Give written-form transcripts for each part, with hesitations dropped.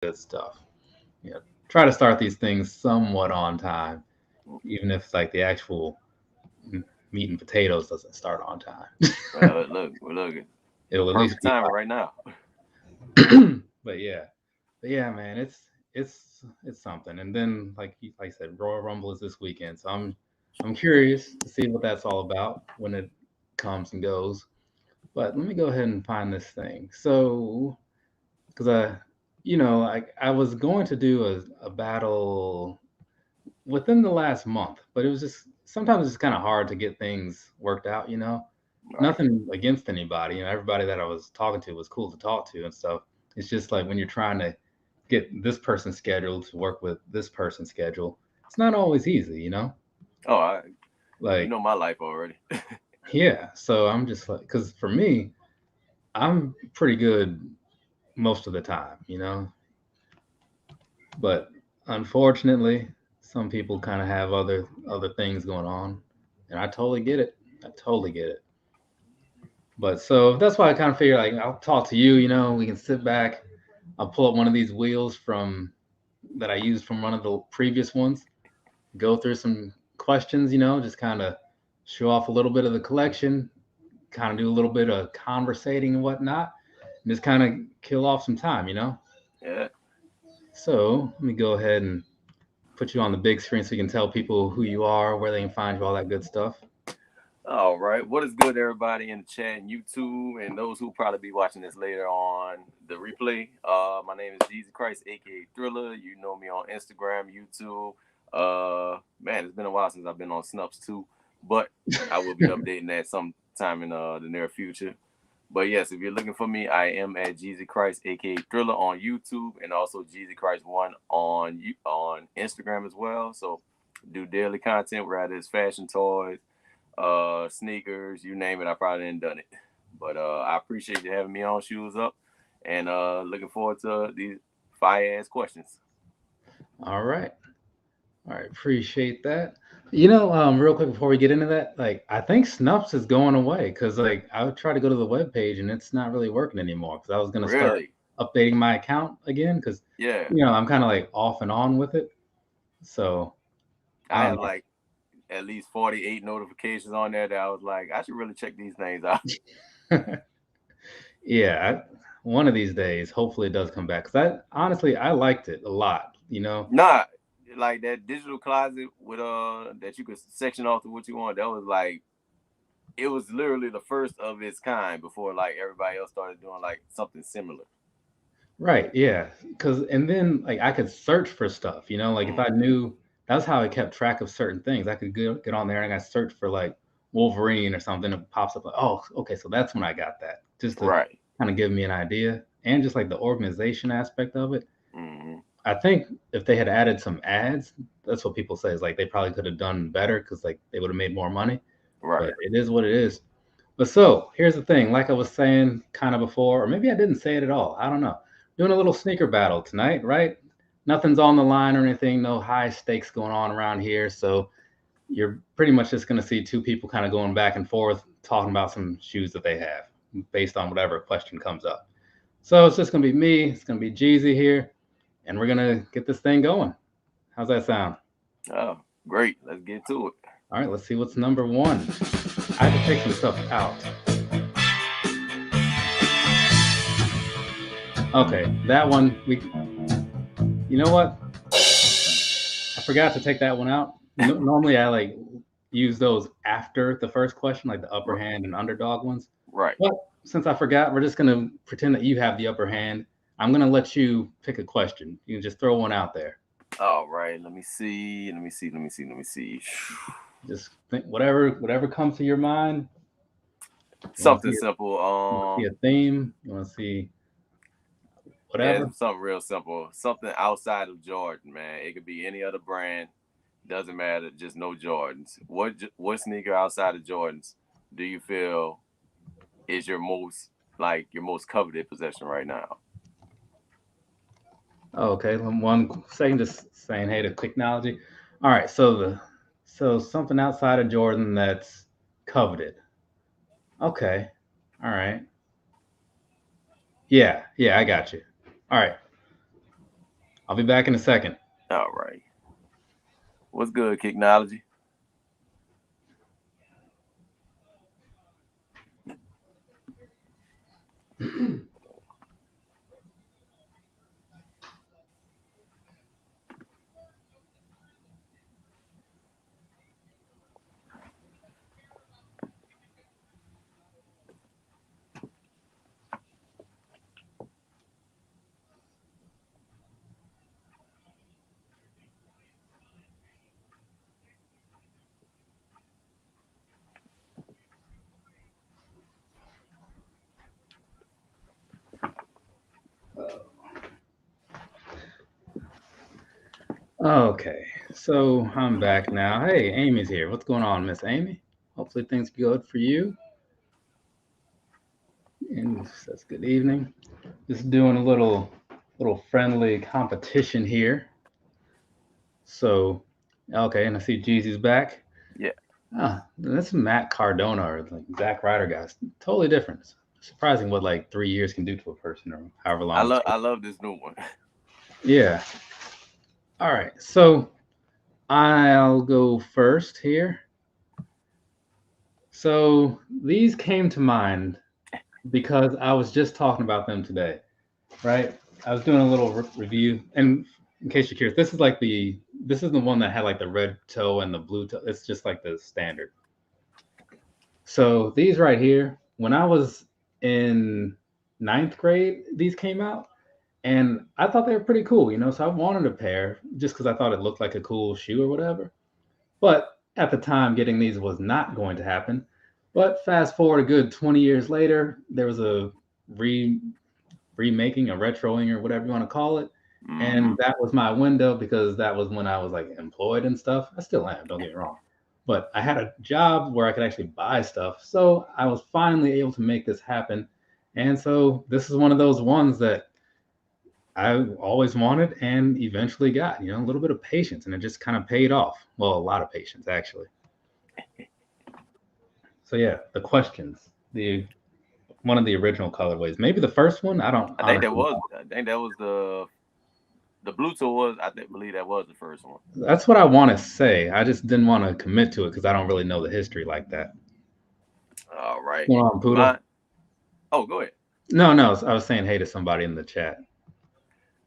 good stuff. You know, try to start these things somewhat on time, even if like the actual meat and potatoes doesn't start on time. Look, It'll at least perfect be timing right now. but yeah, but yeah, man, it's something. And then like I said, Royal Rumble is this weekend, so I'm curious to see what that's all about when it comes and goes. But let me go ahead and find this thing. So, because I was going to do a battle within the last month, but it was just sometimes it's kind of hard to get things worked out. Right. Nothing against anybody. Everybody that I was talking to was cool to talk to and stuff. It's just like when you're trying to get this person's schedule to work with this person's schedule, it's not always easy. Oh, you Like, know my life already. yeah. So I'm just like, because for me, I'm pretty good most of the time. But unfortunately, some people kind of have other things going on, and I totally get it. I totally get it. But so that's why I kind of figure like I'll talk to you. We can sit back. I'll pull up one of these wheels from that I used from one of the previous ones. Go through some questions. Just kind of show off a little bit of the collection. Kind of do a little bit of conversating and whatnot, and just kind of kill off some time. Yeah. So let me go ahead and put you on the big screen so you can tell people who you are, where they can find you, all that good stuff. All right. What is good, everybody in the chat and YouTube, and those who probably be watching this later on the replay? My name is Jezzy Christ, aka Thriller. You know me on Instagram, YouTube. Man, it's been a while since I've been on Snups too, but I will be updating that sometime in the near future. But yes, if you're looking for me, I am at Jezzy Christ, aka Thriller, on YouTube, and also Jezzy Christ One on Instagram as well. So do daily content, whether it's fashion, toys, sneakers, you name it. I probably ain't done it, but I appreciate you having me on Shoes Up, and looking forward to these fire ass questions. All right. All right. Appreciate that. Real quick before we get into that, like I think Snups is going away because like I would try to go to the web page and it's not really working anymore because I was gonna start Really? updating my account again because Yeah. I'm kind of like off and on with it. So I I don't had like at least 48 notifications on there that I was like, I should really check these things out. know. Yeah, one of these days, hopefully it does come back. Cause I liked it a lot. Nah, like that digital closet with that you could section off to what you want. That was like it was literally the first of its kind before like everybody else started doing like something similar. Right, yeah. Cause and then like I could search for stuff. Like if I Mm, knew that's how I kept track of certain things. I could get on there and I search for like Wolverine or something. It pops up like, oh, okay, so that's when I got that. Just to right. kind of give me an idea. And just like the organization aspect of it. Hmm. I think if they had added some ads, that's what people say is like they probably could have done better because like they would have made more money. But Right. it is what it is. But so here's the thing, like I was saying kind of before, or maybe I didn't say it at all. I don't know. Doing a little sneaker battle tonight, right? Nothing's on the line or anything, no high stakes going on around here. So you're pretty much just going to see two people kind of going back and forth talking about some shoes that they have based on whatever question comes up. So it's just going to be me, it's going to be Jeezy here, and we're going to get this thing going. How's that sound? Oh, great. Let's get to it. All right, let's see what's number one. I have to take some stuff out. Okay, that one we. You know what? I forgot to take that one out. Normally, I like use those after the first question, like the upper R- hand and underdog ones. right. But since I forgot, we're just gonna pretend that you have the upper hand. I'm gonna let you pick a question. You can just throw one out there. All right. Let me see. Let me see. Just think whatever comes to your mind. You want to Something see simple. a theme? You want to see Yeah, whatever? something real simple. Something outside of Jordan, man. It could be any other brand. Doesn't matter. Just no Jordans. What sneaker outside of Jordans do you feel is your most coveted possession right now? Oh, okay, 1 second. Just saying, hey, to technology. All right, so something outside of Jordan that's coveted. Okay, all right. Yeah, I got you. All right. I'll be back in a second. All right. What's good, Kicknology? Okay, so I'm back now. Hey, Amy's here. What's going on, Miss Amy? Hopefully things good for you. And says good evening. Just doing a little friendly competition here. So, okay, and I see Jeezy's back. Yeah. Ah, that's Matt Cardona or like Zack Ryder guys. Totally different. Surprising what like 3 years can do to a person or however I long it's love been. I love this new one. Yeah. All right. So I'll go first here. So these came to mind because I was just talking about them today, right? I was doing a little review, and in case you're curious, this is the one that had like the red toe and the blue toe. It's just like the standard. So these right here, when I was in ninth grade, these came out, and I thought they were pretty cool, you know. So I wanted a pair just because I thought it looked like a cool shoe or whatever. But at the time, getting these was not going to happen. But fast forward a good 20 years later, there was a re remaking, a retroing, or whatever you want to call it. Mm-hmm. And that was my window because that was when I was like employed and stuff. I still am, don't get me wrong. But I had a job where I could actually buy stuff. So I was finally able to make this happen. And so this is one of those ones that I always wanted and eventually got, you know, a little bit of patience and it just kind of paid off. Well, a lot of patience actually. So yeah, the questions, the one of the original colorways, maybe the first one. I don't honestly know. I think that was the Bluetooth was. Believe that was the first one. That's what I want to say. I just didn't want to commit to it because I don't really know the history like that. All What's right. going on, Poodle? Mine. Oh, go ahead. No, no, I was saying hey to somebody in the chat.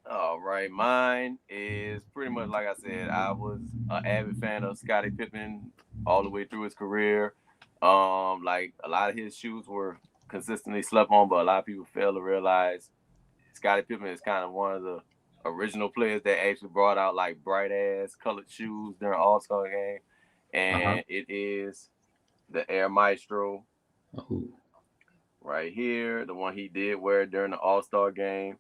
All right. Mine is pretty much like I said. I was an avid fan of Scottie Pippen all the way through his career. Like a lot of his shoes were consistently slept on, but a lot of people fail to realize Scottie Pippen is kind of one of the original players that actually brought out like bright ass colored shoes during All Star game, Uh-huh. and it is the Air Maestro Oh, right here, the one he did wear during the All Star game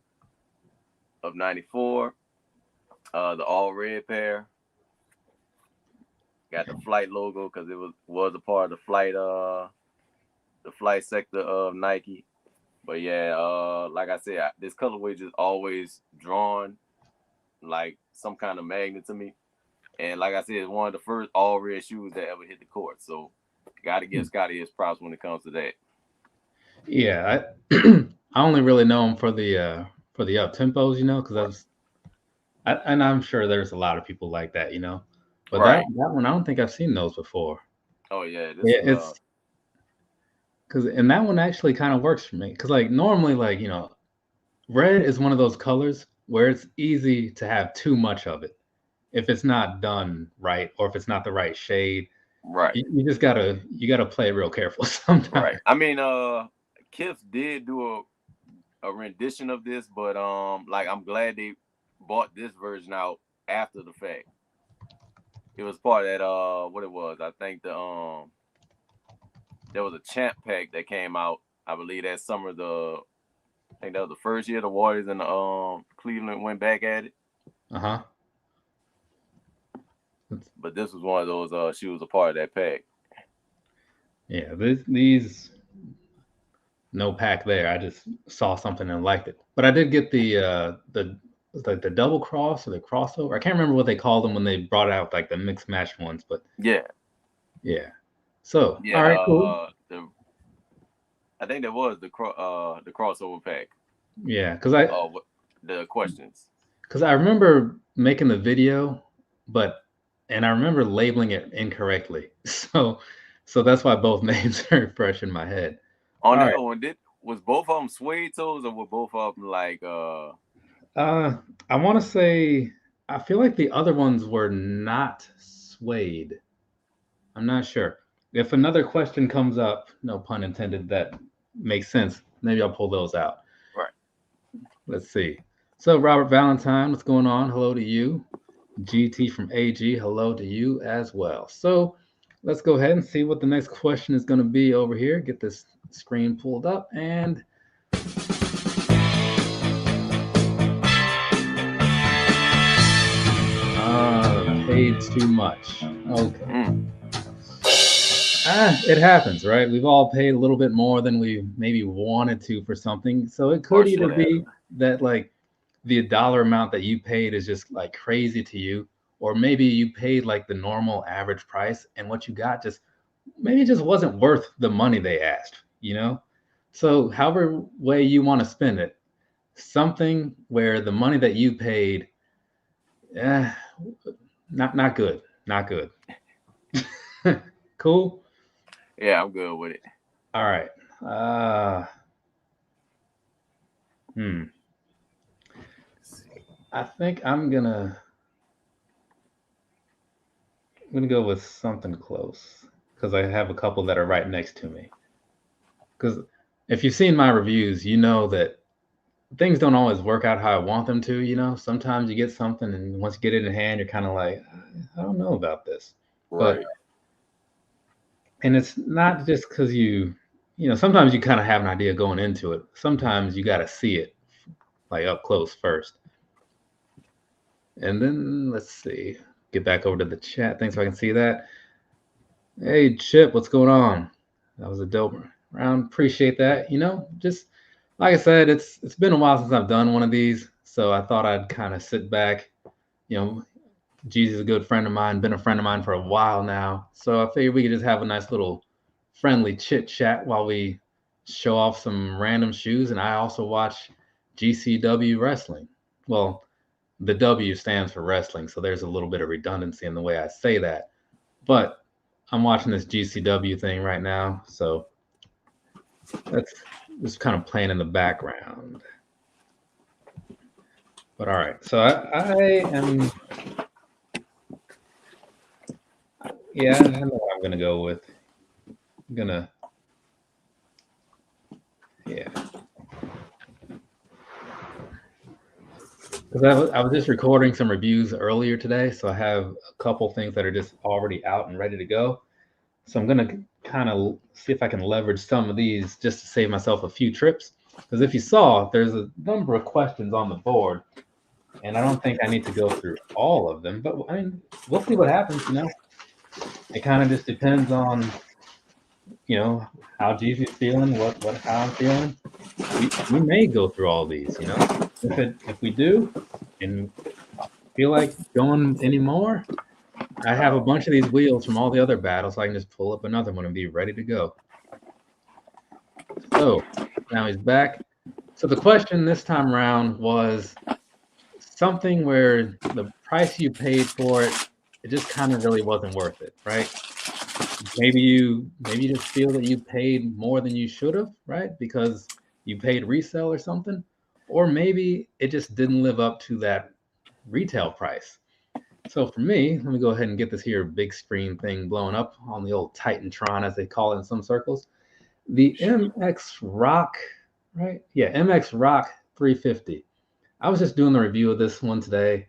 of '94. The all red pair got the flight logo because it was a part of the flight sector of Nike. But yeah, like I said, this colorway just always drawn like some kind of magnet to me. And like I said, it's one of the first all red shoes that ever hit the court. So got to give Scotty his props when it comes to that. yeah. I only really know him for the up tempos, you know, because Right. and I'm sure there's a lot of people like that, you know. But Right. that one, I don't think I've seen those before. Oh yeah, this Yeah, is it's because and that one actually kind of works for me because like normally like you know red is one of those colors where it's easy to have too much of it if it's not done right or if it's not the right shade. right. You just gotta play it real careful sometimes. Right. I mean, Kif did do a rendition of this, but like I'm glad they bought this version out after the fact. It was part of that what it was. I think there was a champ pack that came out. I believe that summer I think that was the first year the Warriors and the Cleveland went back at it. Uh-huh. But this was one of those shoes a part of that pack. Yeah, these no pack there. I just saw something and liked it. But I did get the like the double cross or the crossover. I can't remember what they called them when they brought out like the mixed match ones, but Yeah. yeah. So, Yeah, all right, cool. I think that was the crossover pack. Yeah, because I The questions. because I remember making the video, but and I remember labeling it incorrectly. So that's why both names are fresh in my head. On All that right. one, did was both of them suede toes, or were both of them like Uh, I want to say I feel like the other ones were not suede. I'm not sure. If another question comes up, no pun intended, that makes sense, maybe I'll pull those out. right? Let's see. So, Robert Valentine, what's going on? Hello to you. GT from AG, hello to you as well. So, let's go ahead and see what the next question is going to be over here. Get this screen pulled up and paid too much. Okay. Mm. It happens, right? We've all paid a little bit more than we maybe wanted to for something. So it Or could either should have. be that like the dollar amount that you paid is just like crazy to you, or maybe you paid like the normal average price and what you got just maybe it just wasn't worth the money they asked, you know? So however way you want to spend it, something where the money that you paid, eh, not good, not good. Cool. Yeah, I'm good with it. All right. Uh, hmm. I think I'm gonna go with something close because I have a couple that are right next to me. Because if you've seen my reviews, you know that things don't always work out how I want them to. You know, sometimes you get something, and once you get it in hand, you're kind of like, I don't know about this. But Right. and it's not just because sometimes you kind of have an idea going into it. Sometimes you got to see it like up close first, and then let's see. Get back over to the chat thing so I can see that. Hey Chip, what's going on? That was a dope round. Appreciate that. Just like I said, it's been a while since I've done one of these, so I thought I'd kind of sit back. You know, Jeezy's a good friend of mine, been a friend of mine for a while now, so I figured we could just have a nice little friendly chit chat while we show off some random shoes, and I also watch GCW wrestling. Well, the W stands for wrestling, so there's a little bit of redundancy in the way I say that, but I'm watching this GCW thing right now, so that's just kind of playing in the background. But all right, so I am, yeah, I know what I'm gonna go with. I'm gonna, yeah, because I was just recording some reviews earlier today, so I have a couple things that are just already out and ready to go. So I'm gonna kind of see if I can leverage some of these just to save myself a few trips. Because if you saw, there's a number of questions on the board, and I don't think I need to go through all of them. But I mean, we'll see what happens. It kind of just depends on how Jeezy's feeling, what how I'm feeling. We may go through all these. If we do, and feel like going anymore, I have a bunch of these wheels from all the other battles. So I can just pull up another one and be ready to go. So now he's back. So the question this time around was something where the price you paid for it just kind of really wasn't worth it, right? Maybe you just feel that you paid more than you should have, right? Because you paid resale or something, or maybe it just didn't live up to that retail price. So for me, let me go ahead and get this here big screen thing blowing up on the old Titantron, as they call it in some circles. The MX Rock, right? Yeah, MX Rock 350. I was just doing the review of this one today,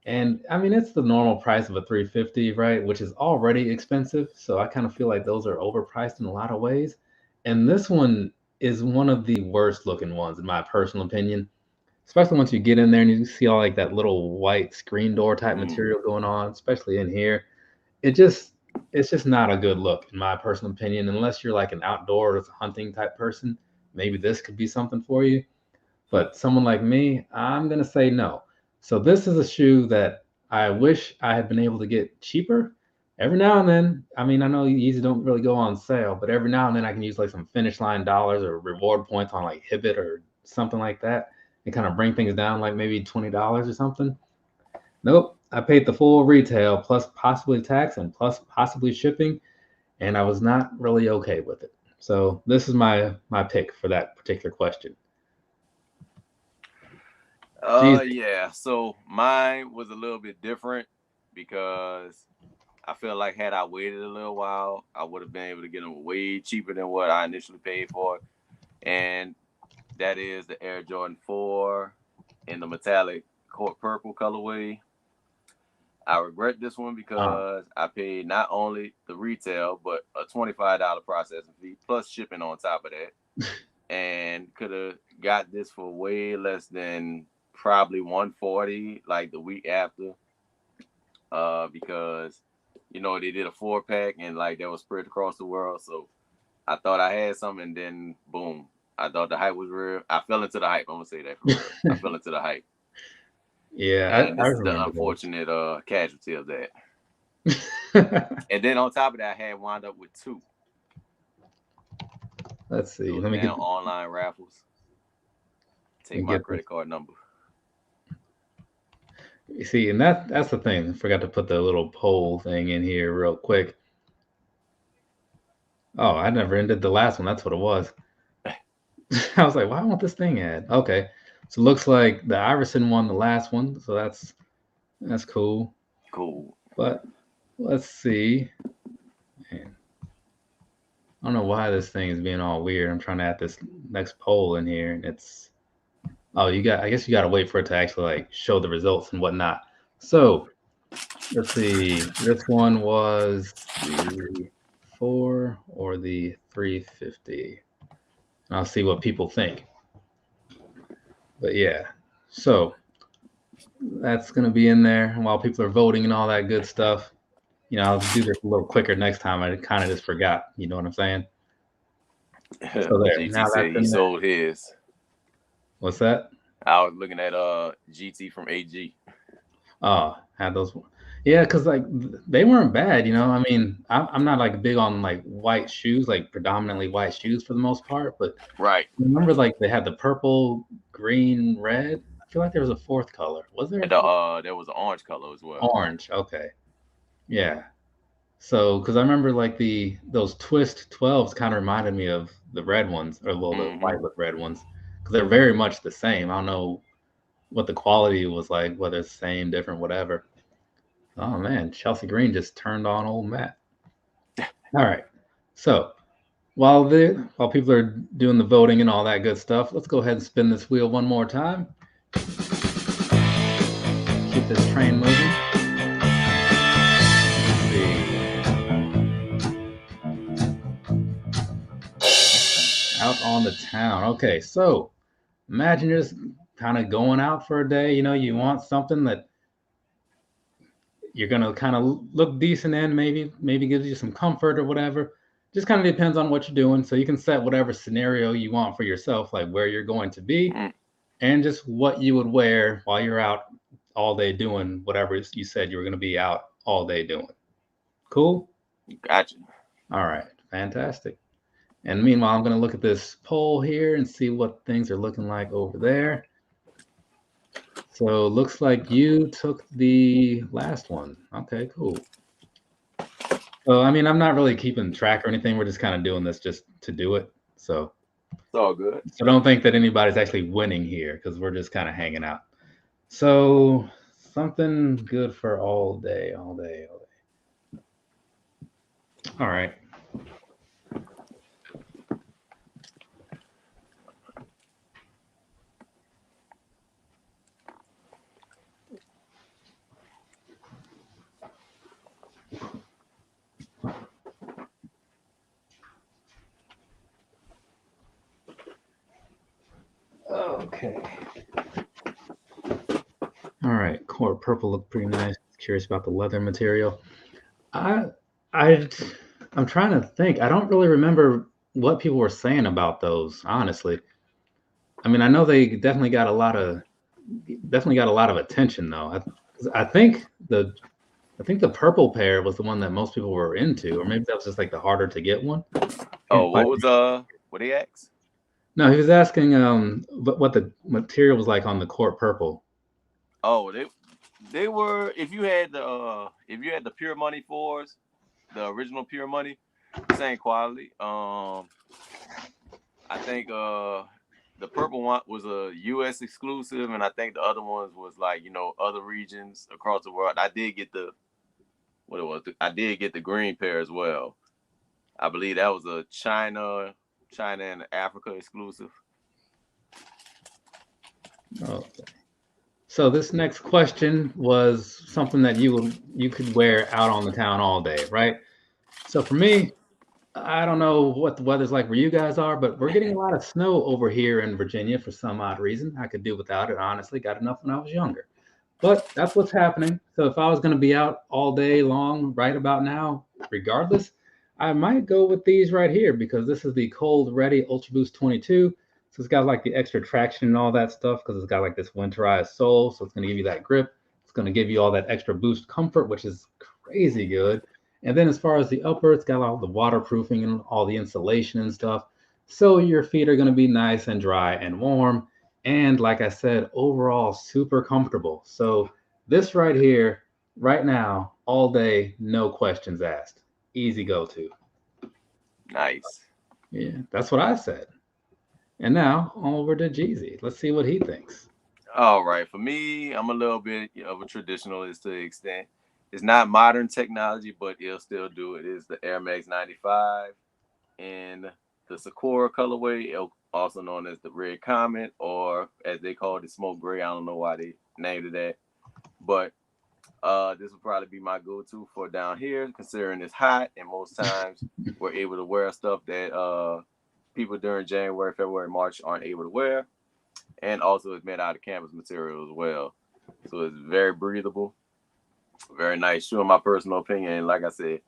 and I mean it's the normal price of a 350, right? Which is already expensive, so I kind of feel like those are overpriced in a lot of ways. And this one is one of the worst looking ones in my personal opinion, especially once you get in there and you see all like that little white screen door type Mm. material going on, especially in here. It just it's just not a good look in my personal opinion unless you're like an outdoors hunting type person. Maybe this could be something for you. But someone like me, I'm going to say no. So this is a shoe that I wish I had been able to get cheaper. Every now and then, I mean, I know these don't really go on sale, but every now and then I can use like some finish line dollars or reward points on like Hibbit or something like that. and kind of bring things down like maybe $20 or something. Nope, I paid the full retail plus possibly tax and plus possibly shipping, and I was not really okay with it. So this is my pick for that particular question. Jeez. Yeah. So mine was a little bit different because I feel like had I waited a little while, I would have been able to get them way cheaper than what I initially paid for. And that is the Air Jordan 4 in the metallic court purple colorway. I regret this one because I paid not only the retail, but a $25 processing fee plus shipping on top of that. And could have got this for way less than probably 140 like the week after. Because they did a 4-pack and like that was spread across the world. So I thought I had something, and then boom, I thought the hype was real. I fell into the hype. I'm gonna say that for real. I fell into the hype. Yeah, And I this is the remember unfortunate casualty of that. that. And then on top of that, I had wound up with 2. Let's see. Those Let me damn get online raffles. Take my credit card number. You see, and that's the thing. I forgot to put the little poll thing in here real quick. Oh, I never ended the last one. That's what it was. I was like, why won't this thing add? Okay. So it looks like the Iverson won the last one. So that's cool. Cool. But let's see. Man. I don't know why this thing is being all weird. I'm trying to add this next poll in here, and it's I guess you gotta wait for it to actually like show the results and whatnot. So let's see. This one was the 4 or the 350. And I'll see what people think. But yeah, so that's gonna be in there while people are voting and all that good stuff. I'll do this a little quicker next time. I kind of just forgot. You know what I'm saying? So there. GT Now said that's he in there. sold his. What's that? I was looking at GT from AG. Oh, had those. Yeah, because like they weren't bad. I mean, I'm not like big on like white shoes, like predominantly white shoes for the most part. But Right. remember, like they had the purple, green, red. I feel like there was a fourth color. Was there? And there was an orange color as well. Orange. Okay. Yeah. So, because I remember like those twist 12s kind of reminded me of the red ones, or well, the white with red ones, because they're very much the same. I don't know what the quality was like, whether it's the same, different, whatever. Oh man, Chelsea Green just turned on old Matt. All right. So while people are doing the voting and all that good stuff, let's go ahead and spin this wheel one more time. Keep this train moving. Out on the town. Okay, so imagine you're just kind of going out for a day. You want something that you're gonna kind of look decent in, maybe gives you some comfort or whatever. Just kind of depends on what you're doing. So you can set whatever scenario you want for yourself, like where you're going to be, and just what you would wear while you're out all day doing whatever you said you were gonna be out all day doing. Cool? Gotcha. All right, fantastic. And meanwhile, I'm going to look at this poll here and see what things are looking like over there. So looks like you took the last one. Okay, cool. So, I mean, I'm not really keeping track or anything. We're just kind of doing this just to do it. So it's all good. So don't think that anybody's actually winning here because we're just kind of hanging out. So something good for all day. All right. Okay. All right. Core purple looked pretty nice. Curious about the leather material. I'm trying to think. I don't really remember what people were saying about those, honestly. I mean, I know they definitely got a lot of attention though. I think the purple pair was the one that most people were into, or maybe that was just like the harder to get one. Oh, what they asked? No, he was asking what the material was like on the Court Purple. Oh, they were. If you had the Pure Money fours, the original Pure Money, same quality. I think the purple one was a U.S. exclusive, and I think the other ones was like other regions across the world. I did get the what it was. I did get the green pair as well. I believe that was a China and Africa exclusive. Okay. So this next question was something that you could wear out on the town all day, right? So for me, I don't know what the weather's like where you guys are, but we're getting a lot of snow over here in Virginia for some odd reason. I could do without it, honestly. Got enough when I was younger. But that's what's happening. So if I was going to be out all day long right about now, regardless, I might go with these right here because this is the Cold Ready Ultra Boost 22. So it's got like the extra traction and all that stuff because it's got like this winterized sole. So it's going to give you that grip. It's going to give you all that extra boost comfort, which is crazy good. And then as far as the upper, it's got all the waterproofing and all the insulation and stuff. So your feet are going to be nice and dry and warm. And like I said, overall super comfortable. So this right here, right now, all day, no questions asked. Easy go to. Nice. Yeah, that's what I said. And now over to Jeezy. Let's see what he thinks. All right. For me, I'm a little bit of a traditionalist to the extent. It's not modern technology, but it'll still do it. It's the Air Max 95 in the Sakura colorway, also known as the Red Comet, or as they call it, the Smoke Gray. I don't know why they named it that. But this would probably be my go-to for down here, considering it's hot, and most times we're able to wear stuff that people during January, February, March aren't able to wear. And also it's made out of canvas material as well. So it's very breathable, very nice shoe in my personal opinion. And like I said,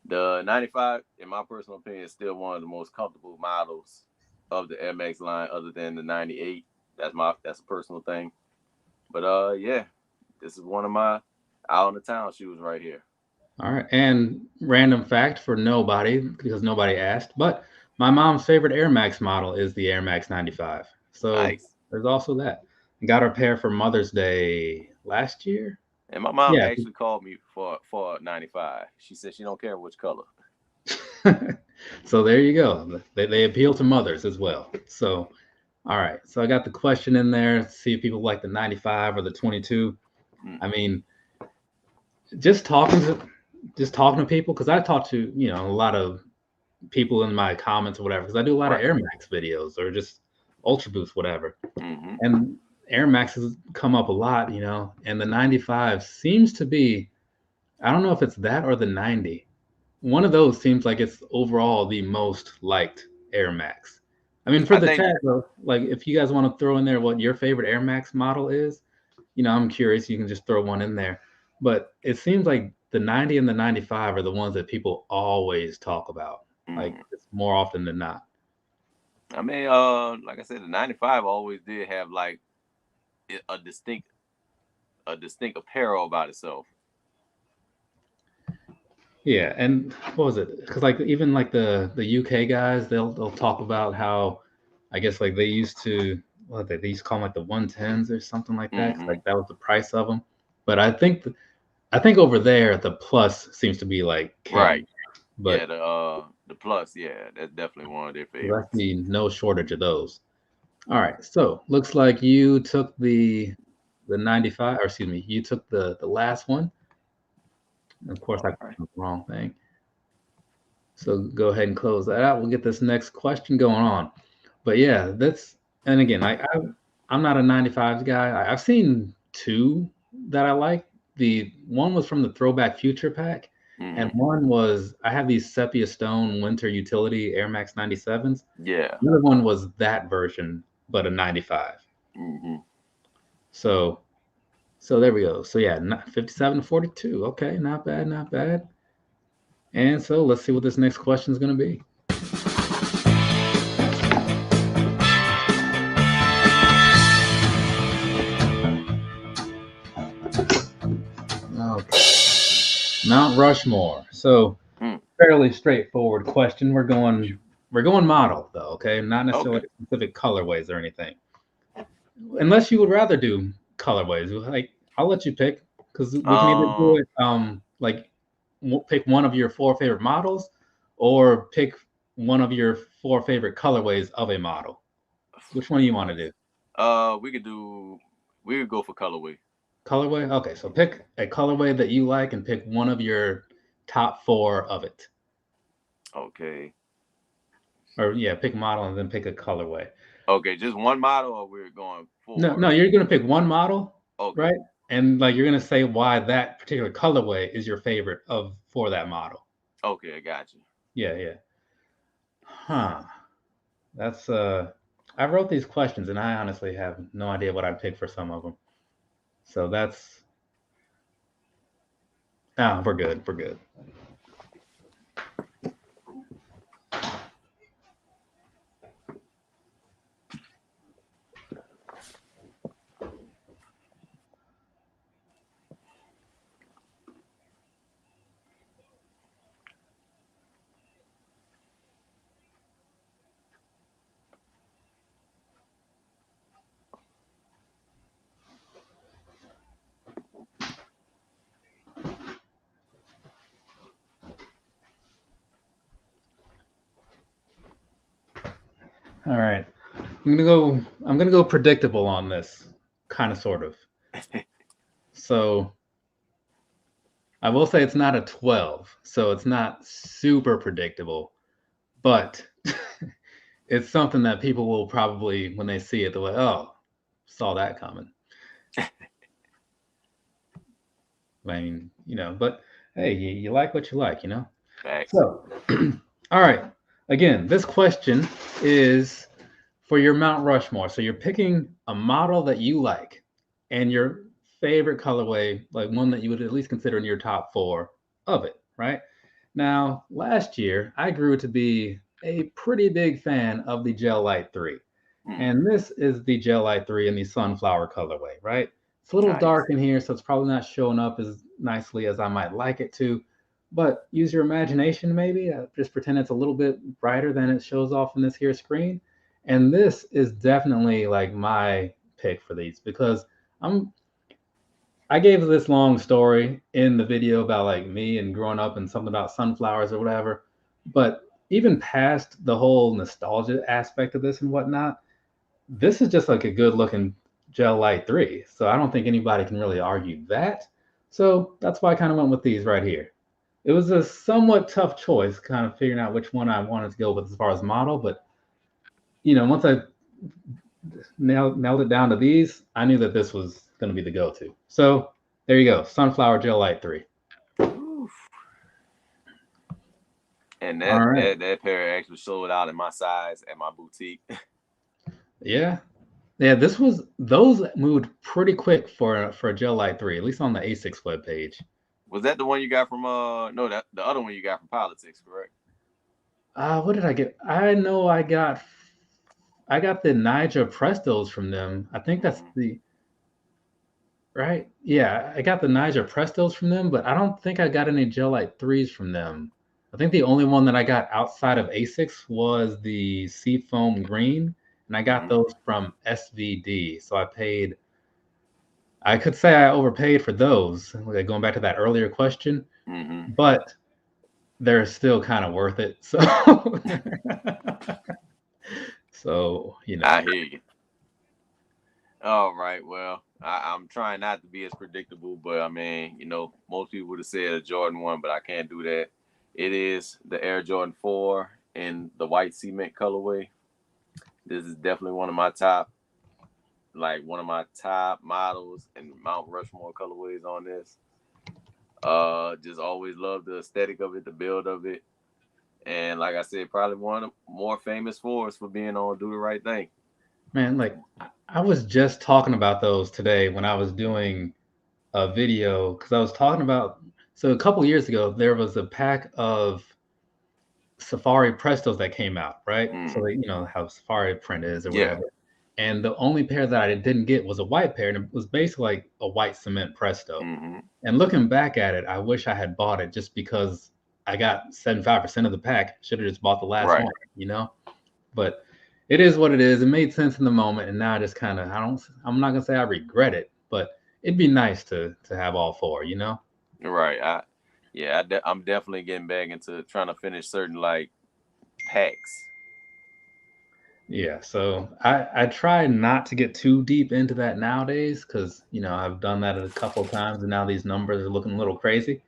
the 95, in my personal opinion, is still one of the most comfortable models of the Air Max line other than the 98. That's a personal thing. But yeah, this is one of my out on the town shoes right here. All right. And random fact for nobody, because nobody asked, but my mom's favorite Air Max model is the Air Max 95. So Nice. there's also that. Got her pair for Mother's Day last year. And my mom Yeah. actually called me for 95. She said she don't care which color. So there you go. They appeal to mothers as well. So, all right. So I got the question in there. See if people like the 95 or the 22. I mean, just talking to people because I talk to a lot of people in my comments or whatever because I do a lot of Right. Air Max videos or just Ultra Boost whatever, Mm-hmm. and Air Max has come up a lot, and the 95 seems to be, I don't know if it's that or the 90. One of those seems like it's overall the most liked Air Max. I mean, for I the think chat though, like if you guys want to throw in there what your favorite Air Max model is, I'm curious. You can just throw one in there. But it seems like the 90 and the 95 are the ones that people always talk about. Like it's more often than not. I mean, like I said, the 95 always did have like a distinct apparel about itself. Yeah, and what was it? Because like even like the UK guys, they'll talk about how, I guess like they used to they used to call them like the 110s or something like that. 'Cause, Mm-hmm. like that was the price of them. But I think over there the plus seems to be like king. Right. Yeah, But the plus, yeah, that's definitely one of their I favorites. see no shortage of those. All right, so looks like you took the 95, or excuse me, you took the last one. Of course, I All right. clicked on the wrong thing. So go ahead and close that out. We'll get this next question going on. But yeah, and again, I'm not a 95s guy. I've seen two that I like. The one was from the Throwback Future pack, and Mm-hmm. one was I have these Sepia Stone Winter Utility Air Max 97s. Yeah. The other one was that version, but a 95. Mm-hmm. So there we go. So yeah, 57 to 42. Okay, not bad, not bad. And so let's see what this next question is going to be. Okay. Mount Rushmore. So Mm. fairly straightforward question. We're going We're going model though, okay? Not necessarily Okay. specific colorways or anything. Unless you would rather do colorways, like I'll let you pick because we can either do Um, it like pick one of your four favorite models, or pick one of your four favorite colorways of a model. Which one do you want to do? we could do. We could go for colorway. Colorway? Okay, so pick a colorway that you like and pick one of your top four of it. Okay. Or yeah, pick model and then pick a colorway. Okay, just one model, or we're going No, four. no, you're gonna pick one model, Okay. right? And like you're gonna say why that particular colorway is your favorite of for that model. Okay, I got you. Yeah, yeah. Huh. That's I wrote these questions and I honestly have no idea what I'd pick for some of them. So that's we're good. We're good. All right. I'm gonna go predictable on this. Kind of sort of. So I will say it's not a 12, so it's not super predictable, but it's something that people will probably, when they see it, they're like, "Oh, saw that coming." I mean, but hey, you like what you like, you know. Facts. So, all right. Again, this question is for your Mount Rushmore. So you're picking a model that you like and your favorite colorway, like one that you would at least consider in your top four of it, right? Now, last year, I grew to be a pretty big fan of the Gel Light 3. Hmm. And this is the Gel Light 3 in the sunflower colorway, right? It's a little Nice. dark in here, so it's probably not showing up as nicely as I might like it to. But use your imagination, maybe. Just pretend it's a little bit brighter than it shows off in this here screen. And this is definitely like my pick for these because I'm I gave this long story in the video about like me and growing up and something about sunflowers or whatever. But even past the whole nostalgia aspect of this and whatnot, this is just like a good looking Gel Light 3. So I don't think anybody can really argue that. So that's why I kind of went with these right here. It was a somewhat tough choice, kind of figuring out which one I wanted to go with as far as model. But once I nailed it down to these, I knew that this was going to be the go-to. So there you go, Sunflower Gel Light 3. Oof. And All that right. that that pair actually sold out in my size at my boutique. Yeah. Yeah, those moved pretty quick for a Gel Light 3, at least on the A6 web page. Was that the one you got from no, that the other one you got from Politics, correct? What did I get? I know I got the Niger Prestos from them. I think that's Hmm. the right. Yeah, I got the Niger Prestos from them, but I don't think I got any Gel Light 3s from them. I think the only one that I got outside of ASICS was the Seafoam Green, and I got Hmm. those from SVD. So I could say I overpaid for those, like going back to that earlier question, Hmm. but they're still kind of worth it. So, so I hear you. All right. Well, I'm trying not to be as predictable, but I mean, most people would have said a Jordan 1, but I can't do that. It is the Air Jordan 4 in the white cement colorway. This is definitely one of my top models and Mount Rushmore colorways on this. Just always loved the aesthetic of it, the build of it, and like I said, probably one of the more famous for us for being on Do the Right Thing. man, like I was just talking about those today when I was doing a video because I was talking about so a couple years ago there was a pack of Safari Prestos that came out, right? So Mm-hmm. they, how Safari print is or Yeah. whatever. And the only pair that I didn't get was a white pair, and it was basically like a white cement Presto. Mm-hmm. And looking back at it, I wish I had bought it just because I got 75% of the pack. Should have just bought the last Right. one, you know? But it is what it is. It made sense in the moment, and now I just kind of I'm not gonna say I regret it, but it'd be nice to have all four, you know? Right. I'm definitely getting back into trying to finish certain like packs. Yeah, so I try not to get too deep into that nowadays because I've done that a couple of times and now these numbers are looking a little crazy.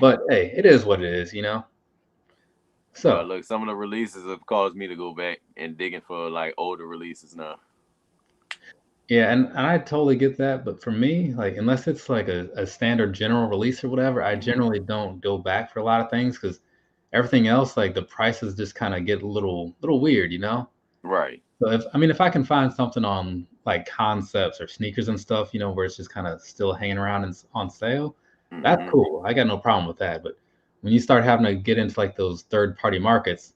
But hey, it is what it is, you know. Well, So look, some of the releases have caused me to go back and digging for like older releases now. yeah, and I totally get that, but for me, like unless it's like a standard general release or whatever, I Hmm. generally don't go back for a lot of things because everything else, like the prices just kind of get a little weird, you know. Right. So if I can find something on like concepts or sneakers and stuff, where it's just kind of still hanging around and on sale, that's Hmm. cool. I got no problem with that. But when you start having to get into like those third party markets,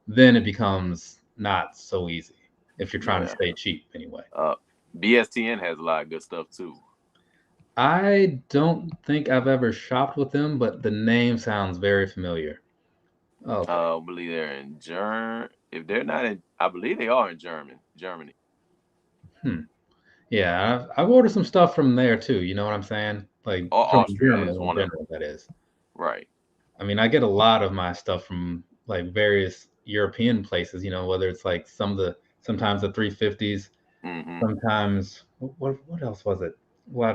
then it becomes not so easy if you're trying to Yeah. stay cheap anyway. Uh, BSTN has a lot of good stuff too. I don't think I've ever shopped with them, but the name sounds very familiar. Okay. I believe they're in Germ. If they're not in, I believe they are in Germany. Hmm. Yeah, I've ordered some stuff from there too. You know what I'm saying? Like Or from Austria Germany is in one of them. general, that is. Right. I mean, I get a lot of my stuff from like various European places, whether it's like sometimes the 350s, Hmm. sometimes what else was it? What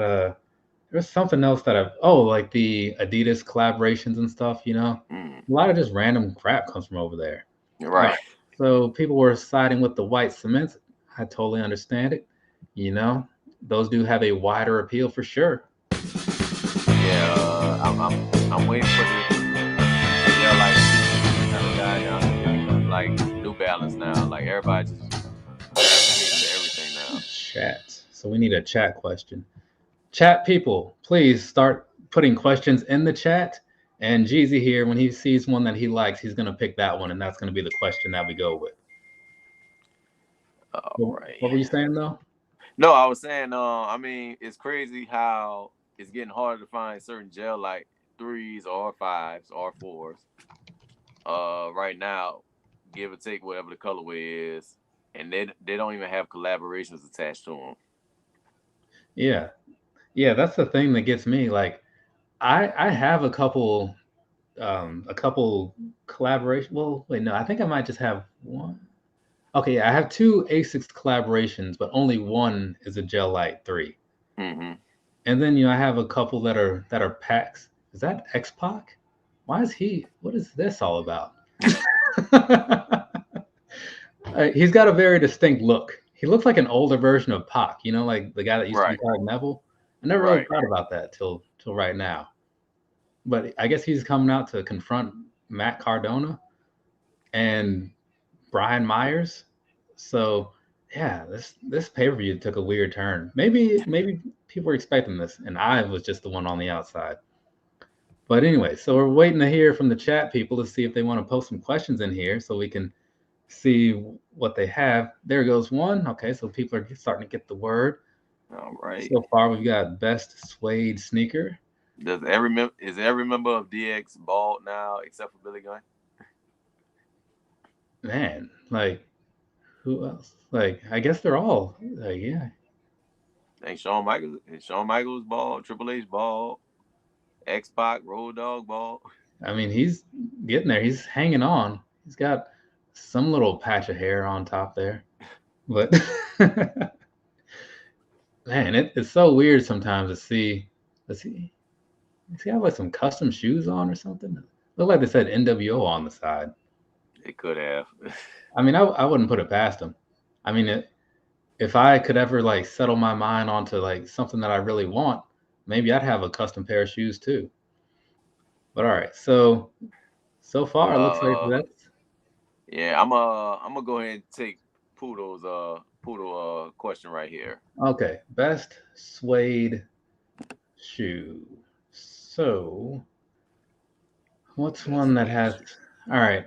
there's something else that like the Adidas collaborations and stuff, Mm. A lot of just random crap comes from over there. All Right. right. So people were siding with the white cements. I totally understand it. You know, those do have a wider appeal for sure. Yeah. I'm waiting for the gel like shit to kind of die down again. Like New Balance now. Like everybody just gravitating to everything now. Chat. So we need a chat question. Chat people, please start putting questions in the chat. And Jeezy here, when he sees one that he likes, he's gonna pick that one, and that's gonna be the question that we go with. All right. What were you saying though? No, I was saying, I mean, it's crazy how it's getting harder to find certain gel like threes or fives or fours. Right now, give or take whatever the colorway is, and they don't even have collaborations attached to them. Yeah, yeah, that's the thing that gets me. Like, I have a couple collaboration. Well, wait, no, I think I might just have one. Okay, yeah, I have two Asics collaborations, but only one is a Gel Light 3. Hmm. And then I have a couple that are packs. Is that X Pac? Why is he? What is this all about? He's got a very distinct look. He looks like an older version of Pac. Like the guy that used to be Right, called Neville. I never really right. thought about that till right now. But I guess he's coming out to confront Matt Cardona and Brian Myers. So yeah, this pay per view took a weird turn. Maybe people were expecting this, and I was just the one on the outside. But anyway, so we're waiting to hear from the chat people to see if they want to post some questions in here so we can see what they have. There goes one. Okay, so people are starting to get the word. All right. So far, we've got best suede sneaker. Is every member of DX bald now except for Billy Gunn? Man, like who else? Like I guess they're all like yeah. Ain't Shawn Michaels bald, Triple H bald, X Pac, Road Dogg bald. I mean, he's getting there. He's hanging on. He's got some little patch of hair on top there. But man, it's so weird sometimes to see. Let's see. Does he have like some custom shoes on or something? Look like they said NWO on the side. It could have. I mean, I wouldn't put it past him. I mean, if I could ever like settle my mind onto like something that I really want, maybe I'd have a custom pair of shoes too. But all right, so far it looks like uh, that's yeah, I'm gonna go ahead and take Poodle question right here. okay. Best suede shoe. So what's Best one that suede has? shoe. All right,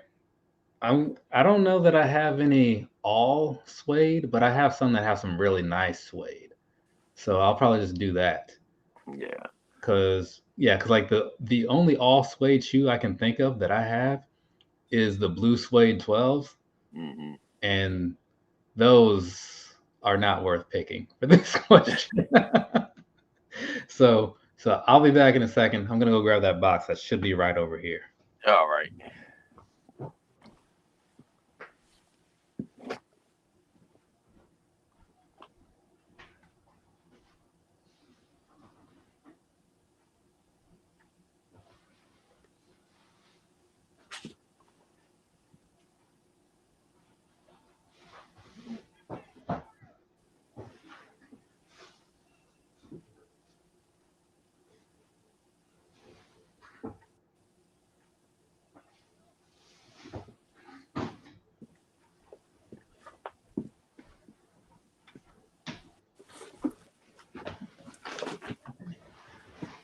I don't know that I have any all suede, but I have some that have some really nice suede. So I'll probably just do that Yeah. because Yeah, because like the only all suede shoe I can think of that I have is the blue suede 12s, Mm-hmm. and those are not worth picking for this question. So I'll be back in a second. I'm gonna go grab that box that should be right over here. All right.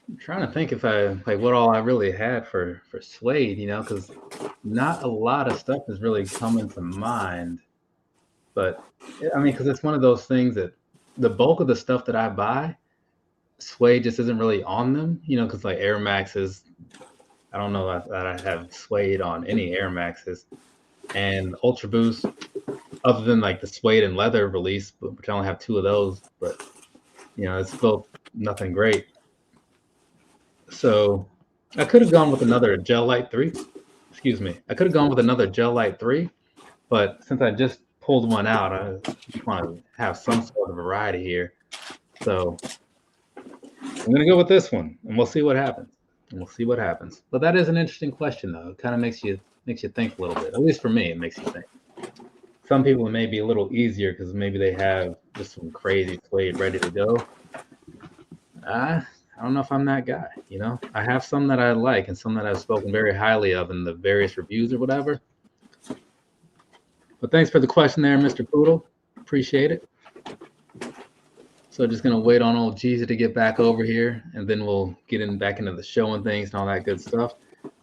I'm trying to think if I like what all I really had for suede, because not a lot of stuff is really coming to mind. But I mean, because it's one of those things that the bulk of the stuff that I buy, suede just isn't really on them, because like Air Maxes, I don't know that I have suede on any Air Maxes, and Ultra Boost, other than like the suede and leather release, which I only have two of those, but it's still nothing great. So I could have gone with another Gel Light 3. Excuse me. I could have gone with another Gel Light 3, but since I just pulled one out, I just want to have some sort of variety here. So I'm going to go with this one, and we'll see what happens. But that is an interesting question, though. It kind of makes you think a little bit. At least for me, it makes you think. Some people it may be a little easier because maybe they have just some crazy suede ready to go. I don't know if I'm that guy. I have some that I like and some that I've spoken very highly of in the various reviews or whatever. But thanks for the question there, Mr. Poodle. Appreciate it. So just gonna wait on old Jeezy to get back over here, and then we'll get back into the show and things and all that good stuff.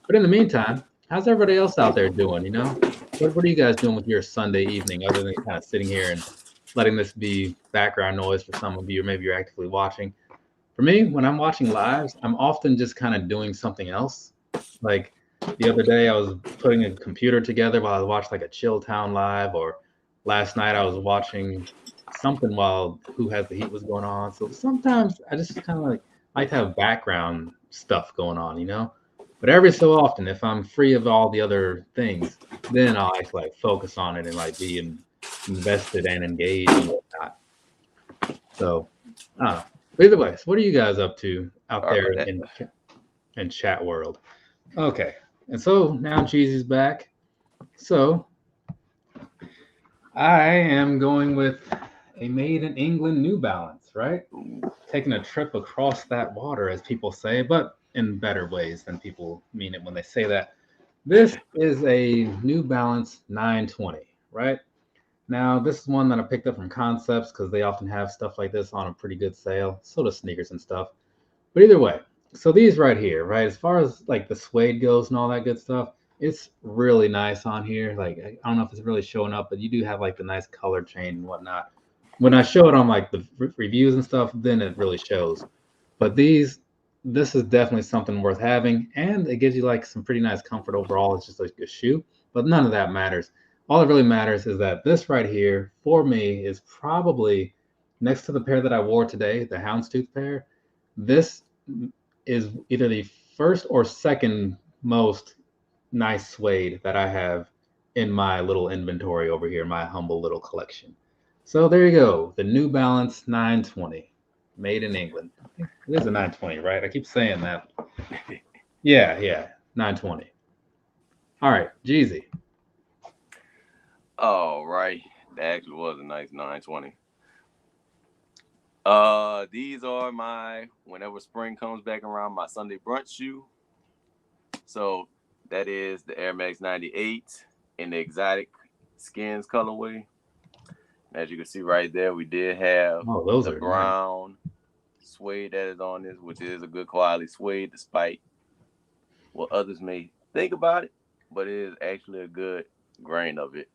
But in the meantime, how's everybody else out there doing? What are you guys doing with your Sunday evening other than kind of sitting here and letting this be background noise for some of you, or maybe you're actively watching? For me, when I'm watching lives, I'm often just kind of doing something else. Like the other day, I was putting a computer together while I watched like a Chill Town live, or last night I was watching something while Who Has the Heat was going on. So sometimes I just kind of like to have background stuff going on. But every so often, if I'm free of all the other things, then I'll actually like focus on it and like be invested and engaged and whatnot. So I don't know. But either way, so what are you guys up to out there in chat world? Okay, and so now Cheesy's back. So I am going with a made in England New Balance, right? Taking a trip across that water, as people say, but in better ways than people mean it when they say that. This is a New Balance 920, right? Now, this is one that I picked up from Concepts because they often have stuff like this on a pretty good sale. So does sneakers and stuff. But either way, so these right here, right? As far as like the suede goes and all that good stuff, it's really nice on here. Like I don't know if it's really showing up, but you do have like the nice color change and whatnot. When I show it on like the reviews and stuff, then it really shows. But this is definitely something worth having, and it gives you like some pretty nice comfort overall. It's just like a shoe, but none of that matters. All that really matters is that this right here for me is probably next to the pair that I wore today, the Houndstooth pair. This is either the first or second most nice suede that I have in my little inventory over here, my humble little collection. So there you go, the New Balance 920, made in England. I think it is a 920, right? I keep saying that. Yeah, 920. All right, Jeezy. All right. That actually was a nice 920. These are my whenever spring comes back around, my Sunday brunch shoe. So that is the Air Max 98 in the exotic skins colorway. As you can see right there, we did have those the are brown suede that is on this, which is a good quality suede, despite what others may think about it, but it is actually a good grain of it.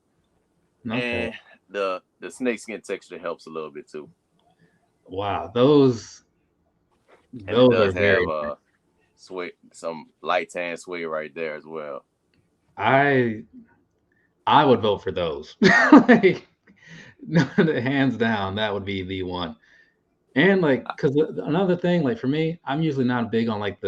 Okay. And the snake skin texture helps a little bit too. Wow, those and it does are very have suede, some light tan suede right there as well. I would vote for those. Like, no, hands down, that would be the one. And like, because another thing, like for me, I'm usually not big on like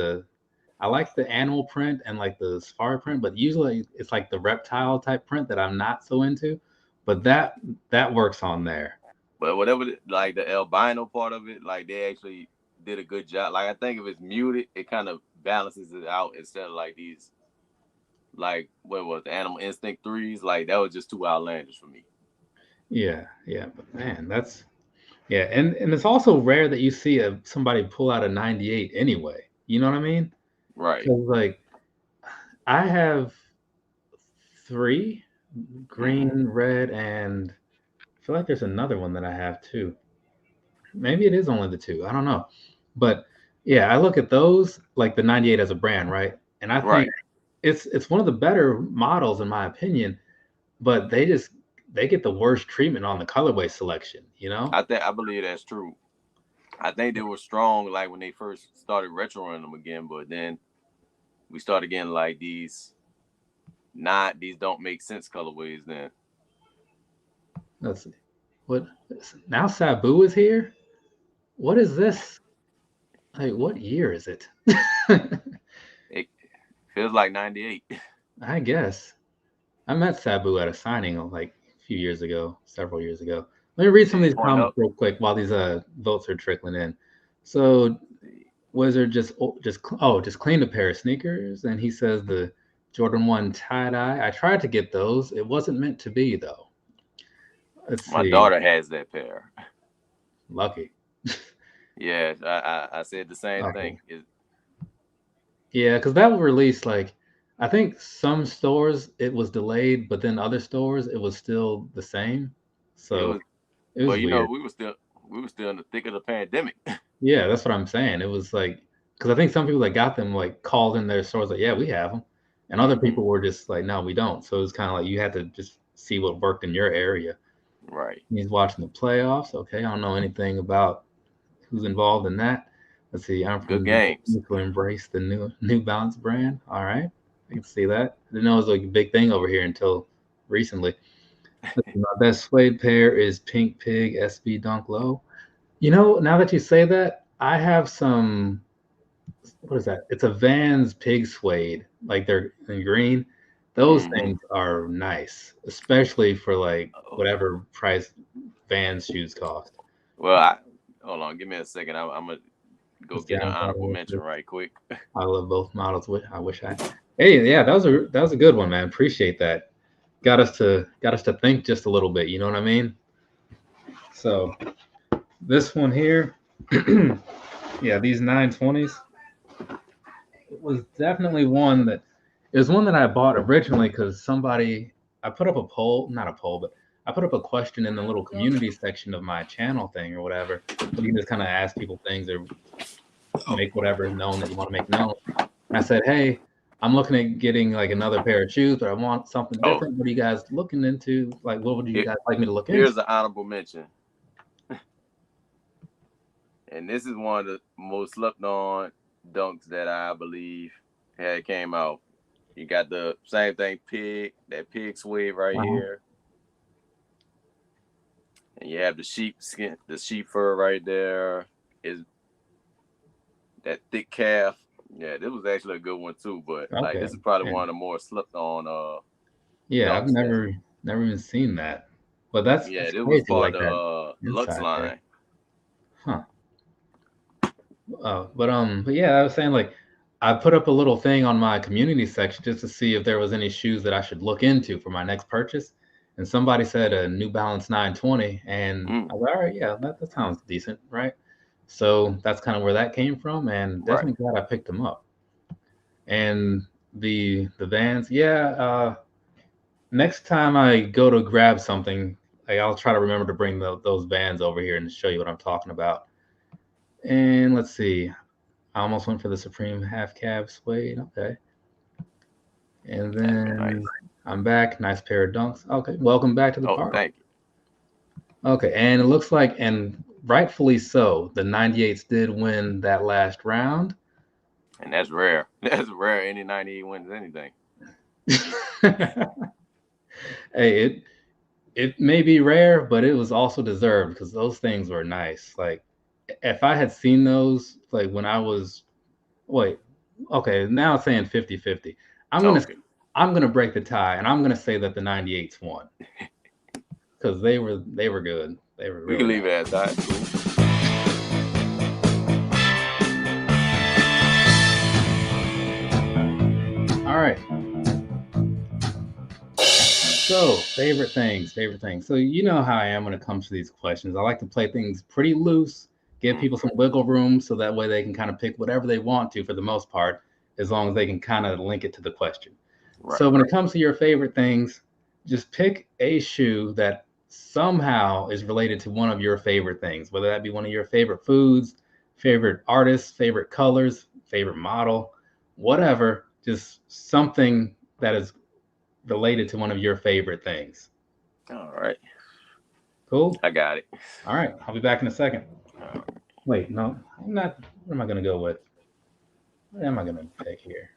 I like the animal print and like the safari print, but usually it's like the reptile type print that I'm not so into. But that works on there. But whatever, like the albino part of it, like they actually did a good job. Like I think if it's muted, it kind of balances it out instead of like these, like what was the Animal Instinct threes? Like that was just too outlandish for me. Yeah, yeah. But man, that's yeah, and it's also rare that you see somebody pull out a 98 anyway. You know what I mean? Right. Because like I have three, Mm-hmm. green, red, and I feel like there's another one that I have too. Maybe it is only the two. I don't know. But yeah, I look at those like the 98 as a brand, right? And I think Right. it's one of the better models in my opinion, but they get the worst treatment on the colorway selection, you know? I believe that's true. I think they were strong like when they first started retroing them again, but then we started getting like these don't make sense colorways then. Let's see. What now Sabu is here? What is this? Like what year is it? It feels like 98. I guess. I met Sabu at a signing like a few years ago, several years ago. Let me read some Did of he these point comments up? real quick while these votes are trickling in. So Wizard just cleaned a pair of sneakers, and he says the Jordan 1 tie dye. I tried to get those. It wasn't meant to be though. Let's My see. daughter has that pair. Lucky. Yeah, I said the same Okay. thing. Yeah, because that was released like I think some stores it was delayed, but then other stores it was still the same. It So was, it was but weird. we were still in the thick of the pandemic. Yeah, that's what I'm saying. It was like because I think some people that got them like called in their stores like, yeah, we have them, and other Hmm. people were just like, no, we don't. So it was kind of like you had to just see what worked in your area. Right. He's watching the playoffs. Okay, I don't know anything about who's involved in that. Let's see. I'm Good from New games. York to embrace the New Balance brand. All right, I can see that. I didn't know it was like a big thing over here until recently. Let's see, my best suede pair is Pink Pig SB Dunk Low. You know, now that you say that, I have some. What is that? It's a Vans pig suede, like they're in green. Those Hmm. things are nice, especially for like Oh, whatever price Vans shoes cost. well, hold on. Give me a second. I'm gonna go Let's see, get an I'm honorable probably mention right quick. I love both models. I wish I. Hey, yeah, that was a good one, man. Appreciate that. Got us to think just a little bit. You know what I mean? So this one here, yeah, these 920s. It was definitely one that it was one that I bought originally because somebody I put up a poll, not a poll, but I put up a question in the little community section of my channel thing or whatever. So you can just kind of ask people things or make whatever known that you want to make known. And I said, hey, I'm looking at getting like another pair of shoes, but I want something Oh, different. What are you guys looking into? Like, what would you here, guys like me to look into? here's an honorable mention, and this is one of the most slept on dunks that I believe had came out. You got the same thing, that pig suede right Uh-huh. here, and you have the sheep skin, the sheep fur right there. Is that thick calf? Yeah, this was actually a good one too. But like, Okay. this is probably one And of the more slept on yeah, I've dunks. That never even seen that. But that's yeah, that's this was crazy, part like of that the Lux inside there. line. Huh. But yeah, I was saying like I put up a little thing on my community section just to see if there was any shoes that I should look into for my next purchase. And somebody said a New Balance 920, and Mm, I was like, all right, yeah, that sounds decent, right? So that's kind of where that came from, and right. definitely glad I picked them up. And the Vans, yeah. Next time I go to grab something, like, I'll try to remember to bring those Vans over here and show you what I'm talking about. And let's see. I almost went for the Supreme half cab suede. Okay. And That'd have been then nice. I'm back. Nice pair of dunks. Okay. Welcome back to the Oh, party. thank you. Okay. And it looks like, and rightfully so, the 98s did win that last round. And that's rare. That's rare. Any 98 wins anything. Hey, it may be rare, but it was also deserved because those things were nice. Like if I had seen those like when I was wait, okay, now it's saying 50-50. Okay. I'm gonna break the tie and I'm gonna say that the 98s won. Because they were good. They were We really can leave nice. it at that. Cool. All right. So, favorite things. So, you know how I am when it comes to these questions. I like to play things pretty loose, give people some wiggle room so that way they can kind of pick whatever they want to for the most part, as long as they can kind of link it to the question. Right. So, when it comes to your favorite things, just pick a shoe that somehow is related to one of your favorite things, whether that be one of your favorite foods, favorite artists, favorite colors, favorite model, whatever, just something that is related to one of your favorite things. All right. Cool? I got it. All right. I'll be back in a second. All right. Wait, no, I'm not. What am I going to go with? What am I going to pick here?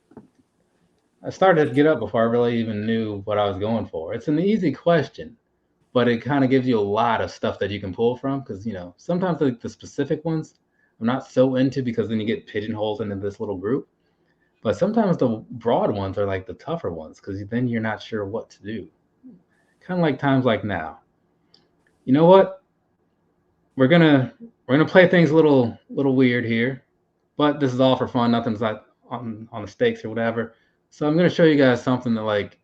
I started to get up before I really even knew what I was going for. It's an easy question, but it kind of gives you a lot of stuff that you can pull from because, sometimes the specific ones I'm not so into because then you get pigeonholed into this little group. But sometimes the broad ones are like the tougher ones because then you're not sure what to do. Kind of like times like now. You know what? We're gonna play things a little weird here, but this is all for fun. Nothing's like on the stakes or whatever. So I'm gonna show you guys something that like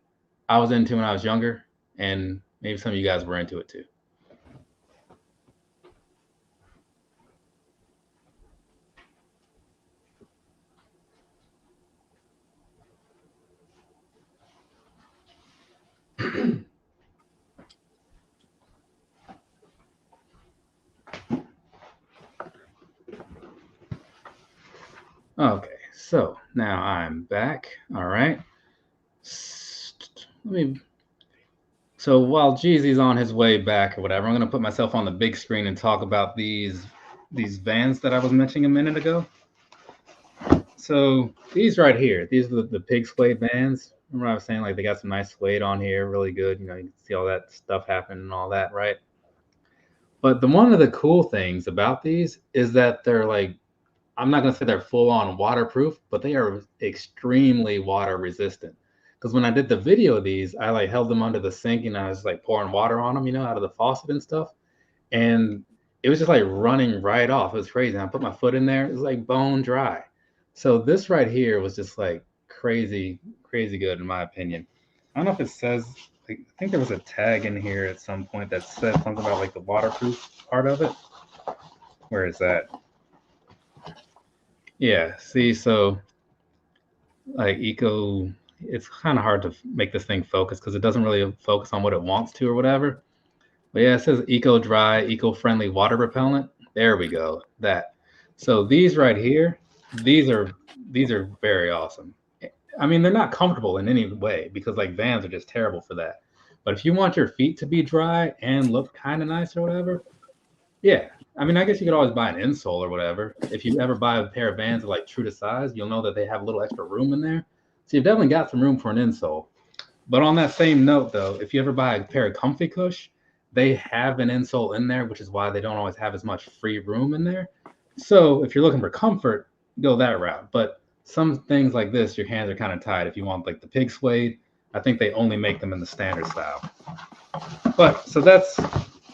I was into when I was younger, and maybe some of you guys were into it too. Okay, so now I'm back. All right. Let me. So while Jeezy's on his way back or whatever, I'm gonna put myself on the big screen and talk about these Vans that I was mentioning a minute ago. So these right here, these are the pig suede Vans. Remember I was saying like they got some nice suede on here, really good. You can see all that stuff happening and all that, right? But one of the cool things about these is that they're like I'm not gonna say they're full on waterproof, but they are extremely water resistant. Because when I did the video of these, I like held them under the sink and I was like pouring water on them, out of the faucet and stuff, and it was just like running right off. It was crazy. And I put my foot in there, it was like bone dry. So this right here was just like crazy, crazy good in my opinion. I don't know if it says like I think there was a tag in here at some point that said something about like the waterproof part of it. Where is that? Yeah, see, so like eco, it's kind of hard to make this thing focus because it doesn't really focus on what it wants to or whatever. But yeah, it says eco dry, eco friendly water repellent. There we go. That. So these right here, these are these are very awesome. I mean, they're not comfortable in any way because like Vans are just terrible for that. But if you want your feet to be dry and look kind of nice or whatever, yeah. I mean, I guess you could always buy an insole or whatever. If you ever buy a pair of Vans that like true to size, you'll know that they have a little extra room in there. So you've definitely got some room for an insole. But on that same note, though, if you ever buy a pair of Comfy Cush, they have an insole in there, which is why they don't always have as much free room in there. So if you're looking for comfort, go that route. But some things like this, your hands are kind of tied. If you want like the pig suede, I think they only make them in the standard style. But so that's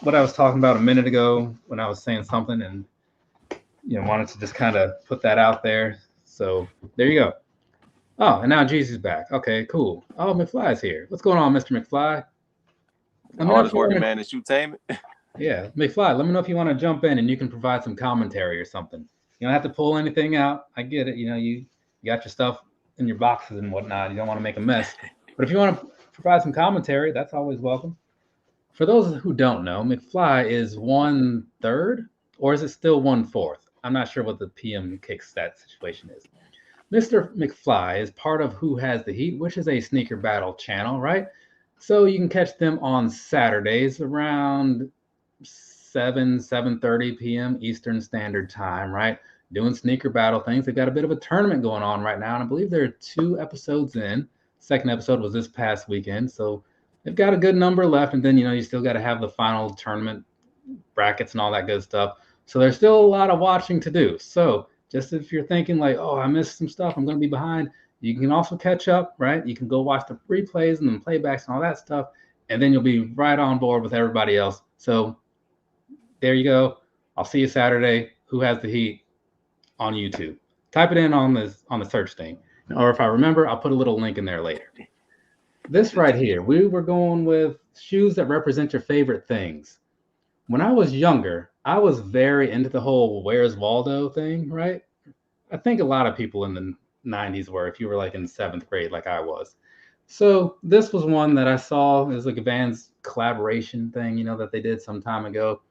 what I was talking about a minute ago when I was saying something and wanted to just kind of put that out there. So there you go. Oh, and now Jeezy's back. Okay, cool. Oh, McFly's here. What's going on, Mr. McFly? Let me know if Hardest you working want man in shoetainment. Yeah, McFly, let me know if you want to jump in and you can provide some commentary or something. You don't have to pull anything out. I get it. You got your stuff in your boxes and whatnot. You don't want to make a mess. But if you want to provide some commentary, that's always welcome. For those who don't know, McFly is 1/3, or is it still 1/4? I'm not sure what the PM kickstart situation is. Mr. McFly is part of Who Has the Heat, which is a sneaker battle channel, right? So you can catch them on Saturdays around 7:30 p.m. Eastern Standard Time, right? doing sneaker battle things. They've got a bit of a tournament going on right now, and I believe there are 2 episodes in. Second episode was this past weekend, so they've got a good number left. And then you still got to have the final tournament brackets and all that good stuff. So there's still a lot of watching to do. So just if you're thinking like, oh, I missed some stuff, I'm going to be behind, you can also catch up, right? You can go watch the replays and the playbacks and all that stuff, and then you'll be right on board with everybody else. So there you go. I'll see you Saturday. Who has the heat on YouTube? Type it in on the search thing, or if I remember, I'll put a little link in there later. This right here, we were going with shoes that represent your favorite things. When I was younger, I was very into the whole "Where's Waldo" thing, right? I think a lot of people in the 90s were, if you were like in 7th grade, like I was. So this was one that I saw. It was like a Vans collaboration thing, that they did some time ago.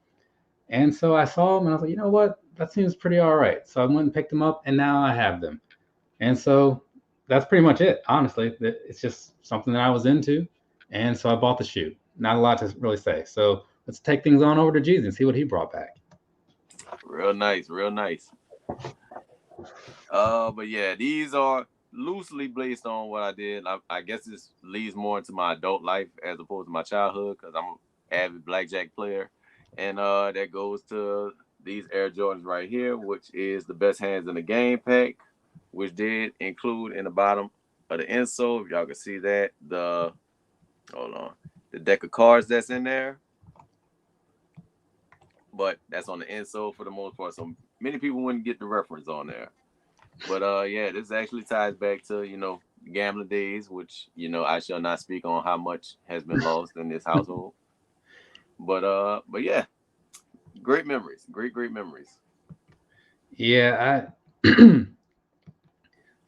And so I saw them and I was like, you know what? That seems pretty all right. So I went and picked them up and now I have them. And so that's pretty much it. Honestly, it's just something that I was into. And so I bought the shoe. Not a lot to really say. So let's take things on over to Jezzy and see what he brought back. Real nice, real nice. But yeah, these are loosely based on what I did. I guess this leads more into my adult life as opposed to my childhood because I'm an avid blackjack player. And that goes to these Air Jordans right here, which is the best hands in the game pack, which did include in the bottom of the insole, if y'all can see that, the deck of cards that's in there. But that's on the insole for the most part. So many people wouldn't get the reference on there. But yeah, this actually ties back to, gambling days, which, I shall not speak on how much has been lost in this household. But yeah, great memories. Great memories. Yeah,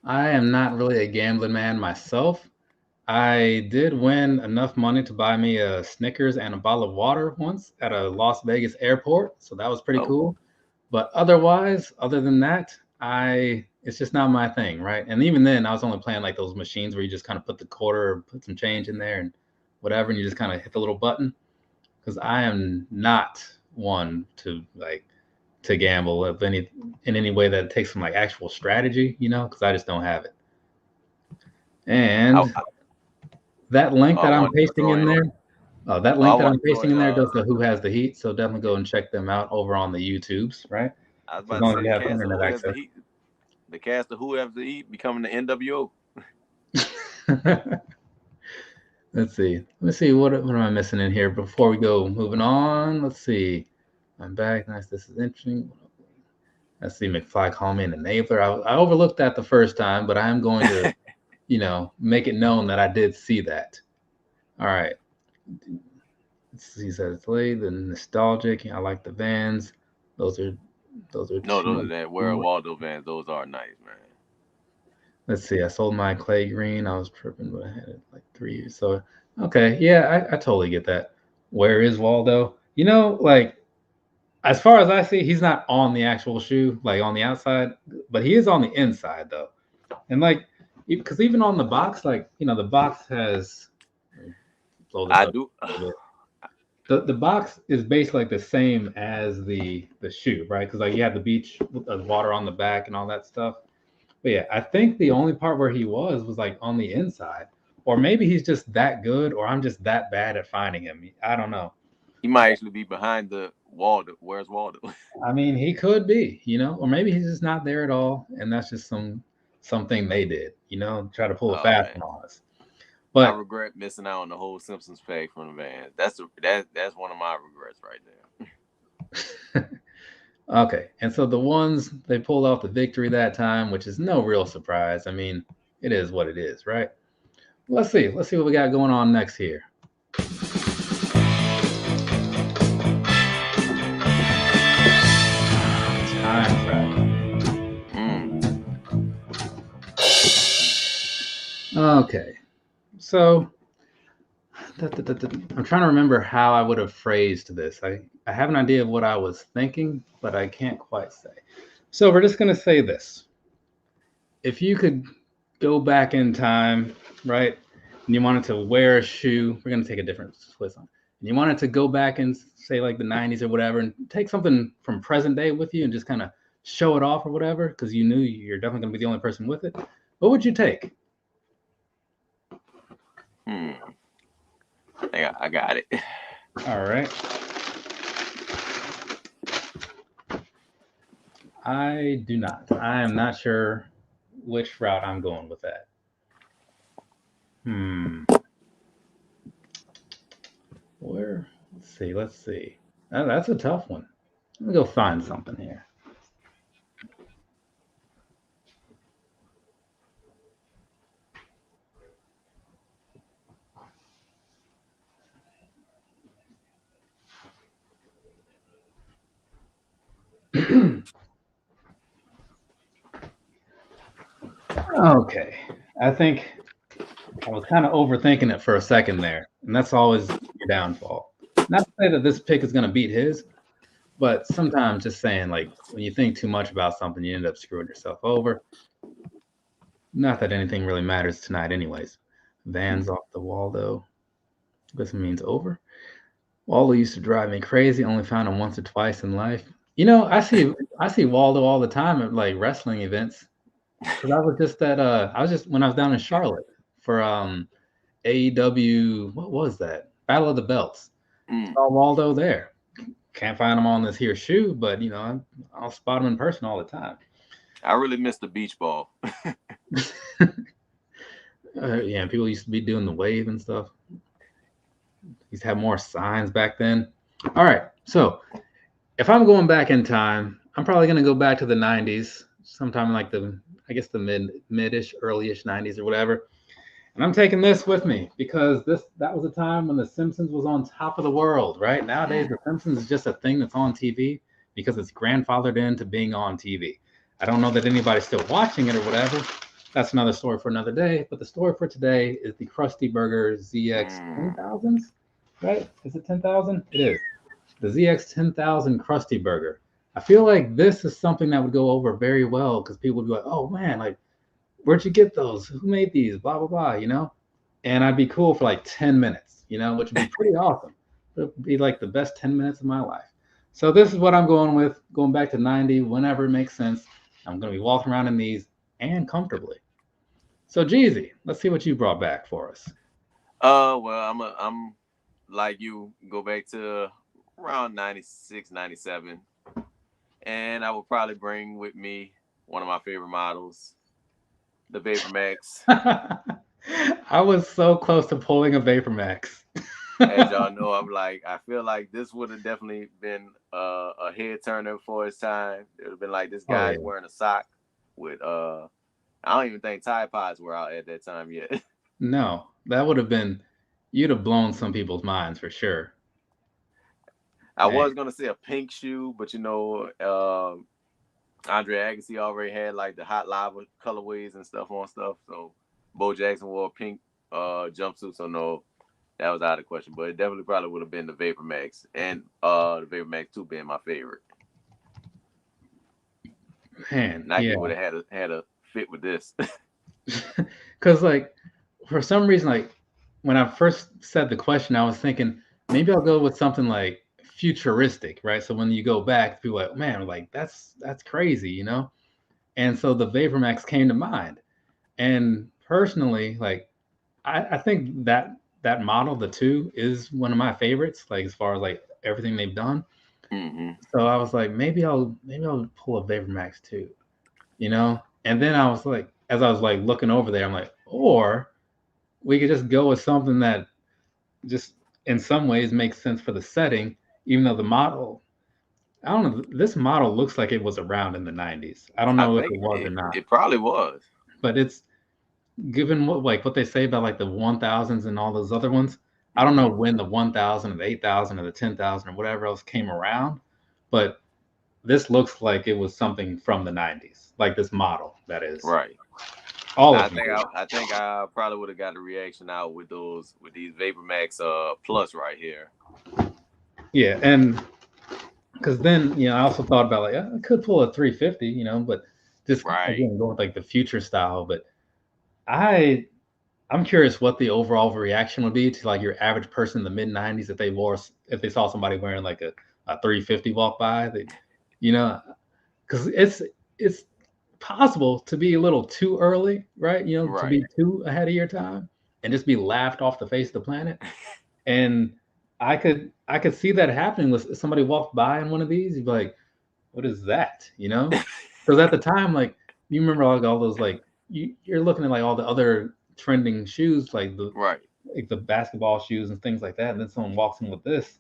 I am not really a gambling man myself. I did win enough money to buy me a Snickers and a bottle of water once at a Las Vegas airport, so that was pretty cool. But other than that, it's just not my thing, right? And even then, I was only playing like those machines where you just kind of put the quarter or put some change in there and whatever, and you just kind of hit the little button. Because I am not one to gamble in any way that takes some like actual strategy, because I just don't have it. And that link that I'm pasting in there, does the Who Has the Heat. So definitely go and check them out over on the YouTubes, right? I was about to say, have internet access. The cast of Who Has the Heat becoming the NWO. Let's see. What am I missing in here before we go moving on? Let's see. I'm back. Nice. This is interesting. Let's see. McFly call me an enabler. I overlooked that the first time, but I am going to, make it known that I did see that. All right. He says it's late. The nostalgic. I like the Vans. Those are. Those are that Where Waldo Vans. Those are nice, man. Let's see. I sold my clay green. I was tripping, but I had it like 3 years. So, okay. Yeah, I totally get that. Where is Waldo? As far as I see, he's not on the actual shoe, like on the outside, but he is on the inside, though. And because even on the box, the box has. The box is basically like the same as the shoe, right? Because you have the beach with the water on the back and all that stuff. But yeah, I think the only part where he was like on the inside, or maybe he's just that good, or I'm just that bad at finding him. I don't know. He might actually be behind the Waldo. Where's Waldo? I mean, he could be, or maybe he's just not there at all, and that's just something they did, try to pull a fast one on us. But I regret missing out on the whole Simpsons pack from the Vans. That's one of my regrets right there. Okay, and so the ones they pulled off the victory that time, which is no real surprise. I mean, it is what it is, right? Let's see what we got going on next here. Time travel. Okay, so I'm trying to remember how I would have phrased this. I have an idea of what I was thinking, but I can't quite say. So we're just going to say this. If you could go back in time, right, and you wanted to wear a shoe, we're going to take a different twist on it. And you wanted to go back and say like the 90s or whatever and take something from present day with you and just kind of show it off or whatever, because you knew you're definitely going to be the only person with it, what would you take? I got it. All right. I do not. I am not sure which route I'm going with that. Where? Let's see. That's a tough one. Let me go find something here. Okay. I think I was kind of overthinking it for a second there, and that's always your downfall. Not to say that this pick is going to beat his, but sometimes just saying, like, when you think too much about something, you end up screwing yourself over. Not that anything really matters tonight, anyways. Vans off the wall, though. This means over. Waldo used to drive me crazy. Only found him once or twice in life. You know, I see Waldo all the time at like wrestling events. Because I was just when I was down in Charlotte for AEW. What was that? Battle of the Belts. Saw Waldo there. Can't find him on this here shoe, but you know, I'll spot him in person all the time. I really miss the beach ball. Yeah, people used to be doing the wave and stuff. Used to have more signs back then. All right, so if I'm going back in time, I'm probably going to go back to the 90s, sometime like I guess the mid-ish, early-ish 90s or whatever. And I'm taking this with me because that was a time when The Simpsons was on top of the world, right? Nowadays, The Simpsons is just a thing that's on TV because it's grandfathered into being on TV. I don't know that anybody's still watching it or whatever. That's another story for another day. But the story for today is the Krusty Burger ZX 10,000s, right? Is it 10,000? It is. The ZX 10,000 Krusty Burger. I feel like this is something that would go over very well because people would be like, oh man, like, where'd you get those? Who made these? Blah, blah, blah, you know? And I'd be cool for like 10 minutes, you know, which would be pretty awesome. It would be like the best 10 minutes of my life. So this is what I'm going with, going back to 90, whenever it makes sense. I'm going to be walking around in these and comfortably. So Jeezy, let's see what you brought back for us. Well, I'm like you, go back to around 96, 97. And I would probably bring with me one of my favorite models, the Vapor Max. I was so close to pulling a Vapor Max. As y'all know, I feel like this would have definitely been a head turner for its time. It would have been like this guy's wearing a sock with I don't even think Tide Pods were out at that time yet. No, that would have been, you'd have blown some people's minds for sure. I was gonna say a pink shoe, but you know, Andre Agassi already had like the hot lava colorways and stuff on stuff. So Bo Jackson wore a pink jumpsuit, so no, that was out of the question. But it definitely probably would have been the Vapor Max, and the Vapor Max 2 being my favorite. Man, Nike would have had a fit with this. Because like for some reason, like when I first said the question, I was thinking maybe I'll go with something like futuristic, right? So when you go back, people are like, man, like that's crazy, you know? And so the Vapor Max came to mind. And personally, like I think that model, the 2, is one of my favorites, like as far as like everything they've done. So I was like, maybe I'll pull a Vapor Max 2, you know? And then I was like, as I was like looking over there, I'm like, or we could just go with something that just in some ways makes sense for the setting, even though the model, I don't know, this model looks like it was around in the 90s. I don't know if it was or not. It probably was. But it's, given what they say about like the 1000s and all those other ones, I don't know when the 1000 or the 8000 or the 10,000 or whatever else came around, but this looks like it was something from the 90s, like this model that is. Right. I think I probably would have got a reaction out with these Vapor Max Plus right here. Yeah, and because then, you know, I also thought about like I could pull a 350, you know, but just again go with like the future style. But I'm curious what the overall reaction would be to like your average person in the mid 90s if they saw somebody wearing like a 350 walk by. You know, because it's possible to be a little too early, right? You know, to Right. be too ahead of your time and just be laughed off the face of the planet. And I could see that happening with somebody walked by in one of these. You'd be like, "What is that?" You know? Because at the time, like you remember like all those like you're looking at like all the other trending shoes, Right. like the basketball shoes and things like that, and then someone walks in with this,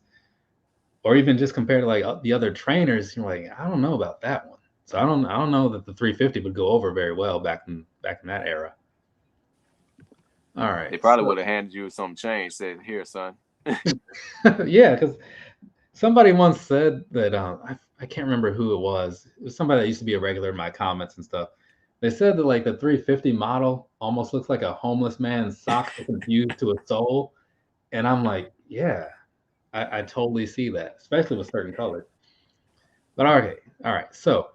or even just compared to like the other trainers, you're like, I don't know about that one. So I don't know that the 350 would go over very well back in that era. All right, They probably so would have handed you some change, said, "Here, son." yeah, because somebody once said that I can't remember who it was. It was somebody that used to be a regular in my comments and stuff. They said that like the 350 model almost looks like a homeless man's socks that confused to a sole, and I'm like, yeah, I totally see that, especially with certain colors. But okay, all right, so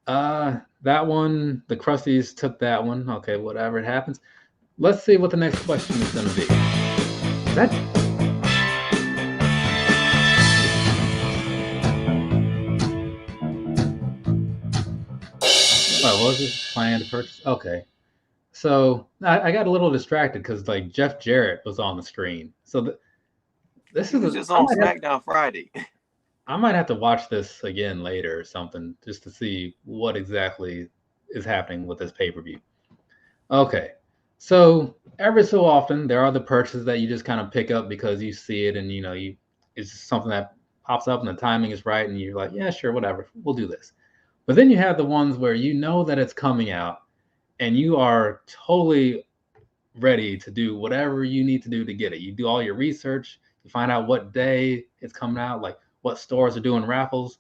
that one, the Crusties took that one. Okay, whatever it happens. Let's see what the next question is going to be. Is that what was this planned purchase? Okay, so I got a little distracted because like Jeff Jarrett was on the screen. So this He is was a just on SmackDown Friday. I might have to watch this again later or something just to see what exactly is happening with this pay per view. Okay. So every so often there are the purchases that you just kind of pick up because you see it and you know you it's just something that pops up and the timing is right and you're like, yeah, sure, whatever, we'll do this. But then you have the ones where you know that it's coming out and you are totally ready to do whatever you need to do to get it. You do all your research, you find out what day it's coming out, like what stores are doing raffles,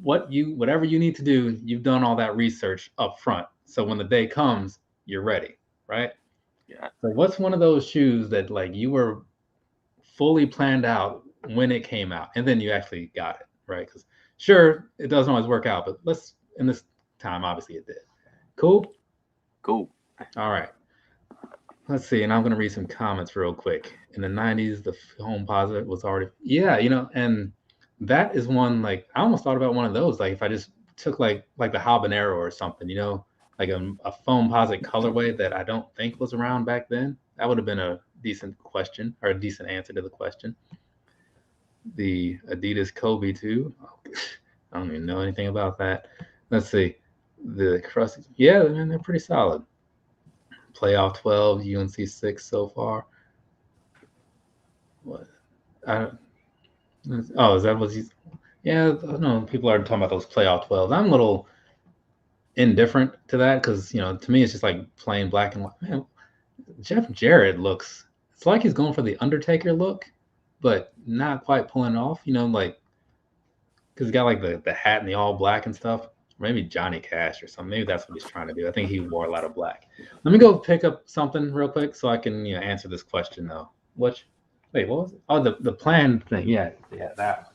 whatever you need to do, you've done all that research up front. So when the day comes, you're ready, right? Yeah. So what's one of those shoes that like you were fully planned out when it came out and then you actually got it, right? Because sure, it doesn't always work out, but let's in this time, obviously it did. Cool. Cool. All right. Let's see, and I'm gonna read some comments real quick. In the '90s, the home posit was already yeah, you know, and that is one like I almost thought about one of those. Like if I just took like the habanero or something, you know, like a foam posit colorway that I don't think was around back then. That would have been a decent question or a decent answer to the question. The Adidas Kobe too. I don't even know anything about that. Let's see. The crust. Yeah, man, they're pretty solid. Playoff 12, UNC 6 so far. What? I, oh, is that what he's? Yeah, no, people are talking about those playoff 12s. I'm a little indifferent to that because you know, to me, it's just like plain black and white. Man, Jeff Jarrett looks. It's like he's going for the Undertaker look, but not quite pulling it off. You know, like because he's got like the hat and the all black and stuff. Maybe Johnny Cash or something. Maybe that's what he's trying to do. I think he wore a lot of black. Let me go pick up something real quick so I can answer this question though. Which wait, what was it? Oh, the plan thing. Yeah, yeah, that one.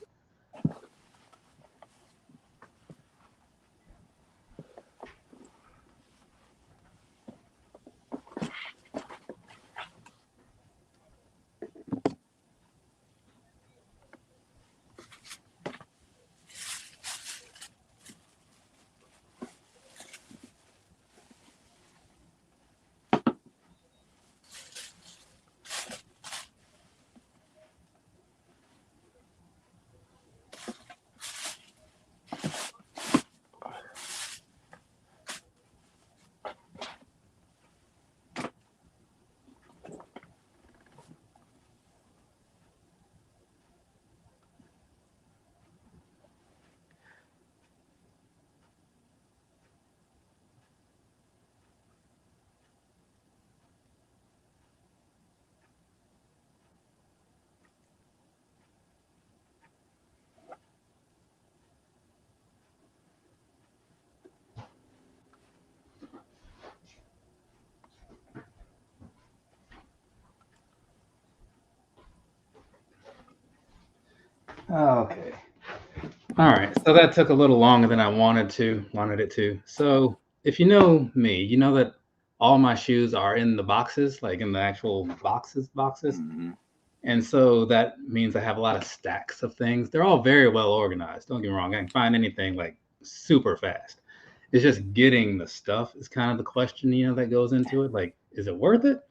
Okay. All right. So that took a little longer than I wanted it to. So if you know me, you know that all my shoes are in the boxes, like in the actual boxes. Mm-hmm. And so that means I have a lot of stacks of things. They're all very well organized. Don't get me wrong. I can find anything like super fast. It's just getting the stuff is kind of the question, that goes into it. Like, is it worth it?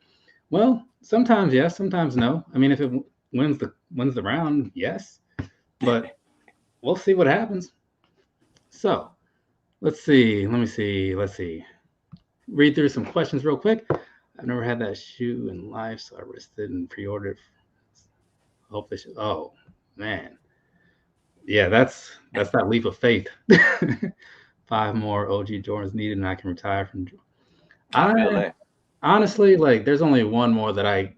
Well, sometimes yes, sometimes no. I mean, if it wins the round, yes, but we'll see what happens. So let's see. Let me see. Let's see. Read through some questions real quick. I've never had that shoe in life, so I risked it and pre-ordered. Hope they should. Oh man, yeah, that's that leap of faith. 5 more OG Jordans needed, and I can retire from. I I feel that. honestly like. There's only one more that I.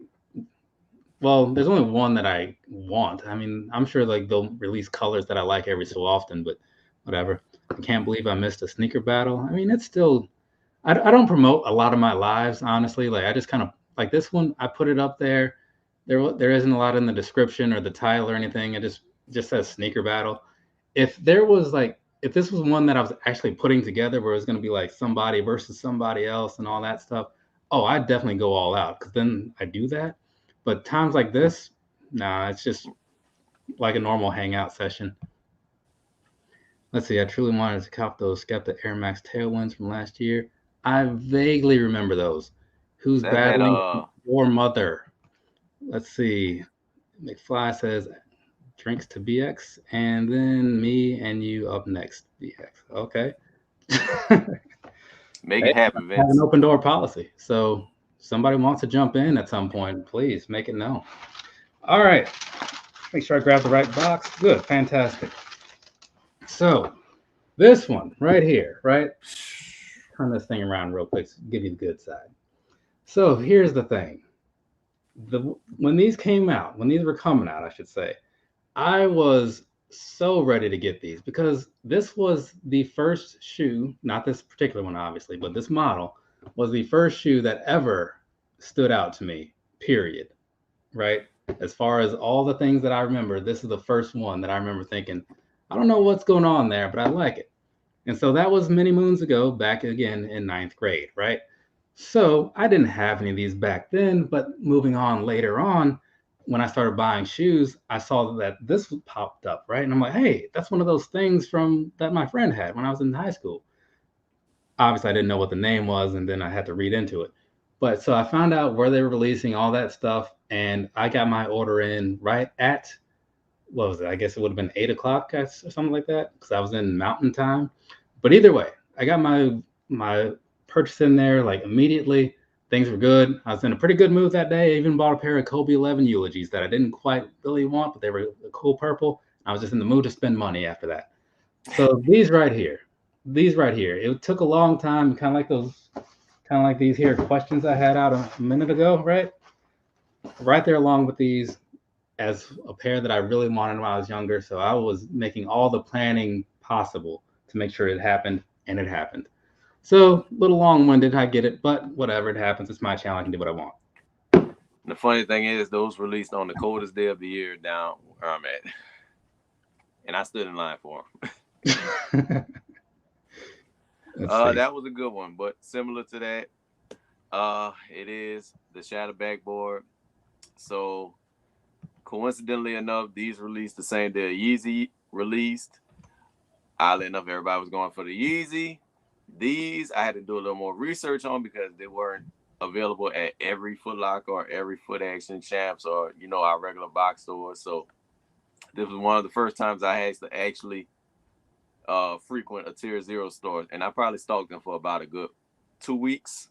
Well, there's only one that I want. I mean, I'm sure like they'll release colors that I like every so often, but whatever. I can't believe I missed a sneaker battle. I mean, it's still. I don't promote a lot of my lives, honestly. Like I just kind of like this one. I put it up there. There isn't a lot in the description or the title or anything. It just says sneaker battle. If this was one that I was actually putting together where it was going to be like somebody versus somebody else and all that stuff, oh, I'd definitely go all out because then I do that. But times like this, nah, it's just like a normal hangout session. Let's see. I truly wanted to cop those Skepta Air Max Tailwinds from last year. I vaguely remember those. Who's That that battling your mother? Let's see. McFly says drinks to BX, and then me and you up next. BX. Okay. make Hey, it happen, I have an Vince. open door policy. So somebody wants to jump in at some point, please make it known. All right. Make sure I grab the right box. Good. Fantastic. So this one right here, right? Turn this thing around real quick to give you the good side. So here's the thing. When these came out, when these were coming out, I should say, I was so ready to get these because this was the first shoe, not this particular one, obviously, but this model was the first shoe that ever stood out to me, period. Right? As far as all the things that I remember, this is the first one that I remember thinking, I don't know what's going on there, but I like it. And so that was many moons ago, back again in ninth grade, right? So I didn't have any of these back then, but moving on later on, when I started buying shoes, I saw that this popped up, right? And I'm like, hey, that's one of those things from that my friend had when I was in high school. Obviously, I didn't know what the name was, and then I had to read into it. But so I found out where they were releasing all that stuff, and I got my order in right at what was it? I guess it would have been 8 o'clock or something like that because I was in Mountain Time. But either way, I got my purchase in there like immediately. Things were good. I was in a pretty good mood that day. I even bought a pair of Kobe 11 eulogies that I didn't quite really want, but they were a cool purple. I was just in the mood to spend money after that. So these right here, it took a long time, kind of like these here questions I had out a minute ago, right? Right there along with these as a pair that I really wanted when I was younger. So I was making all the planning possible to make sure it happened, and it happened. So a little long-winded, I get it, but whatever, it happens. It's my channel. I can do what I want. The funny thing is, those released on the coldest day of the year down where I'm at, and I stood in line for them. That was a good one, but similar to that, it is the Shadow Backboard. So coincidentally enough, these released the same day Yeezy released. Oddly enough, everybody was going for the Yeezy. These I had to do a little more research on because they weren't available at every Foot Locker or every Foot Action Champs or our regular box stores. So this was one of the first times I had to actually frequent a Tier Zero store, and I probably stalked them for about a good 2 weeks,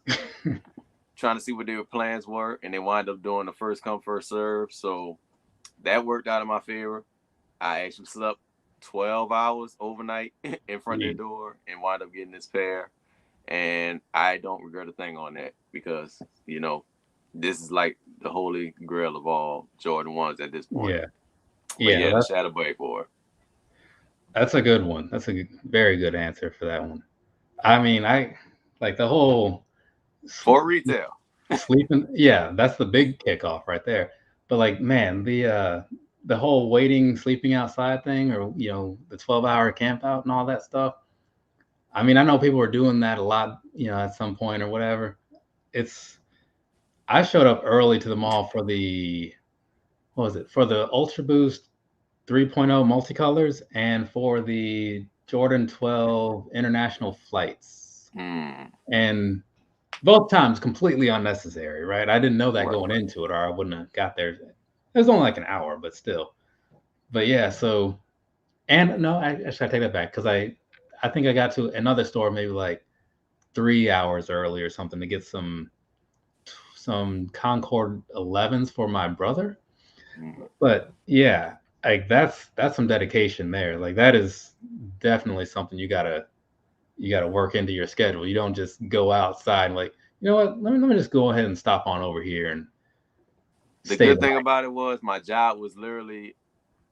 trying to see what their plans were, and they wind up doing the first come first serve. So that worked out in my favor. I actually slept 12 hours overnight in front of their door and wind up getting this pair. And I don't regret a thing on that because, this is like the holy grail of all Jordan 1s at this point. Yeah. But yeah, the Shadow Backboard. That's a good one. That's a very good answer for that one. I mean, I like the whole for retail. Sleeping. Yeah, that's the big kickoff right there. But like, man, the whole waiting, sleeping outside thing, or the 12-hour camp out and all that stuff. I mean, I know people were doing that a lot, at some point or whatever. I showed up early to the mall for what was it? For the Ultra Boost 3.0 multicolors and for the Jordan 12 international flights. Mm. And both times completely unnecessary, right? I didn't know that Right. going into it, or I wouldn't have got there. It was only like an hour, but still. But yeah, so and no, I should take that back because I think I got to another store maybe like 3 hours early or something to get some Concord 11s for my brother. Mm. But yeah, like that's some dedication there. Like that is definitely something you gotta work into your schedule. You don't just go outside and like, you know what, let me just go ahead and stop on over here and The stay good the thing night. about it was my job was literally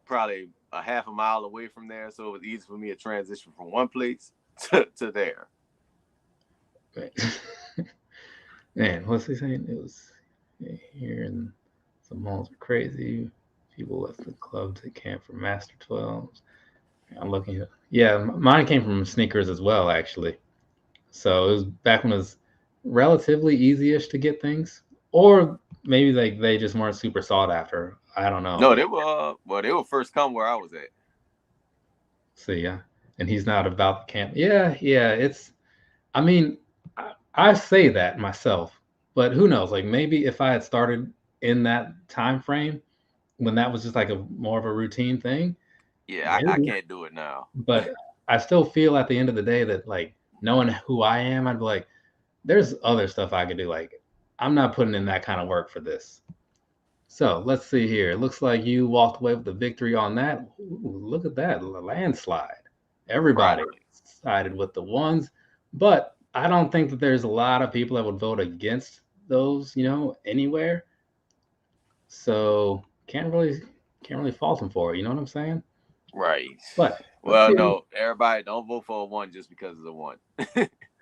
probably a half a mile away from there, so it was easy for me to transition from one place to there. Man, what's he saying? It was here and some malls are crazy. People left the club to camp for Master 12s. I'm looking here. Yeah, mine came from sneakers as well, actually. So it was back when it was relatively easy-ish to get things, or maybe like they just weren't super sought after. I don't know, No, but they were they were first come where I was at. see, yeah. And he's not about the camp. Yeah, yeah. I mean, I say that myself, but who knows? Like maybe if I had started in that time frame when that was just like a more of a routine thing, Yeah, I maybe. can't do it now. But I still feel at the end of the day that like knowing who I am, I'd be like, there's other stuff I could do. Like I'm not putting in that kind of work for this. So let's see here. It looks like you walked away with the victory on that. Ooh, look at that, a landslide. Everybody Right. sided with the ones, but I don't think that there's a lot of people that would vote against those, anywhere. So can't really fault them for it. You know what I'm saying? Right. But let's Well, see. no, everybody don't vote for a one just because of the one.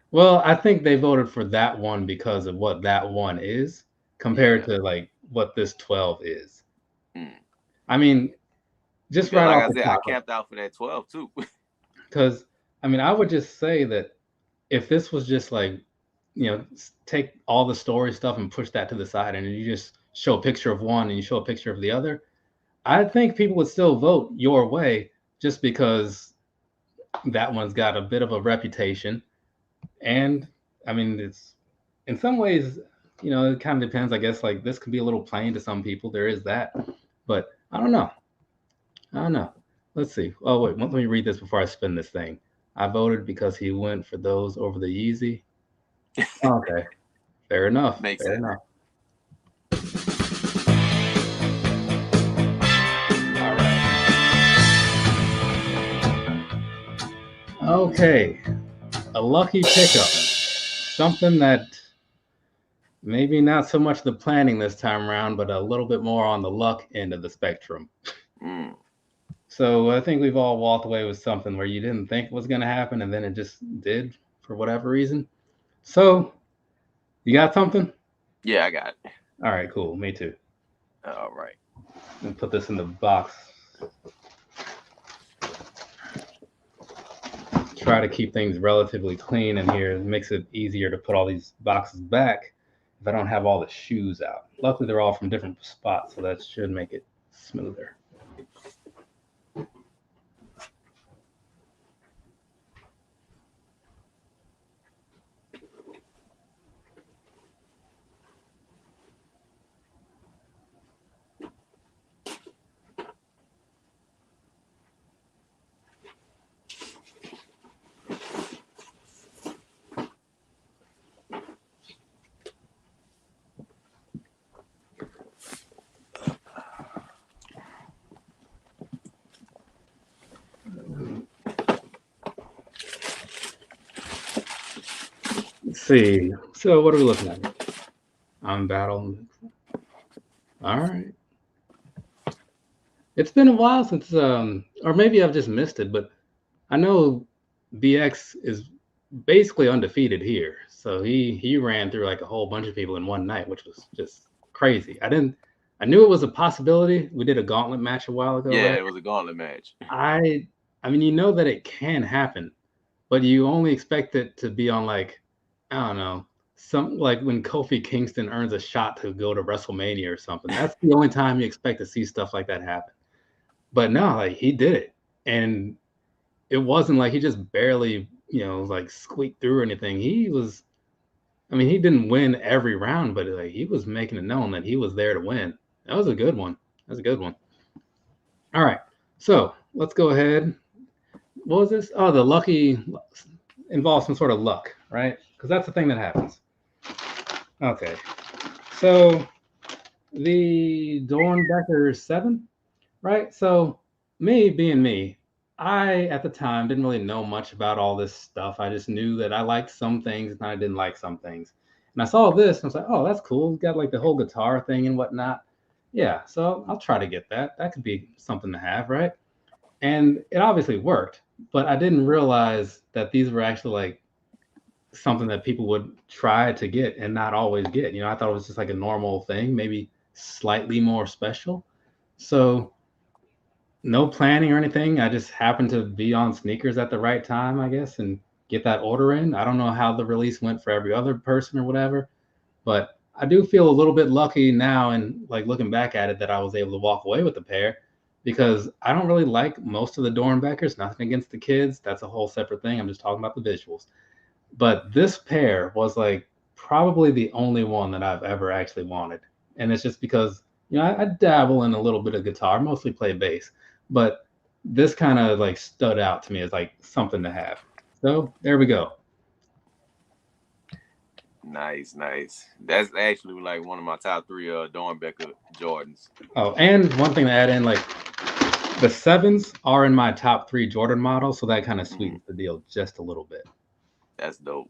Well, I think they voted for that one because of what that one is compared Yeah. to like what this 12 is. Mm. I mean, just Because right like off I the said, I top, camped out for that 12 too. because I mean, I would just say that if this was just like, take all the story stuff and push that to the side, and you just show a picture of one and you show a picture of the other, I think people would still vote your way just because that one's got a bit of a reputation. And I mean, it's in some ways, it kind of depends. I guess like this could be a little plain to some people. There is that, but I don't know. I don't know. Let's see. Oh wait, let me read this before I spin this thing. I voted because he went for those over the Yeezy. Okay, fair enough. Makes Fair sense. enough. All right. Okay, a lucky pickup. Something that maybe not so much the planning this time around, but a little bit more on the luck end of the spectrum. Mm. So I think we've all walked away with something where you didn't think it was going to happen, and then it just did for whatever reason. So you got something? Yeah, I got it. All right, cool. Me too. All right. And put this in the box. Try to keep things relatively clean in here. It makes it easier to put all these boxes back if I don't have all the shoes out. Luckily, they're all from different spots, so that should make it smoother. Let's see. So what are we looking at? I'm battle. All right. It's been a while since, or maybe I've just missed it, but I know BX is basically undefeated here. So he ran through like a whole bunch of people in one night, which was just crazy. I knew it was a possibility. We did a gauntlet match a while ago, Yeah, right? it was a gauntlet match. I mean, you know that it can happen, but you only expect it to be on like, I don't know, some like when Kofi Kingston earns a shot to go to WrestleMania or something. That's the only time you expect to see stuff like that happen. But no, like he did it. And it wasn't like he just barely, like squeaked through or anything. He didn't win every round, but like he was making it known that he was there to win. That was a good one. That was a good one. All right. So let's go ahead. What was this? Oh, the lucky involves some sort of luck, right? Because that's the thing that happens. Okay. So the Dornbecker 7, right? So me being me, I at the time didn't really know much about all this stuff. I just knew that I liked some things and I didn't like some things. And I saw this and I was like, oh, that's cool. It's got like the whole guitar thing and whatnot. Yeah, so I'll try to get that. That could be something to have, right? And it obviously worked, but I didn't realize that these were actually like something that people would try to get and not always get. I thought it was just like a normal thing, maybe slightly more special. So no planning or anything. I just happened to be on sneakers at the right time, I guess, and get that order in. I don't know how the release went for every other person or whatever, but I do feel a little bit lucky now and like looking back at it that I was able to walk away with the pair because I don't really like most of the Dornbeckers. Nothing against the kids. That's a whole separate thing. I'm just talking about the visuals. But this pair was like probably the only one that I've ever actually wanted. And it's just because, I dabble in a little bit of guitar, mostly play bass, but this kind of like stood out to me as like something to have. So there we go. Nice. That's actually like one of my top 3 Dornbecker Jordans. Oh, and one thing to add in, like the 7s are in my top 3 Jordan models, so that kind of sweetens the deal just a little bit. That's dope.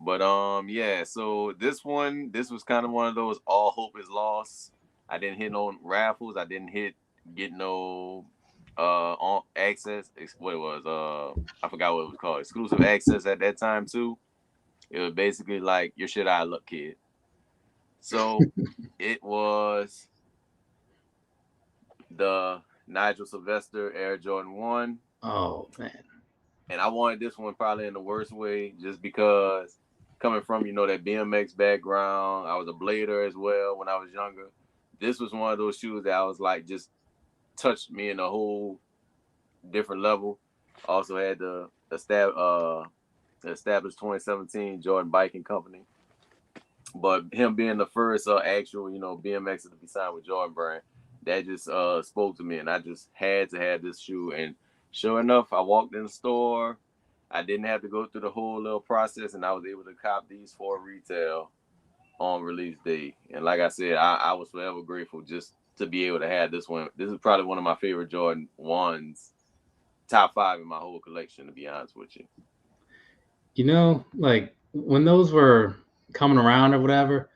But yeah, so this was kind of one of those all hope is lost. I didn't hit no raffles. I didn't get no on access. What it was, I forgot what it was called. Exclusive access at that time too. It was basically like your shit out of luck, kid. So it was the Nigel Sylvester Air Jordan 1. Oh man. And I wanted this one probably in the worst way, just because coming from, that BMX background, I was a blader as well when I was younger. This was one of those shoes that I was like, just touched me in a whole different level. Also had the established 2017 Jordan Biking Company. But him being the first actual, BMX to be signed with Jordan brand, that just spoke to me, and I just had to have this shoe. And sure enough, I walked in the store. I didn't have to go through the whole little process, and I was able to cop these for retail on release day. And like I said, I was forever grateful just to be able to have this one. This is probably one of my favorite Jordan 1s, top 5 in my whole collection, to be honest with you. Like when those were coming around or whatever,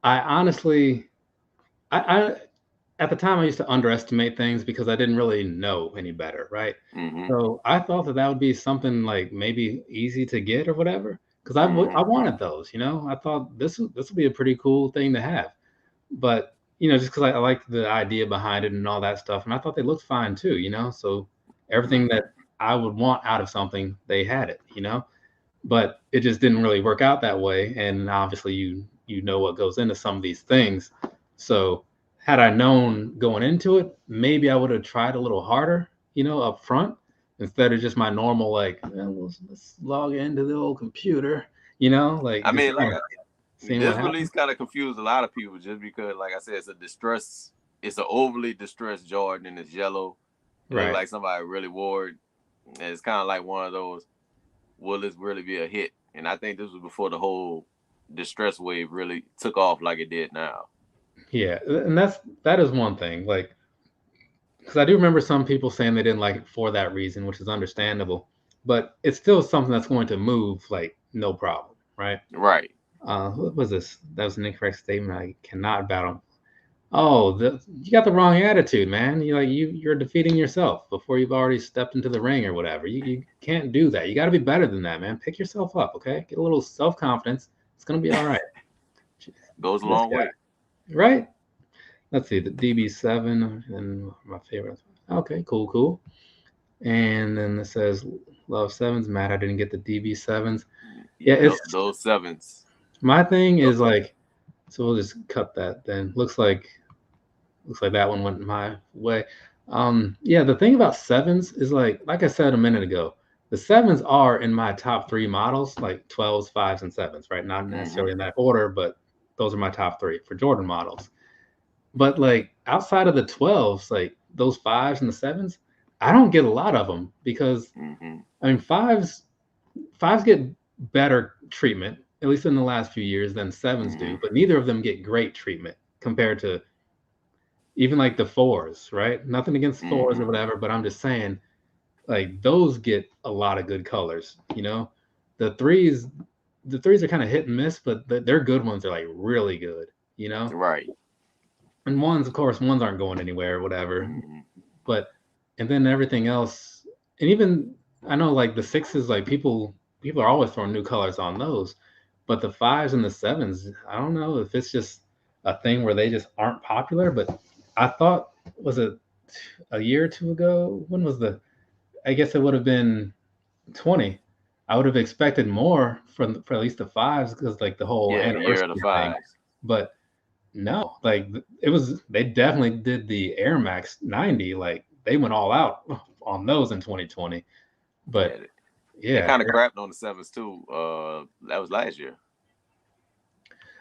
I honestly, I at the time I used to underestimate things because I didn't really know any better, right? Mm-hmm. So I thought that would be something like maybe easy to get or whatever because I wanted those. I thought this would be a pretty cool thing to have, but just because I liked the idea behind it and all that stuff, and I thought they looked fine too. So everything that I would want out of something, they had it. But it just didn't really work out that way, and obviously you know what goes into some of these things. So had I known going into it, maybe I would have tried a little harder, up front, instead of just my normal like, let's log into the old computer, like. I mean, like this release kind of confused a lot of people just because, like I said, it's an overly distressed Jordan, and it's yellow. It looks like somebody really wore it, and it's kind of like one of those, will this really be a hit? And I think this was before the whole distress wave really took off like it did now. Yeah, and that is one thing, like, because I do remember some people saying they didn't like it for that reason, which is understandable, but it's still something that's going to move like no problem, right? Right. What was this? That was an incorrect statement. I cannot battle. Oh, you got the wrong attitude, man. You're defeating yourself before you've already stepped into the ring or whatever. You can't do that. You got to be better than that, man. Pick yourself up, okay? Get a little self-confidence. It's gonna be all right. Goes a long way, right? Let's see, the DB7 and my favorite. Okay, cool. And then it says Love Sevens. Matt, I didn't get the DB7s. Yeah, it's those 7s. My thing is like, so we'll just cut that then. Looks like that one went my way. Yeah, the thing about sevens is like I said a minute ago, the sevens are in my top three models, like 12s, fives, and sevens, right? Not necessarily in that order, but those are my top three for Jordan models. But like outside of the 12s, like those fives and the sevens, I don't get a lot of them because I mean fives get better treatment, at least in the last few years, than sevens do, but neither of them get great treatment compared to even like the fours, right? Nothing against fours or whatever, but I'm just saying, like those get a lot of good colors, you know? The threes, the threes are kind of hit and miss, but their good ones are like really good, you know? Right. And ones, of course, ones aren't going anywhere or whatever. But and then everything else, and even I know like the sixes, like people are always throwing new colors on those, but the fives and the sevens, I don't know if it's just a thing where they just aren't popular. But I thought, was it a year or two ago? When was the? I guess it would have been 20. I would have expected more for at least the fives because like the whole Yeah, the year of the anniversary thing. fives. But no, like it was they definitely did the Air Max 90, like they went all out on those in 2020. Yeah, But they yeah, kind of crapped on the sevens too. That was last year.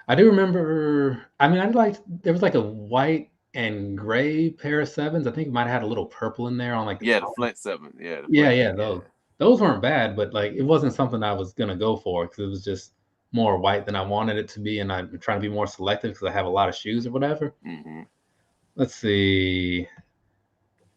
I do remember. I mean, I liked there was like a white and gray pair of sevens. I think it might have had a little purple in there on like the Yeah, the top. Flint seven. Yeah, the Yeah, Flint. yeah, Yeah. those weren't bad, but like it wasn't something I was gonna go for because it was just more white than I wanted it to be, and I'm trying to be more selective because I have a lot of shoes or whatever. Let's see.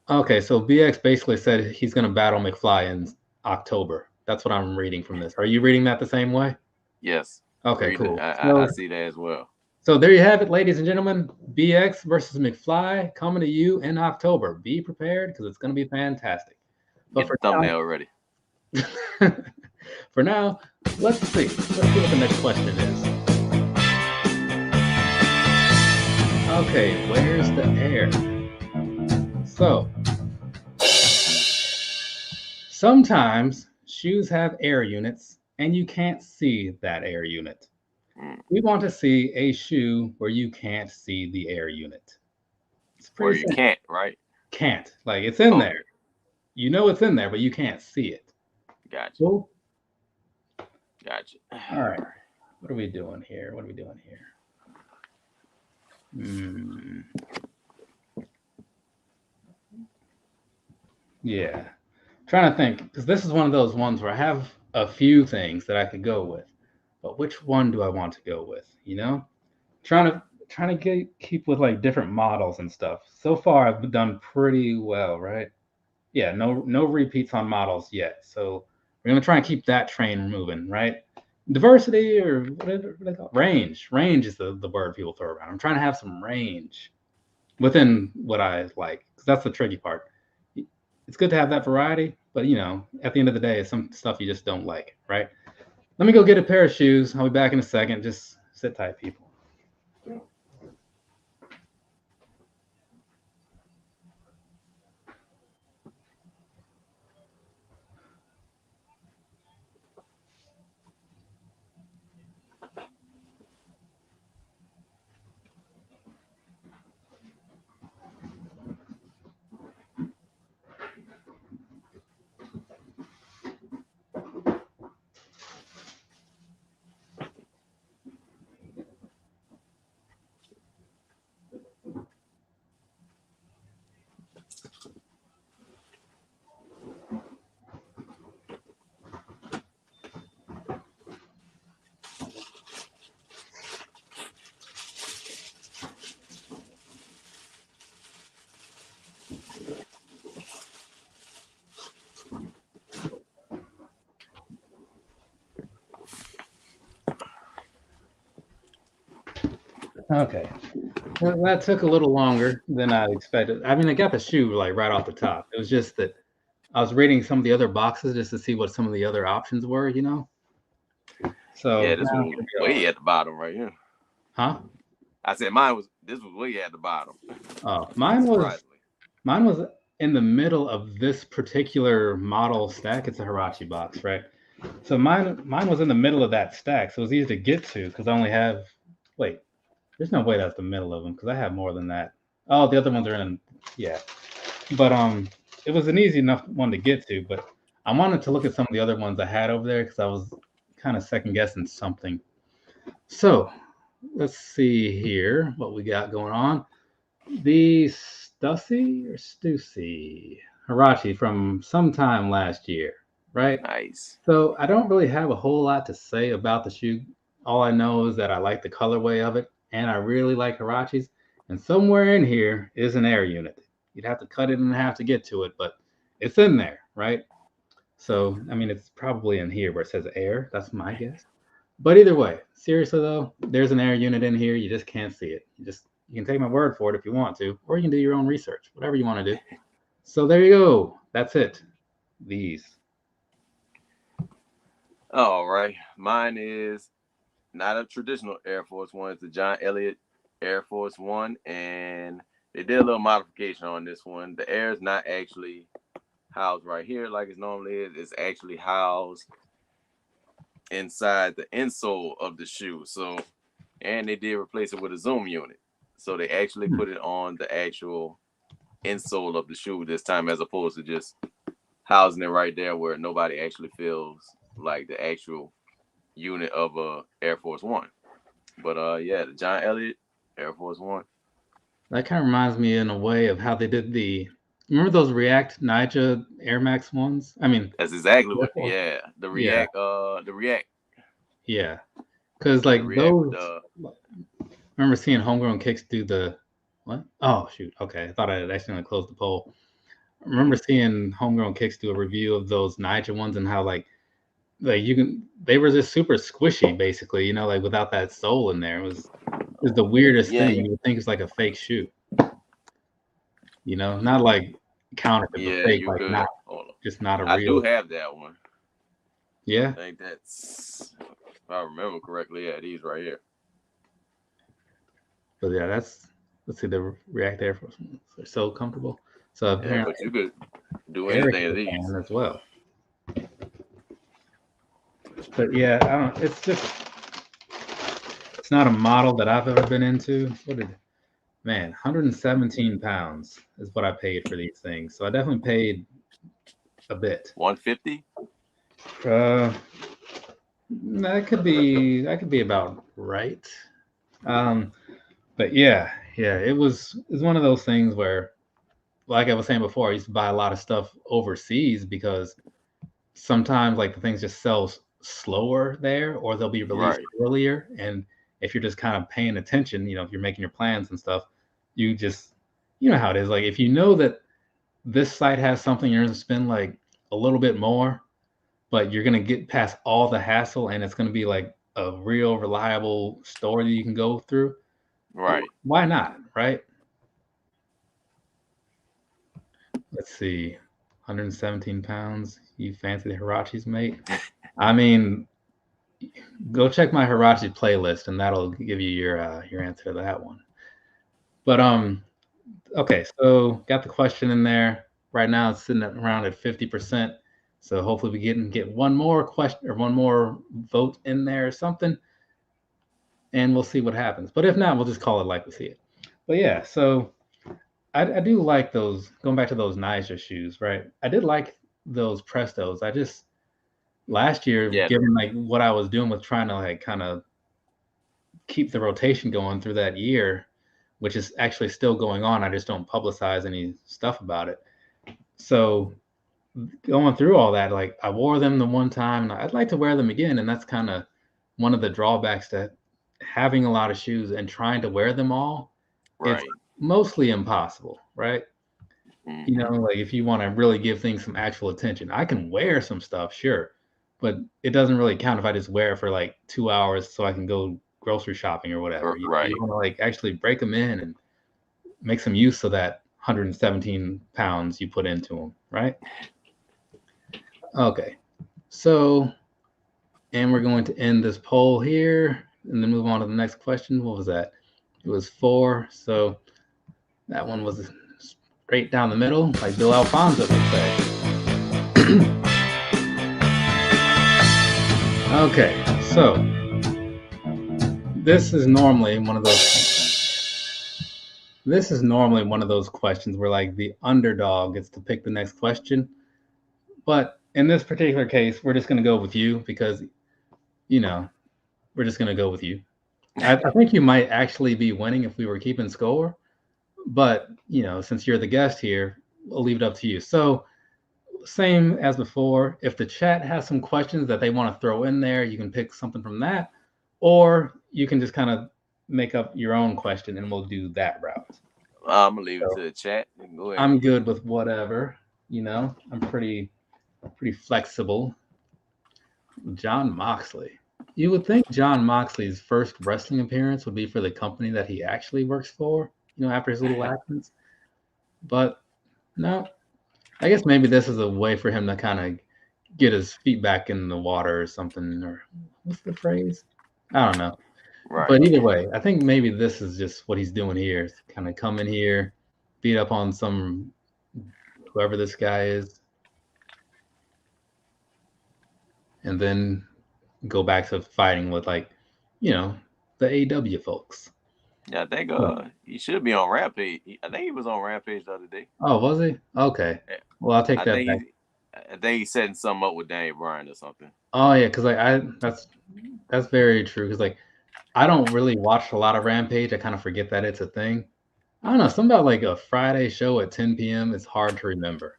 Okay, so BX basically said he's going to battle McFly in October. That's what I'm reading from this. Are you reading that the same way? Yes. Okay, Reading it. cool. I see that as well. So there you have it, ladies and gentlemen. BX versus McFly coming to you in October. Be prepared because it's going to be fantastic. But Get the thumbnail ready. for now, let's see. Let's see what the next question is. Okay, where's the air? So, sometimes shoes have air units and you can't see that air unit. We want to see a shoe where you can't see the air unit. It's Where pretty you simple. can't, right? Can't. Like it's in Okay. there. You know it's in there, but you can't see it. Gotcha. Cool. Gotcha. All right. What are we doing here? What are we doing here? Yeah. Trying to think because this is one of those ones where I have a few things that I could go with, but which one do I want to go with? You know, trying to keep with like different models and stuff. So far, I've done pretty well, right? Yeah, no repeats on models yet. So we're gonna try and keep that train moving, right? Diversity or whatever they call it. Range. Range is the word people throw around. I'm trying to have some range within what I like because that's the tricky part. It's good to have that variety, but you know, at the end of the day, it's some stuff you just don't like, right? Let me go get a pair of shoes. I'll be back in a second. Just sit tight, people. Okay. Well, that took a little longer than I expected. I mean, I got the shoe like right off the top. It was just that I was reading some of the other boxes just to see what some of the other options were, you know? So Yeah, this now one was way at the bottom right here. huh? I said this was way at the bottom. Oh, mine was in the middle of this particular model stack. It's a Hirachi box, right? So mine was in the middle of that stack, so it was easy to get to because I only have wait, there's no way that's the middle of them because I have more than that. Oh, the other ones are in yeah. But it was an easy enough one to get to. But I wanted to look at some of the other ones I had over there because I was kind of second guessing something. So let's see here what we got going on. The Stussy or Stussy Hirachi from sometime last year, right? Nice. So I don't really have a whole lot to say about the shoe. All I know is that I like the colorway of it, and I really like Hirachis. And somewhere in here is an air unit. You'd have to cut it in half to get to it, but it's in there, right? So I mean, it's probably in here where it says air. That's my guess. But either way, seriously though, there's an air unit in here. You just can't see it. You can take my word for it if you want to, or you can do your own research, whatever you want to do. So there you go. That's it. These. All right. Mine is not a traditional Air Force One. It's the John Elliott Air Force One. And they did a little modification on this one. The air is not actually housed right here like it normally is. It's actually housed inside the insole of the shoe. So, and they did replace it with a zoom unit. So they actually put it on the actual insole of the shoe this time, as opposed to just housing it right there where nobody actually feels like the actual unit of a Air Force One. But yeah, the John Elliott Air Force One. That kind of reminds me in a way of how they did remember those React Nyjah Air Max ones? I mean, that's exactly what. Yeah, the React. Yeah. The React. Yeah, because like those. I remember seeing Homegrown Kicks do the what? Oh shoot! Okay, I thought I had accidentally closed the poll. I remember seeing Homegrown Kicks do a review of those Nyjah ones and how like they were just super squishy, basically. Like without that sole in there, it was the weirdest thing. You would think it's like a fake shoe. Not like counterfeit, but fake, like could. Just not a real. I do have that one. Yeah. I think that's, if I remember correctly, yeah, these right here. But yeah, let's see the React Air Force ones. They're so comfortable. So apparently, but you could do anything of these as well. But yeah, I don't. It's not a model that I've ever been into. Man, 117 pounds is what I paid for these things. So I definitely paid a bit. 150. That could be about right. But yeah, it was one of those things where, like I was saying before, I used to buy a lot of stuff overseas because sometimes like the things just sell slower there, or they'll be released earlier. And if you're just kind of paying attention, if you're making your plans and stuff, you just, how it is. Like if you know that this site has something, you're going to spend like a little bit more, but you're going to get past all the hassle and it's going to be like a real reliable store that you can go through. Right. Why not? Right. Let's see. 117 pounds. You fancy the Hirachis, mate? I mean, go check my Hirachi playlist and that'll give you your answer to that one. But okay, so got the question in there. Right now it's sitting around at 50%. So hopefully we get one more question or one more vote in there or something. And we'll see what happens. But if not, we'll just call it like we see it. But yeah, so I do like those, going back to those Nyjah shoes, right? I did like those Prestos. I just, last year, given like what I was doing with trying to like kind of keep the rotation going through that year, which is actually still going on. I just don't publicize any stuff about it. So going through all that, like I wore them the one time and I'd like to wear them again. And that's kind of one of the drawbacks to having a lot of shoes and trying to wear them all. Right. It's mostly impossible, right? Like if you want to really give things some actual attention, I can wear some stuff, sure, but it doesn't really count if I just wear it for like 2 hours so I can go grocery shopping or whatever. You want to like actually break them in and make some use of that 117 pounds you put into them, right? Okay, so, and we're going to end this poll here and then move on to the next question. What was that? It was 4. So that one was straight down the middle, like Bill Alfonso would say. Okay, so this is normally one of those. this is normally one of those questions where like the underdog gets to pick the next question. But in this particular case, we're just gonna go with you because you know we're just gonna go with you. I think you might actually be winning if we were keeping score, but since you're the guest here, we'll leave it up to you. So same as before. If the chat has some questions that they want to throw in there, you can pick something from that, or you can just kind of make up your own question, and we'll do that route. I'm gonna leave it to the chat. Go ahead. I'm good with whatever. I'm pretty flexible. John Moxley. You would think John Moxley's first wrestling appearance would be for the company that he actually works for, after his little accents. But no, I guess maybe this is a way for him to kind of get his feet back in the water or something. Or what's the phrase? I don't know. Right. But either way, I think maybe this is just what he's doing here. Is kind of come in here, beat up on whoever this guy is, and then go back to fighting with the AW folks. Yeah, I think he should be on Rampage. I think he was on Rampage the other day. Oh, was he? Okay. Well, I'll take that back. I think he's setting something up with Daniel Bryan or something. Oh yeah, because that's very true. Because I don't really watch a lot of Rampage. I kind of forget that it's a thing. I don't know. Something about like a Friday show at 10 p.m. It's hard to remember.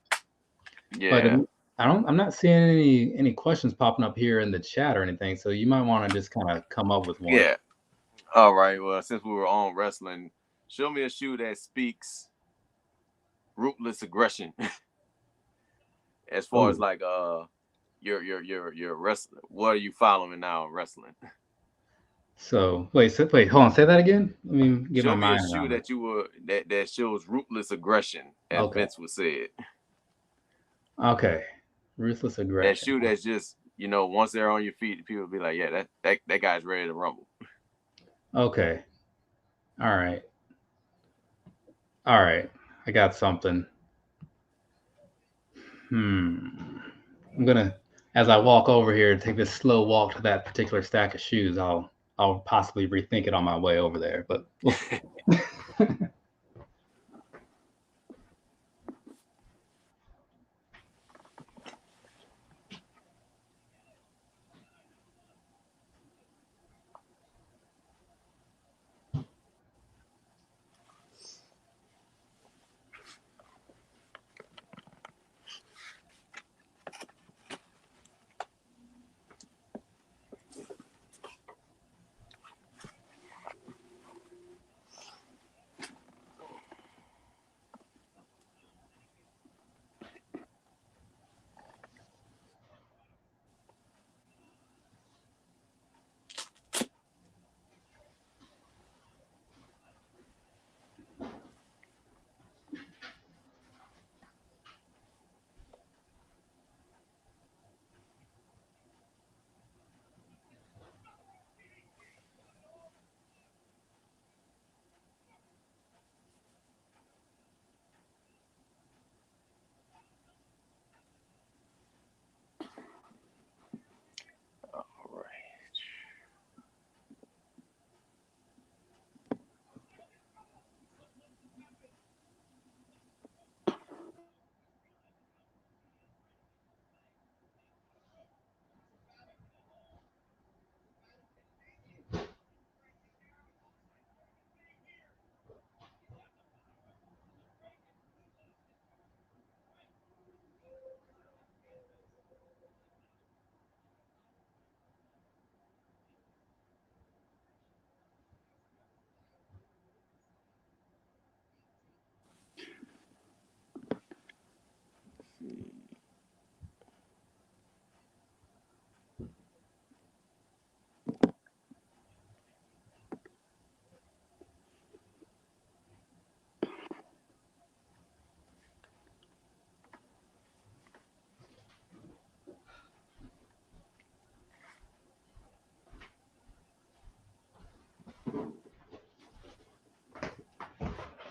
Yeah. But I'm not seeing any questions popping up here in the chat or anything. So you might want to just kind of come up with one. Yeah. All right. Well, since we were on wrestling, show me a shoe that speaks ruthless aggression. As far as like your wrestling, what are you following now in wrestling? So wait, hold on, say that again. Let me get my mind around. Show me a shoe that shows ruthless aggression, as Vince would say it. Okay, ruthless aggression. That shoe that's just once they're on your feet, people will be like, yeah, that guy's ready to rumble. Okay. All right. I got something. I'm gonna, as I walk over here, take this slow walk to that particular stack of shoes. I'll possibly rethink it on my way over there, but.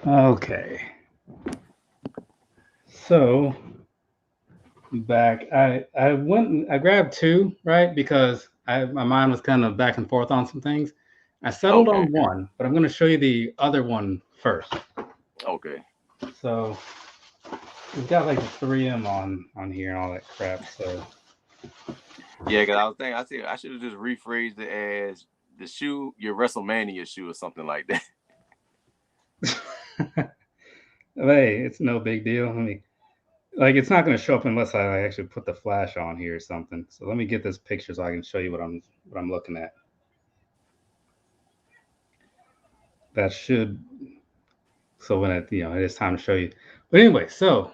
Okay. So back, I grabbed two, right? Because my mind was kind of back and forth on some things. I settled on one, but I'm going to show you the other one first. Okay. So we've got like the 3M on here and all that crap. So Yeah, because I was thinking, I should have just rephrased it as the shoe, your WrestleMania shoe, or something like that. hey, it's no big deal. Let me like it's not going to show up unless I actually put the flash on here or something. So let me get this picture so I can show you what I'm looking at. That should so when it is time to show you. But anyway, so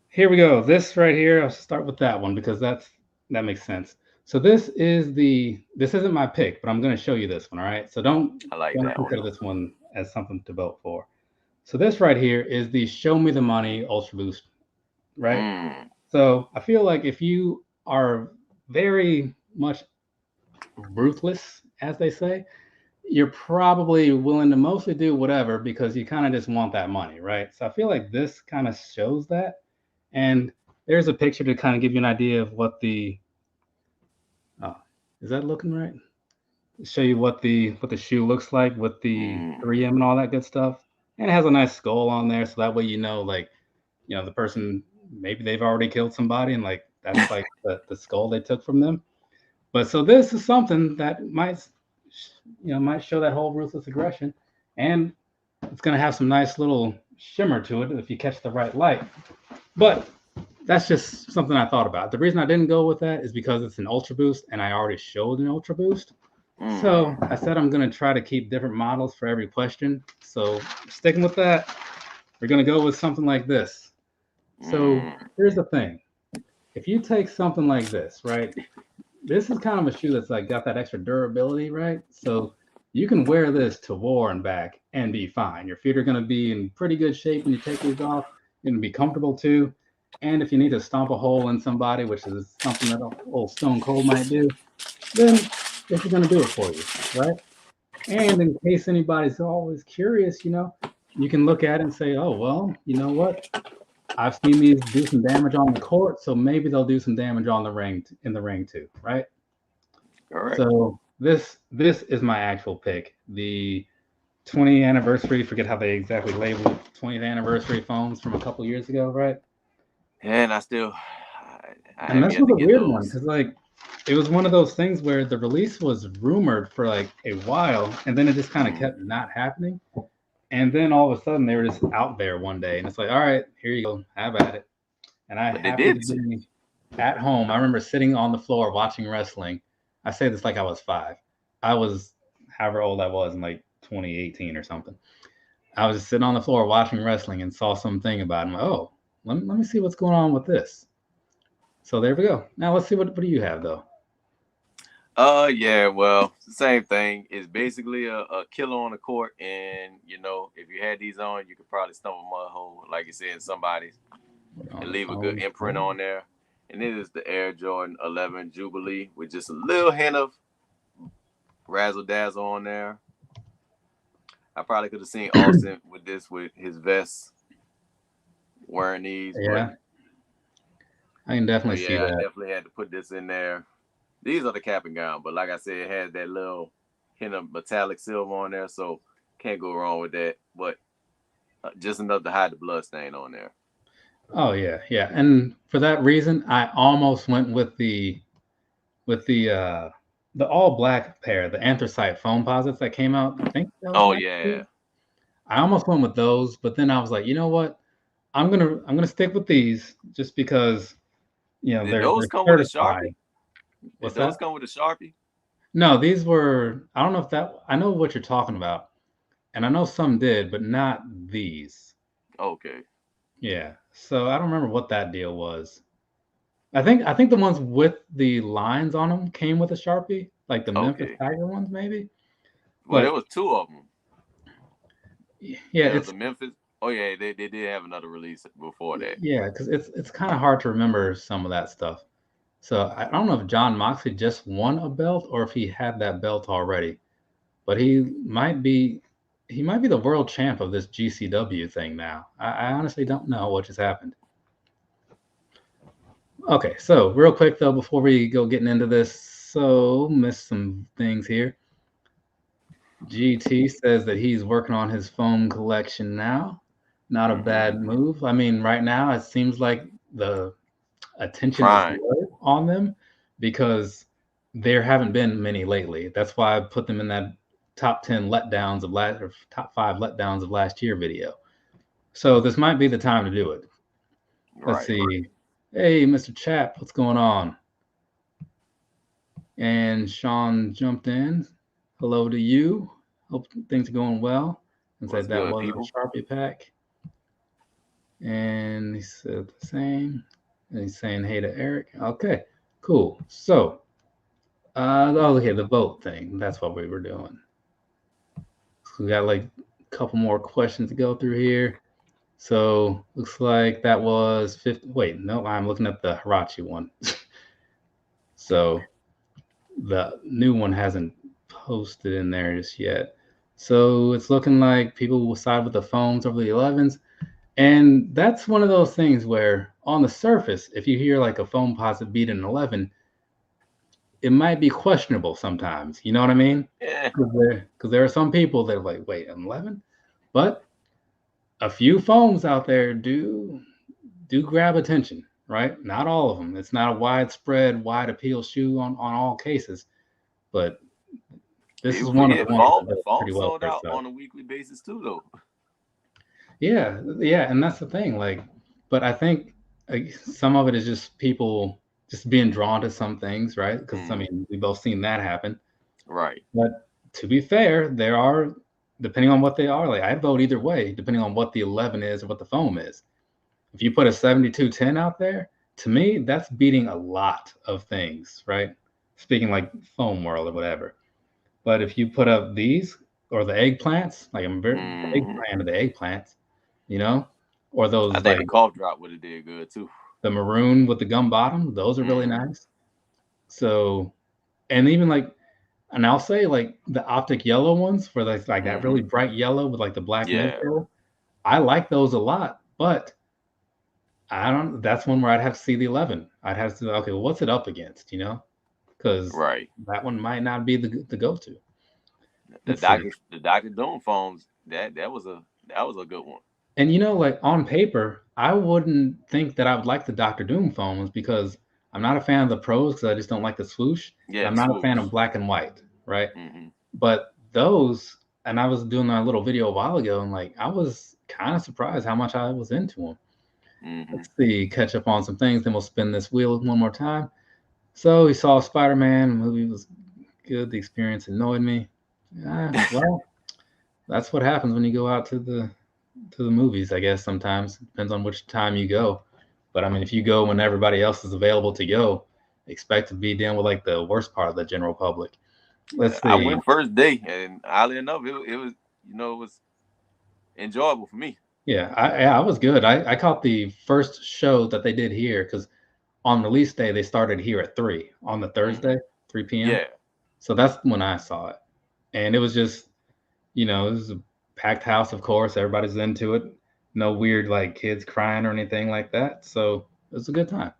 here we go. This right here, I'll start with that one because that makes sense. So this isn't my pick, but I'm going to show you this one. All right. So I like don't that one. consider this one as something to vote for. So this right here is the Show Me the Money Ultra Boost. Right. Mm. So I feel like if you are very much ruthless, as they say, you're probably willing to mostly do whatever because you kind of just want that money, right? So I feel like this kind of shows that. And there's a picture to kind of give you an idea of what the oh, is that looking right? Show you what the shoe looks like with the Mm. 3M and all that good stuff. And it has a nice skull on there, so that way like the person maybe they've already killed somebody and like that's like the skull they took from them. But so this is something that might show that whole ruthless aggression, and it's going to have some nice little shimmer to it if you catch the right light. But that's just something I thought about. The reason I didn't go with that is because it's an Ultra Boost, and I already showed an Ultra Boost. Mm. So I said I'm going to try to keep different models for every question. So sticking with that, we're going to go with something like this. So Mm. here's the thing. If you take something like this, right? This is kind of a shoe that's like got that extra durability, right? So you can wear this to war and back and be fine. Your feet are going to be in pretty good shape when you take these off. You're going to be comfortable too. And if you need to stomp a hole in somebody, which is something that old Stone Cold might do, then this is going to do it for you, right? And in case anybody's always curious, you can look at it and say, oh, well, you know what? I've seen these do some damage on the court, so maybe they'll do some damage on the ring in the ring too, right? Correct. So this is my actual pick. The 20th anniversary, forget how they exactly labeled 20th anniversary phones from a couple years ago, right? And I And have this yet was to a get weird one those. because like it was one of those things where the release was rumored for like a while, and then it just kind of Mm. kept not happening. And then all of a sudden they were just out there one day, and it's like, all right, here you go, have at it. And I But they happened did. to be at home. I remember sitting on the floor watching wrestling. I say this like I was 5. I was however old I was in like 2018 or something. I was just sitting on the floor watching wrestling and saw something about it. I'm like, oh, let me see what's going on with this. So there we go. Now let's see what do you have though. Yeah, well, same thing. It's basically a killer on the court, and if you had these on, you could probably stump a mud hole, like you said, in somebody's, We're on and the leave a good phone. imprint on there. And it is the Air Jordan 11 Jubilee with just a little hint of razzle dazzle on there. I probably could have seen Austin with this with his vest wearing these, but Yeah, I can definitely see yeah, I that. definitely had to put this in there. These are the cap and gown, but like I said, it has that little hint of metallic silver on there, so can't go wrong with that. But just enough to hide the blood stain on there. Oh yeah, yeah. And for that reason, I almost went with the all black pair, the anthracite foam posits that came out. I think that was Oh last year. yeah, I almost went with those, but then I was like, you know what? I'm gonna stick with these just because did those they're come with a certified. Sharpie? Did What's those that? come with a Sharpie? No, these were. I don't know if that. I know what you're talking about, and I know some did, but not these. Okay, Yeah. So I don't remember what that deal was. I think the ones with the lines on them came with a Sharpie, like the Memphis okay. Tiger ones, maybe. Well, there But was two of them. yeah, There was it's the Memphis. Oh yeah, they did have another release before that. yeah, because it's kind of hard to remember some of that stuff. So I don't know if John Moxley just won a belt or if he had that belt already, but he might be the world champ of this GCW thing now. I honestly don't know what just happened. Okay, so real quick though, before we go getting into this, so missed some things here. GT says that he's working on his foam collection now. Not a bad move. I mean, right now it seems like the attention is low on them because there haven't been many lately. That's why I put them in that top 10 letdowns of last, or top 5 letdowns of last year video. So this might be the time to do it. Let's see. Hey, Mr. Chap, what's going on? And Sean jumped in. Hello to you. Hope things are going well. And said that was a Sharpie pack. And he said the same. And he's saying hey to Eric. Okay, cool. So, okay, the vote thing. That's what we were doing. So we got like a couple more questions to go through here. So looks like that was 50. Wait, no, I'm looking at the Hirachi one. So the new one hasn't posted in there just yet. So it's looking like people will side with the foams over the 11s. And that's one of those things where on the surface, if you hear like a foam posit beat an 11, it might be questionable sometimes. You know what I mean? Yeah. Because there are some people that are like, wait, an 11? But a few foams out there do grab attention, right? Not all of them. It's not a widespread, wide appeal shoe on all cases, but this is one of the ones that pretty well sold out on a weekly basis too, though. Yeah, and that's the thing. Like, but I think some of it is just people just being drawn to some things, right? Because I mean, we both seen that happen, right? But to be fair, there are, depending on what they are, like I'd vote either way, depending on what the 11 is or what the foam is. If you put a 7210 out there, to me, that's beating a lot of things, right? Speaking like foam world or whatever. But if you put up these or the eggplants, like I'm very big fan of the eggplants, you know, or those. I think the cough drop would have did good too. The maroon with the gum bottom, those are really nice. So, and even like, and I'll say like the optic yellow ones for like that really bright yellow with like the black midfill, I like those a lot, but I don't. That's one where I'd have to see the 11. I'd have to okay, well, what's it up against, you know? Because that one might not be the go-to. The Dr. Doom foams, that was a good one. And you know, like on paper, I wouldn't think that I would like the Dr. Doom foams because I'm not a fan of the pros because I just don't like the swoosh. Yeah, I'm not a fan of black and white, right? But those, and I was doing a little video a while ago, and like I was kind of surprised how much I was into them. Let's see, catch up on some things, then we'll spin this wheel one more time. So we saw Spider-Man. The movie was good. The experience annoyed me. Well, that's what happens when you go out to the movies, I guess. Sometimes it depends on which time you go. But I mean, if you go when everybody else is available to go, expect to be dealing with like the worst part of the general public. Let's see. I went first day, and oddly enough, it was it was enjoyable for me. Yeah, I was good. I caught the first show that they did here because on release day they started here at 3 on the Thursday, 3 p.m. Yeah. So that's when I saw it, and it was just, it was a packed house, of course. Everybody's into it. No weird like kids crying or anything like that. So it was a good time.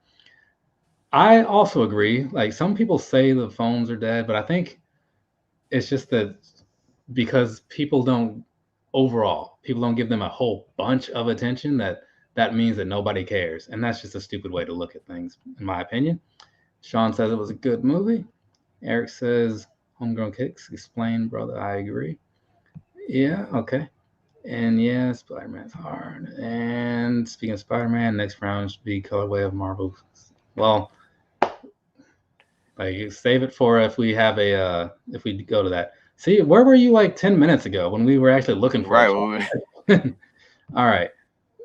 I also agree. Like some people say the phones are dead, but I think it's just that because people don't give them a whole bunch of attention that means that nobody cares. And that's just a stupid way to look at things, in my opinion. Sean says it was a good movie. Eric says homegrown kicks. Explain, brother. I agree. Yeah, okay. And yeah, Spider-Man's hard. And speaking of Spider-Man, next round should be colorway of Marvel. Well, like save it for if we have if we go to that. See, where were you like 10 minutes ago when we were actually looking for it? All right.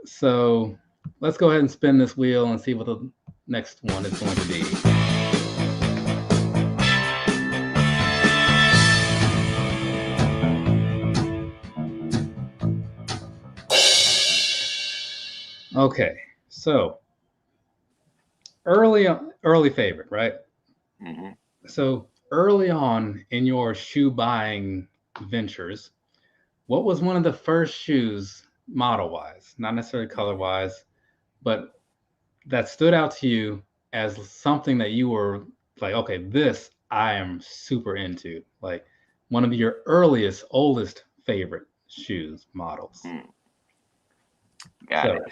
So let's go ahead and spin this wheel and see what the next one is going to be. Okay, so early favorite, right? So early on in your shoe buying ventures, what was one of the first shoes model-wise, not necessarily color-wise, but that stood out to you as something that you were like, okay, this I am super into. Like one of your earliest, oldest favorite shoes models. Got it.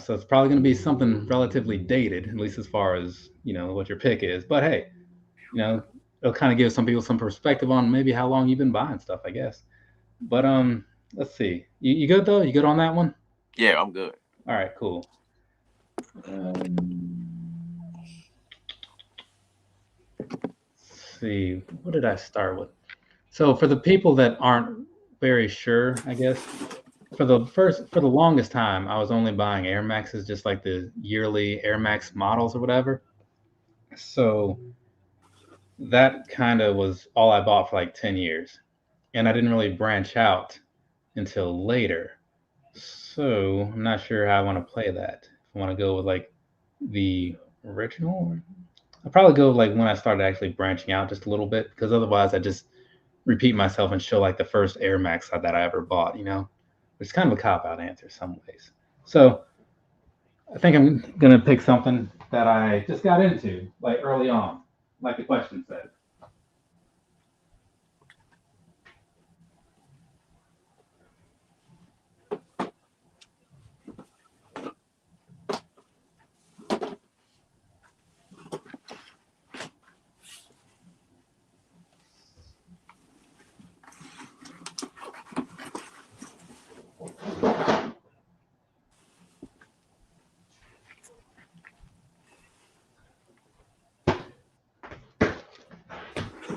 So it's probably going to be something relatively dated, at least as far as what your pick is. But hey, it'll kind of give some people some perspective on maybe how long you've been buying stuff, I guess. But let's see. You good though? You good on that one? Yeah, I'm good. All right, cool. Let's see. What did I start with? So for the people that aren't very sure, I guess for the longest time, I was only buying Air Maxes, just like the yearly Air Max models or whatever. So that kind of was all I bought for like 10 years. And I didn't really branch out until later. So I'm not sure how I want to play that. If I want to go with like the original, I'll probably go with like when I started actually branching out just a little bit, because otherwise I just repeat myself and show like the first Air Max that I ever bought, It's kind of a cop-out answer some ways. So I think I'm going to pick something that I just got into like early on, like the question said.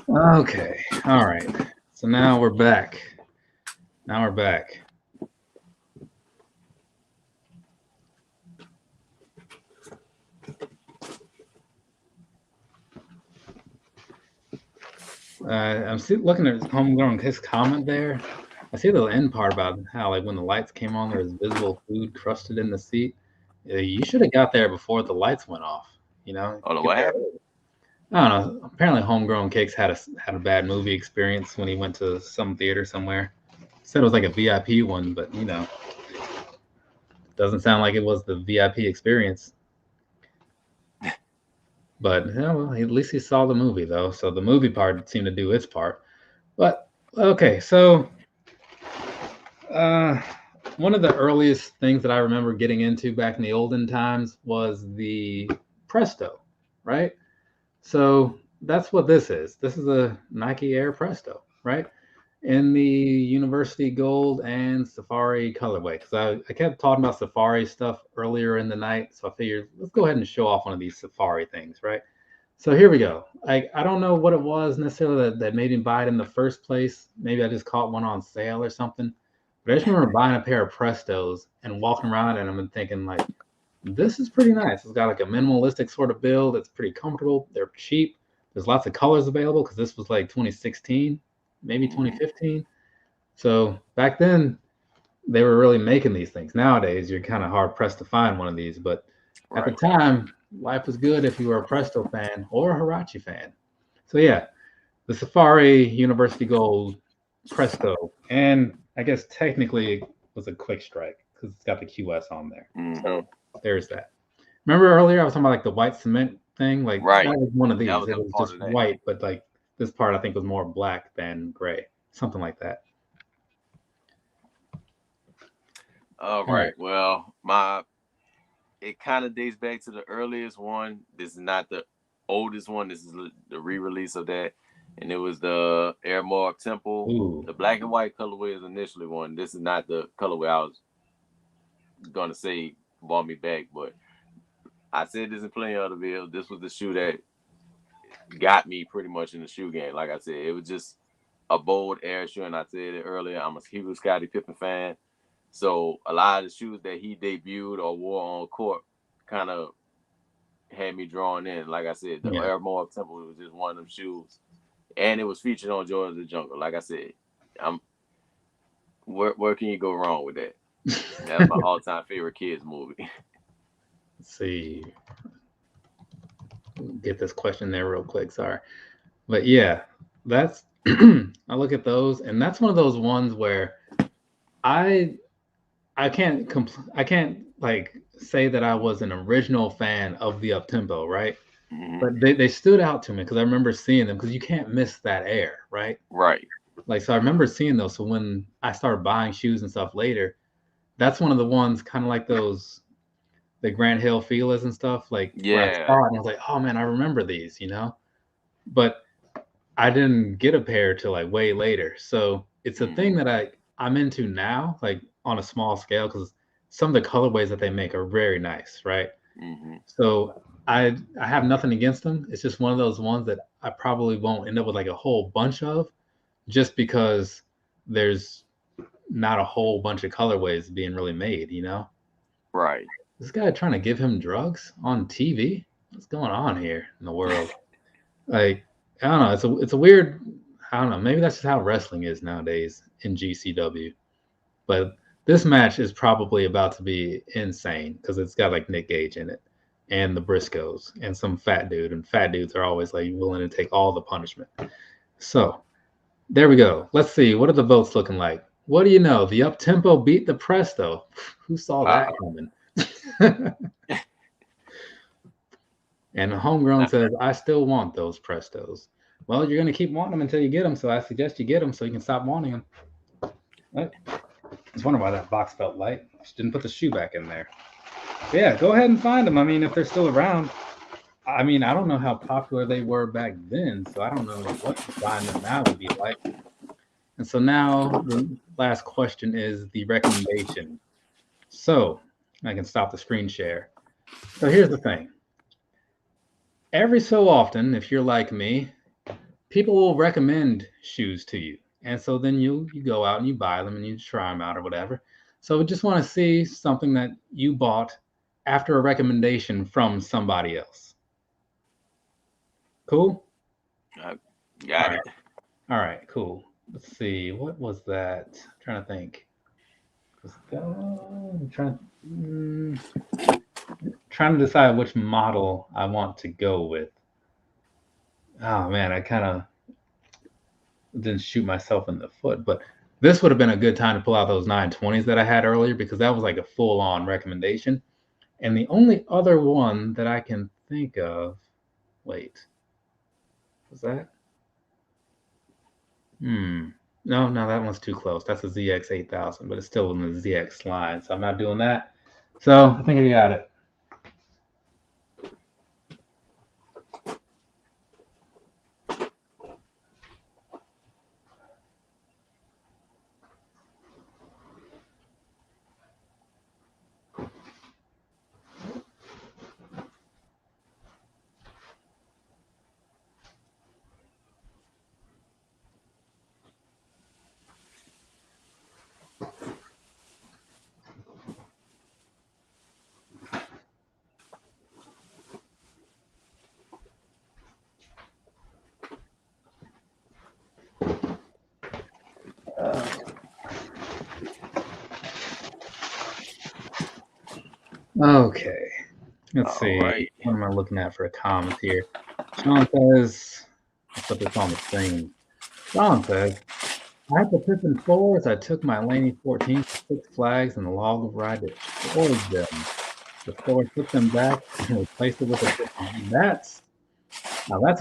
Okay. All right. So now we're back. I'm looking at Homegrown, his comment there. I see the end part about how, like, when the lights came on, there was visible food crusted in the seat. You should have got there before the lights went off. Oh, what happened? I don't know. Apparently, Homegrown Cakes had a bad movie experience when he went to some theater somewhere. Said it was like a VIP one, but doesn't sound like it was the VIP experience. But well, at least he saw the movie though, so the movie part seemed to do its part. But okay, so one of the earliest things that I remember getting into back in the olden times was the Presto, right? So that's what this is. This is a Nike Air Presto, right? In the University Gold and Safari colorway. Because I kept talking about Safari stuff earlier in the night. So I figured, let's go ahead and show off one of these Safari things, right? So here we go. I don't know what it was necessarily that made me buy it in the first place. Maybe I just caught one on sale or something. But I just remember buying a pair of Prestos and walking around in them and thinking, like, this is pretty nice. It's got like a minimalistic sort of build. It's pretty comfortable. They're cheap. There's lots of colors available because this was like 2016, maybe 2015. So back then, they were really making these things. Nowadays, you're kind of hard pressed to find one of these. But at the time, life was good if you were a Presto fan or a Huarache fan. So yeah, the Safari University Gold Presto, and I guess technically it was a Quick Strike because it's got the QS on there. So there's that. Remember earlier I was talking about like the white cement thing? Like that was one of these. It was just white, but like this part I think was more black than gray. Something like that. All right. Well, it kind of dates back to the earliest one. This is not the oldest one. This is the re-release of that. And it was the Air Moab Temple. Ooh. The black and white colorway is initially one. This is not the colorway I was going to say brought me back. But I said this in plenty of other videos. This was the shoe that got me pretty much in the shoe game. Like I said, it was just a bold Air shoe. And I said it earlier, I'm a huge Scottie Pippen fan. So a lot of the shoes that he debuted or wore on court kind of had me drawn in. Like I said, the Air Moab Temple was just one of them shoes. And it was featured on George of the Jungle. Like I said, where can you go wrong with that? That's my all-time favorite kids movie. Let's see. Get this question there real quick. Sorry. But yeah, that's I look at those, and that's one of those ones where I can't like say that I was an original fan of the up tempo, right? But they stood out to me because I remember seeing them because you can't miss that air, right? Right. Like, so I remember seeing those. So when I started buying shoes and stuff later, that's one of the ones kind of like those, the Grant Hill Fila's and stuff, like where I Yeah. saw it and I was like, oh man, I remember these, you know? But I didn't get a pair till like way later. So it's a thing that I'm into now, like on a small scale, because some of the colorways that they make are very nice, right? So I have nothing against them. It's just one of those ones that I probably won't end up with like a whole bunch of, just because there's not a whole bunch of colorways being really made, you know? Right. This guy trying to give him drugs on TV? What's going on here in the world? Like, I don't know. It's a weird. I don't know. Maybe that's just how wrestling is nowadays in GCW. But this match is probably about to be insane because it's got like Nick Gage in it, and the Briscoes, and some fat dude. And fat dudes are always like willing to take all the punishment. So there we go. Let's see. What are the votes looking like? What do you know? The up tempo beat the presto. Who saw that coming? And Homegrown says, I still want those Prestos. Well, you're going to keep wanting them until you get them, so I suggest you get them so you can stop wanting them. Right? I was wondering why that box felt light. Just didn't put the shoe back in there. But yeah, go ahead and find them. I mean, if they're still around. I mean, I don't know how popular they were back then, so I don't know what buying them now would be like. And so now the last question is the recommendation. So I can stop the screen share. So here's the thing. Every so often, if you're like me, people will recommend shoes to you. And so then you go out and you buy them and you try them out or whatever. So we just want to see something that you bought after a recommendation from somebody else. Cool? Got it. All right, cool. Let's see. What was that? I'm trying to think. I'm trying to decide which model I want to go with. Oh man, I kind of didn't shoot myself in the foot, but this would have been a good time to pull out those 920s that I had earlier because that was like a full-on recommendation. And the only other one that I can think of, wait, was that? No, that one's too close. That's a ZX 8000, but it's still in the ZX line, so I'm not doing that. So I think I got it. Okay, let's see. Right. What am I looking at for a comment here? Sean says, I'll put this on the screen. Sean says, I had the Pippin 4s. I took my Laney 14 to Six Flags and the log ride destroyed them. The store took them back and replaced it with a different. That's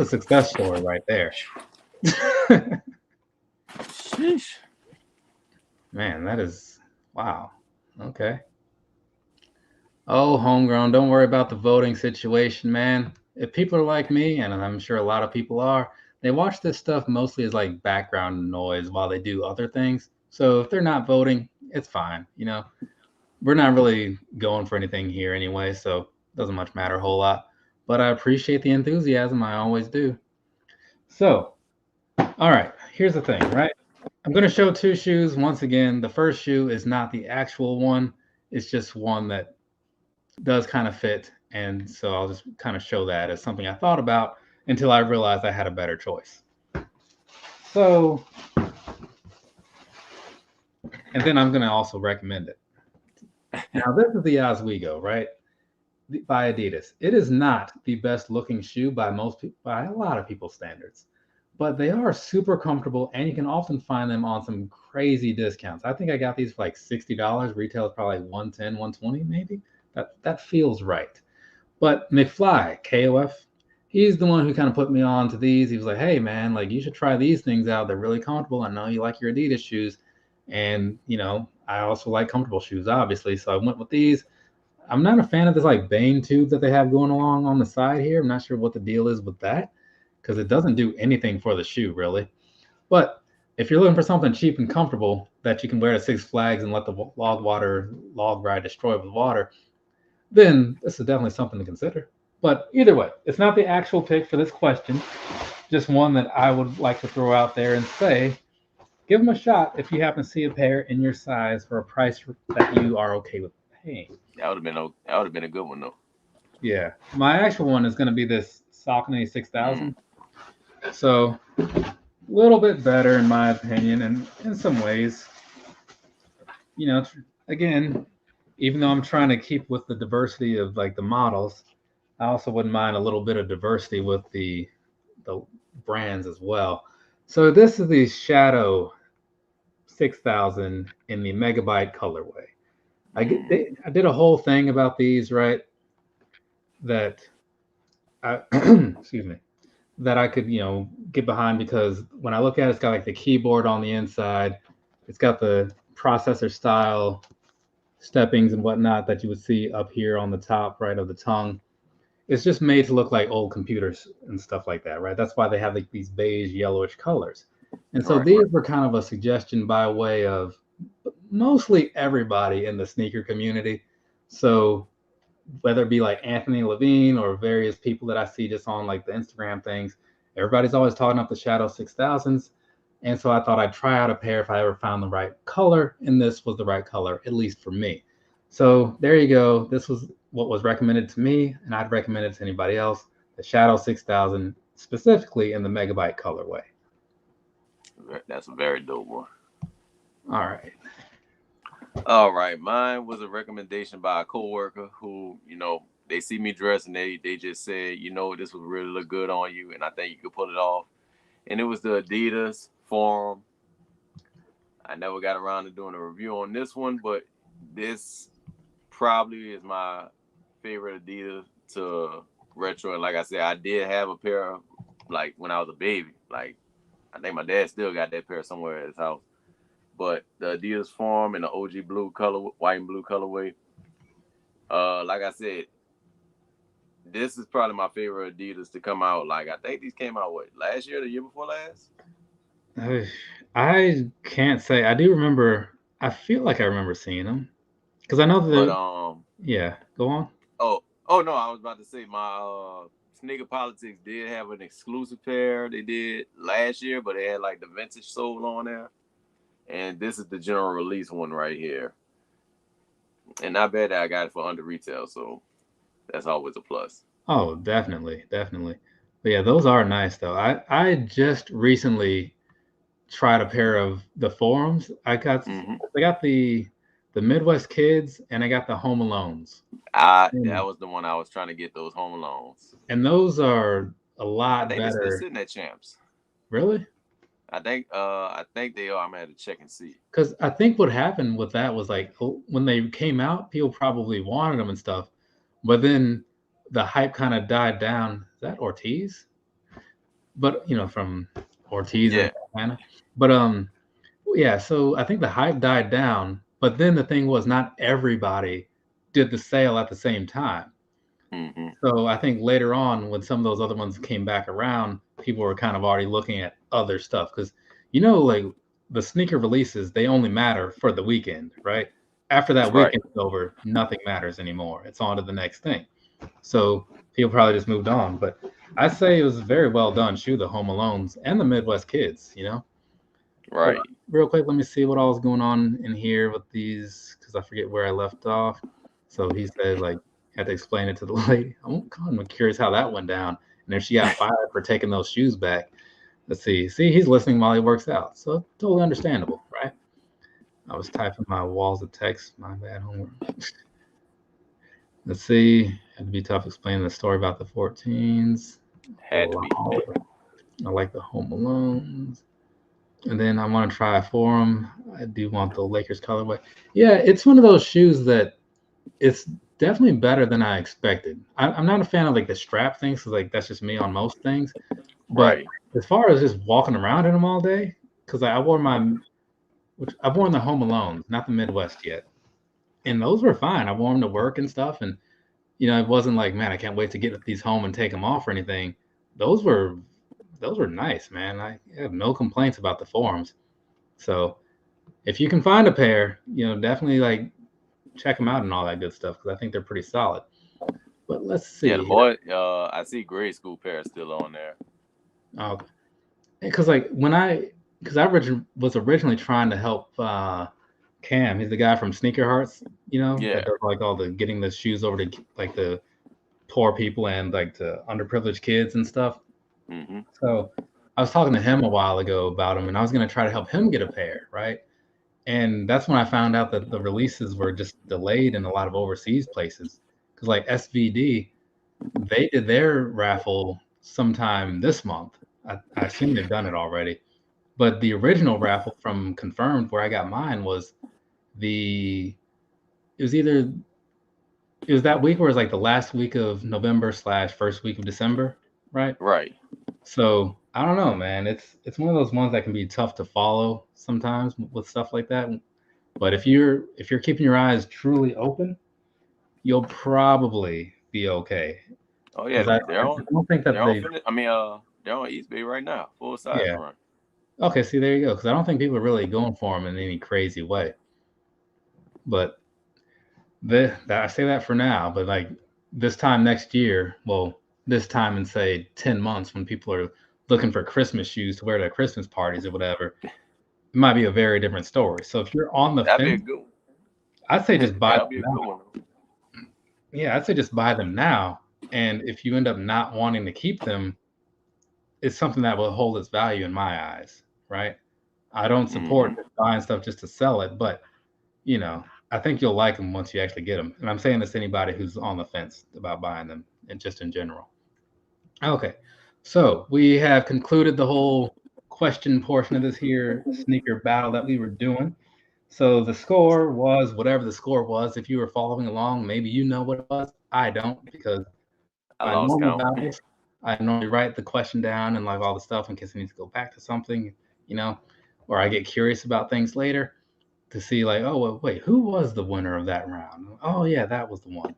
a success story right there. Sheesh. Man, that is wow. Okay. Oh, Homegrown, don't worry about the voting situation, man. If people are like me, and I'm sure a lot of people are, they watch this stuff mostly as like background noise while they do other things. So if they're not voting, it's fine. You know, we're not really going for anything here anyway, so it doesn't much matter a whole lot. But I appreciate the enthusiasm. I always do. So, all right, here's the thing, right? I'm going to show two shoes. Once again, the first shoe is not the actual one. It's just one that does kind of fit. And so I'll just kind of show that as something I thought about until I realized I had a better choice. So, and then I'm going to also recommend it. Now, this is the Oswego, right? By Adidas. It is not the best looking shoe by a lot of people's standards, but they are super comfortable and you can often find them on some crazy discounts. I think I got these for like $60. Retail is probably $110, $120 maybe. That feels right. But McFly, KOF, he's the one who kind of put me on to these. He was like, "Hey, man, like you should try these things out. They're really comfortable. I know you like your Adidas shoes, and I also like comfortable shoes, obviously. So I went with these. I'm not a fan of this like Bane tube that they have going along on the side here. I'm not sure what the deal is with that because it doesn't do anything for the shoe really. But if you're looking for something cheap and comfortable that you can wear to Six Flags and let the log ride destroy with water, then this is definitely something to consider. But either way, it's not the actual pick for this question, just one that I would like to throw out there and say, give them a shot if you happen to see a pair in your size for a price that you are okay with paying. That would have been a good one though. Yeah, my actual one is going to be this Saucony 6000. So a little bit better in my opinion, and in some ways, again, even though I'm trying to keep with the diversity of like the models, I also wouldn't mind a little bit of diversity with the brands as well. So this is the Shadow 6000 in the Megabyte colorway. I did a whole thing about these, right? That I excuse me, that I could get behind because when I look at it, it's got like the keyboard on the inside. It's got the processor style steppings and whatnot that you would see up here on the top right of the tongue. It's just made to look like old computers and stuff like that, right? That's why they have like these beige yellowish colors. And so these were kind of a suggestion by way of mostly everybody in the sneaker community. So whether it be like Anthony Levine or various people that I see just on like the Instagram things, everybody's always talking up the Shadow 6000s. And so I thought I'd try out a pair if I ever found the right color, and this was the right color, at least for me. So there you go. This was what was recommended to me, and I'd recommend it to anybody else. The Shadow 6000, specifically in the Megabyte colorway. That's a very dope one. All right. Mine was a recommendation by a coworker who, they see me dressed and they just said, this would really look good on you, and I think you could pull it off. And it was the Adidas Forum. I never got around to doing a review on this one, but this probably is my favorite Adidas to retro. And like I said, I did have a pair of, like, when I was a baby. Like, I think my dad still got that pair somewhere at his house. But the Adidas Forum in the OG blue color, white and blue colorway. Like I said, this is probably my favorite Adidas to come out. Like, I think these came out, last year, the year before last? I can't say. I do remember. I feel like I remember seeing them because I know that. But yeah, go on. Oh no, I was about to say my Sneaker Politics did have an exclusive pair they did last year, but they had like the vintage sole on there, and this is the general release one right here. And I bet I got it for under retail, so that's always a plus. Oh, definitely. But yeah, those are nice though. I just recently tried a pair of the Forums. I got the Midwest Kids and I got the Home Alones. That was the one I was trying to get, those Home Alones. And those are a lot better. They're still sitting at Champs. Really? I think they are. I'm gonna have to check and see. Because I think what happened with that was like when they came out, people probably wanted them and stuff, but then the hype kind of died down. Is that Ortiz? But from Ortiz and Atlanta. But yeah. So I think the hype died down, but then the thing was not everybody did the sale at the same time. Mm-hmm. So I think later on, when some of those other ones came back around, people were kind of already looking at other stuff because like the sneaker releases, they only matter for the weekend, right? After that weekend is over, nothing matters anymore. It's on to the next thing. So people probably just moved on. But I say it was a very well done shoe, the Home Alones and the Midwest Kids, Right. Real quick, let me see what all is going on in here with these because I forget where I left off. So he said, like, had to explain it to the lady. I'm curious how that went down. And if she got fired for taking those shoes back. Let's see. See, he's listening while he works out. So totally understandable, right? I was typing my walls of text. My bad, homework. Let's see. Had to be tough explaining the story about the 14s. Had to be. I like the Home Alones. And then I want to try for them. I do want the Lakers colorway. Yeah, it's one of those shoes that it's definitely better than I expected. I'm not a fan of like the strap things, because like that's just me on most things. But Right. as far as just walking around in them all day, because I wore which I've worn the Home Alones, not the Midwest yet, and those were fine. I wore them to work and stuff, and it wasn't like, man, I can't wait to get these home and take them off or anything. Those were those were nice, man. I have no complaints about the forums. So if you can find a pair, definitely like check them out and all that good stuff, because I think they're pretty solid. But let's Yeah, the see here. boy. I see grade school pair still on there. Oh, because like because I was originally trying to help Cam. He's the guy from Sneaker Hearts, Yeah. that does like all the getting the shoes over to like the poor people and like to underprivileged kids and stuff. Mm-hmm. So I was talking to him a while ago about them, and I was going to try to help him get a pair, right? And that's when I found out that the releases were just delayed in a lot of overseas places. Because like SVD, they did their raffle sometime this month. I assume they've done it already. But the original raffle from Confirmed, where I got mine, was the it was either it was that week, or it was like the last week of November / first week of December, right? Right. So I don't know, man. It's one of those ones that can be tough to follow sometimes with stuff like that. But if you're keeping your eyes truly open, you'll probably be okay. Oh yeah, Because I they're on. don't think They're that on. they I mean, they're on East Bay right now, full size yeah. run. Okay, see, there you go. Because I don't think people are really going for them in any crazy way. But I say that for now. But like this time next year, well, this time in say 10 months, when people are looking for Christmas shoes to wear to Christmas parties or whatever, it might be a very different story. So if you're on the That'd be a fence, good one. I'd say just buy That'll be them a good now. one. Yeah, I'd say just buy them now. And if you end up not wanting to keep them, it's something that will hold its value in my eyes, right? I don't support Mm-hmm. buying stuff just to sell it, but you know, I think you'll like them once you actually get them. And I'm saying this to anybody who's on the fence about buying them, and just in general. Okay, so we have concluded the whole question portion of this here sneaker battle that we were doing. So the score was whatever the score was. If you were following along, maybe you know what it was. I don't, because I my lost normal count. battles, I normally write the question down and like all the stuff in case I need to go back to something, you know, or I get curious about things later to see like, oh, well, wait, who was the winner of that round? Oh yeah, that was the one.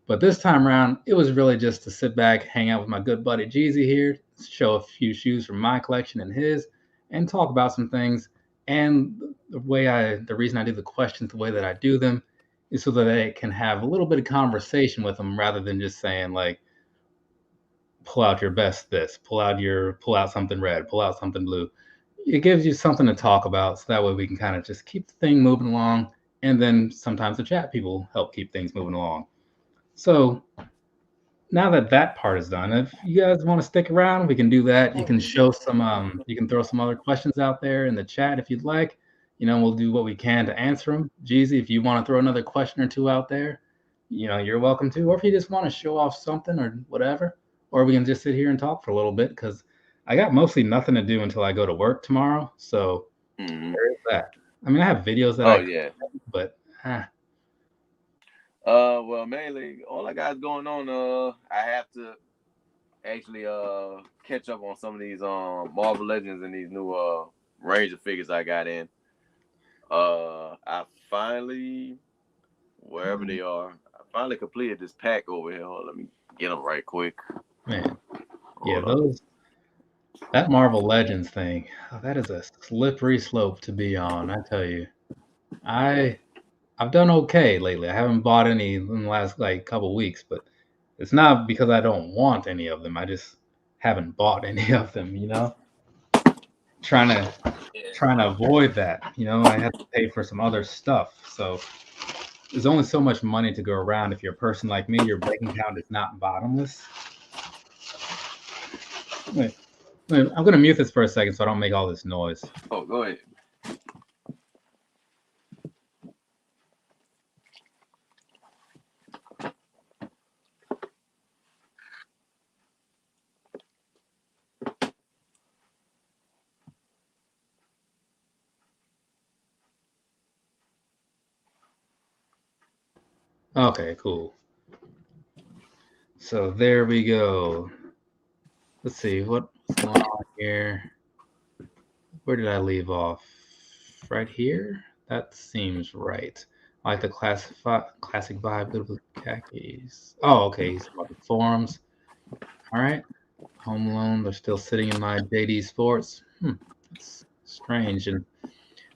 But this time around, it was really just to sit back, hang out with my good buddy Jeezy here, show a few shoes from my collection and his, and talk about some things. And the reason I do the questions the way that I do them is so that I can have a little bit of conversation with them, rather than just saying like, pull out your best this, pull out something red, pull out something blue. It gives you something to talk about, so that way we can kind of just keep the thing moving along. And then sometimes the chat people help keep things moving along. So now that that part is done, if you guys want to stick around, we can do that. You can you can throw some other questions out there in the chat if you'd like. We'll do what we can to answer them. Jeezy, if you want to throw another question or two out there, you're welcome to. Or if you just want to show off something or whatever, or we can just sit here and talk for a little bit, because I got mostly nothing to do until I go to work tomorrow. So Mm-hmm. there is that. I mean, I have videos that Oh I, yeah. but Well, mainly all I got going on. I have to actually catch up on some of these Marvel Legends and these new Ranger figures I got in. I finally, wherever they are, I finally completed this pack over here. Let me get them right quick. man, yeah, Hold up. that Marvel Legends thing, that is a slippery slope to be on. I tell you, I I've done okay lately. I haven't bought any in the last like couple weeks, but it's not because I don't want any of them. I just haven't bought any of them. Trying to trying to avoid that. I have to pay for some other stuff, so there's only so much money to go around. If you're a person like me, your bank account is not bottomless. Wait, I'm gonna mute this for a second so I don't make all this noise. Oh, go ahead. Okay, cool. So there we go. Let's see what's going on here. Where did I leave off? Right here? That seems right. I like the classic vibe, good with khakis. Oh, okay. He's about the forums. All right. Home Alone. They're still sitting in my JD Sports. That's strange. And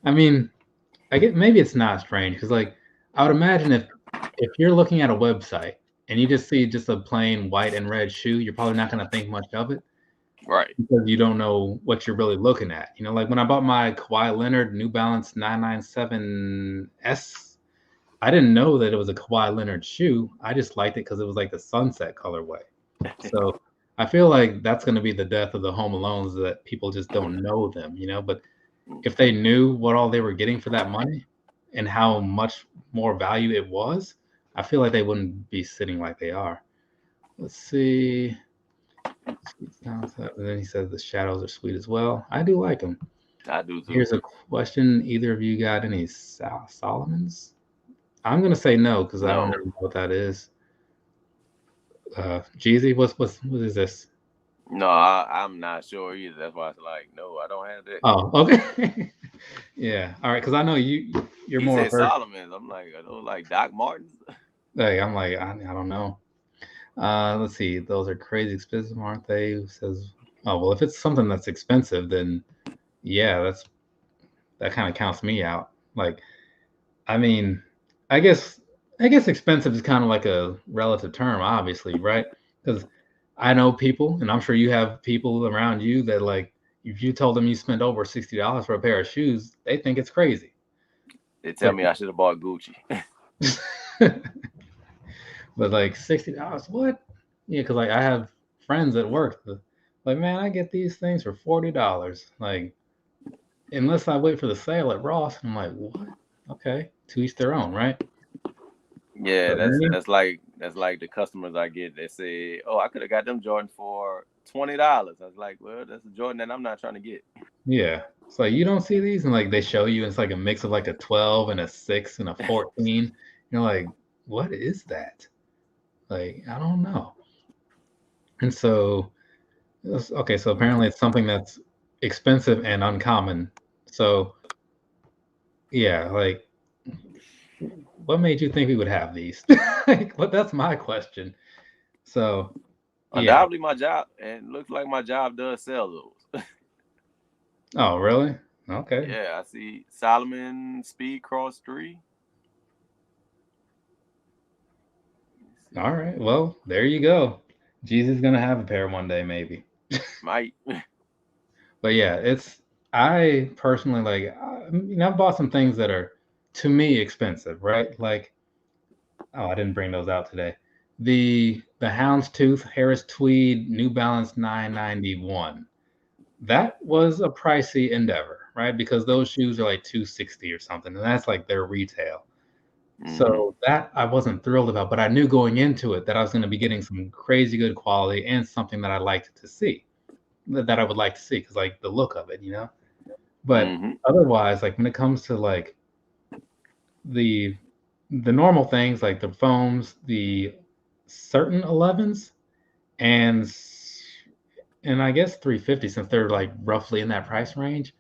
I mean, I get maybe it's not strange because like I would imagine if you're looking at a website and you just see just a plain white and red shoe, you're probably not going to think much of it. Right. Because you don't know what you're really looking at. You know, like when I bought my Kawhi Leonard New Balance 997S, I didn't know that it was a Kawhi Leonard shoe. I just liked it because it was like the sunset colorway. So I feel like that's going to be the death of the Home Alones, that people just don't know them, you know. But if they knew what all they were getting for that money and how much more value it was, I feel like they wouldn't be sitting like they are. Let's see. And then he says the shadows are sweet as well. I do like them. I do too. Here's a question. Either of you got any Solomons? I'm going to say no because I don't know what that is. Jezzy, what is this? No, I'm not sure either. That's why I was like, no, I don't have that. Oh, okay. Yeah. All right. Because I know you're he more. Said Solomon's. I'm like, are those like Doc Martens? Like, I'm like, I don't know. Let's see. Those are crazy expensive, aren't they? Who says, oh, well, if it's something that's expensive, then yeah, that kind of counts me out. Like, I mean, I guess expensive is kind of like a relative term, obviously, right? Because I know people, and I'm sure you have people around you that like, if you told them you spent over $60 for a pair of shoes, they think it's crazy. They tell me I should have bought Gucci. But like $60, what? Yeah, because like I have friends at work, like, man, I get these things for $40. Like, unless I wait for the sale at Ross, I'm like, what? Okay, to each their own, right? Yeah, that's like the customers I get. They say, "Oh, I could have got them Jordan for $20." I was like, "Well, that's a Jordan that I'm not trying to get." Yeah, it's like you don't see these, and like they show you, it's like a mix of like a 12 and a 6 and a 14. You're like, what is that? Like, I don't know. And so, okay, so apparently it's something that's expensive and uncommon. So, yeah, like, what made you think we would have these? Like, well, that's my question. So, undoubtedly, my job, and looks like my job does sell those. Oh, really? Okay. Yeah, I see Solomon Speed Cross 3. All right. Well, there you go. Jesus is gonna have a pair one day, maybe. Might. But yeah, I personally like. I've bought some things that are, to me, expensive, right? Like, oh, I didn't bring those out today. The Houndstooth Harris Tweed New Balance 991. That was a pricey endeavor, right? Because those shoes are like $260 or something, and that's like their retail. So that I wasn't thrilled about, but I knew going into it that I was going to be getting some crazy good quality and something that I liked to see, that I would like to see, because like the look of it, you know. But otherwise, like when it comes to like the normal things, like the foams, the certain 11s, and I guess 350, since they're like roughly in that price range,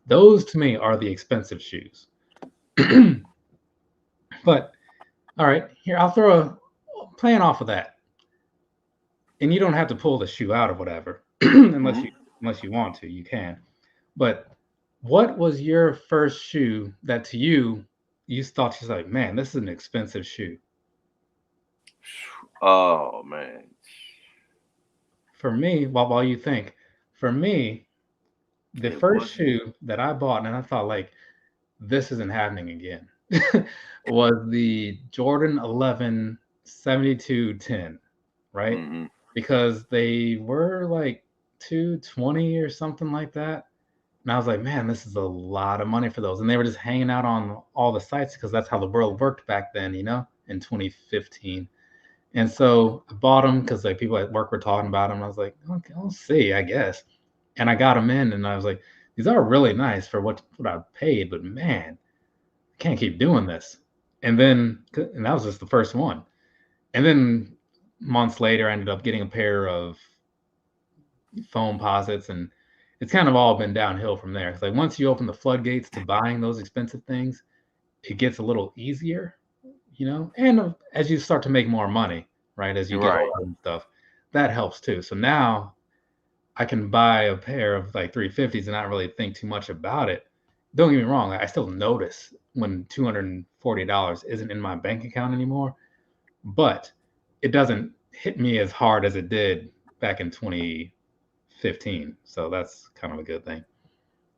those to me are the expensive shoes. But all right, here I'll throw playing off of that, and you don't have to pull the shoe out or whatever, unless you want to, you can. But what was your first shoe that to you thought, she's like, man, this is an expensive shoe? Oh man. For me, while you think, for me, the first shoe that I bought and I thought like, this isn't happening again, was the Jordan 11 7210, right? Because they were like $220 or something like that. And I was like, man, this is a lot of money for those. And they were just hanging out on all the sites because that's how the world worked back then, you know, in 2015. And so I bought them because like people at work were talking about them. I was like, okay, I'll see, I guess. And I got them in, and I was like, these are really nice for what I paid, but man, I can't keep doing this. And that was just the first one. And then months later, I ended up getting a pair of foam posits, and it's kind of all been downhill from there. It's like once you open the floodgates to buying those expensive things, it gets a little easier, and as you start to make more money, right, as you get Right. older and stuff, that helps too. So now I can buy a pair of like 350s and not really think too much about it. Don't get me wrong, I still notice when $240 isn't in my bank account anymore, but it doesn't hit me as hard as it did back in 2015. So that's kind of a good thing.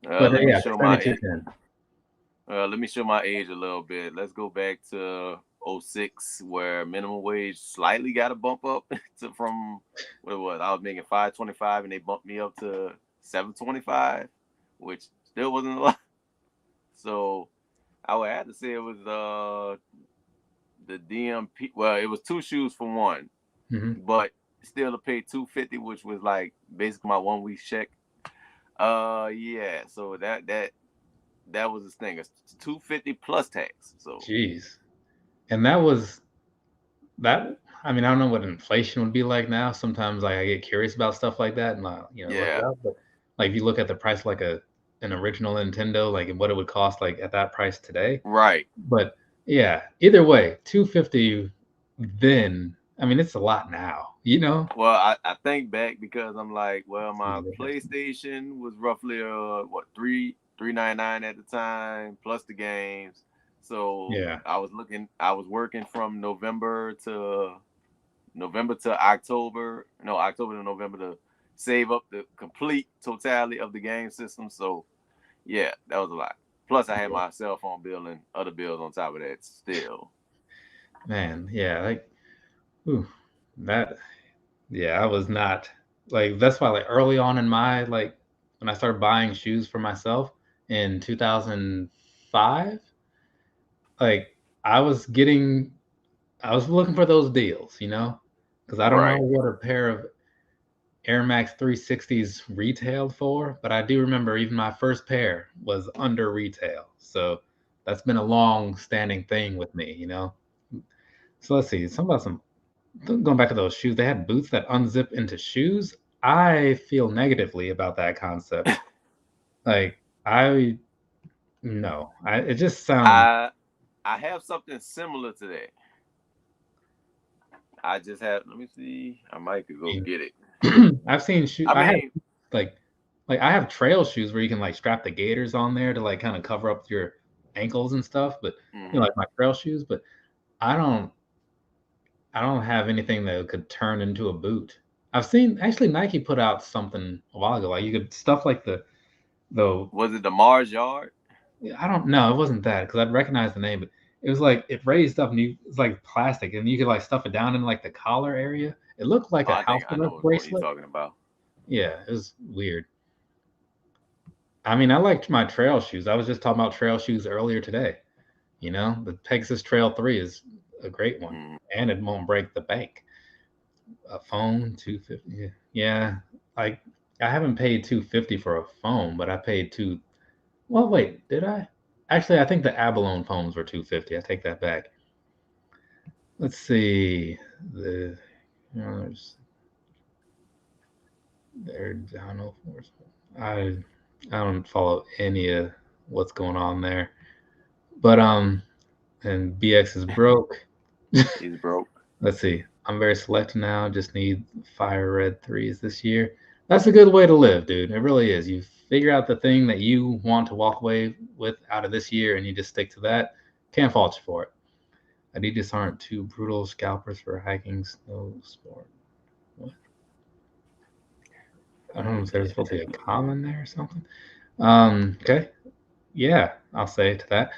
But Let me yeah, show my 7210. let me show my age a little bit. Let's go back to '06, where minimum wage slightly got a bump up from what it was. I was making $5.25 and they bumped me up to $7.25, which still wasn't a lot. So I would have to say it was the DMP. Well, it was two shoes for one, but still to pay $250, which was like basically my 1 week check. Yeah. So that was this thing. It's $250 plus tax. So Jeez. And that was that. I mean, I don't know what inflation would be like now. Sometimes like I get curious about stuff like that and look yeah, it up. But like if you look at the price like an original Nintendo, like what it would cost like at that price today. right. But yeah, either way, 250 then. I mean, it's a lot now. Well, I think back because I'm like, well, my PlayStation was roughly what $399 at the time plus the games. So Yeah. I was working from November to October. No, October to November to save up the complete totality of the game system. So yeah, that was a lot. Plus I had my cell phone bill and other bills on top of that still. Man, yeah, like that yeah, I was not like that's why like early on in my like when I started buying shoes for myself in 2005, like I was getting I was looking for those deals, because I don't know Right. what a pair of Air Max 360s retailed for, but I do remember even my first pair was under retail. So that's been a long standing thing with me. So let's see. Some going back to those shoes, they had boots that unzip into shoes. I feel negatively about that concept. Like I no, it just sounds. I have something similar to that. I just have. Let me see. I might could go get it. I've seen shoes. I I have mean, like I have trail shoes where you can like strap the gaiters on there to like kind of cover up your ankles and stuff. But like my trail shoes. But I don't. I don't have anything that could turn into a boot. I've seen actually Nike put out something a while ago. Like you could stuff like the was it the Mars Yard? I don't know. It wasn't that because I'd recognize the name, but it was like it raised up and it's like plastic and you could like stuff it down in like the collar area. It looked like Oh, a I house think I know arrest what you're bracelet. talking about. Yeah, it was weird. I mean, I liked my trail shoes. I was just talking about trail shoes earlier today. The Pegasus Trail 3 is a great one, and it won't break the bank. A phone, 250. Yeah, like I haven't paid 250 for a phone, but I paid two. Well, wait, did I? Actually, I think the abalone phones were 250. I take that back. Let's see. The there's there down I don't follow any of what's going on there. But and BX is broke. He's broke. Let's see. I'm very selective now. Just need fire red threes this year. That's a good way to live, dude. It really is. You figure out the thing that you want to walk away with out of this year, and you just stick to that. Can't fault you for it. Adidas aren't too brutal scalpers for hiking snow sport. What? I don't know if there's supposed to be a comma in there or something. Okay. Yeah, I'll say to that.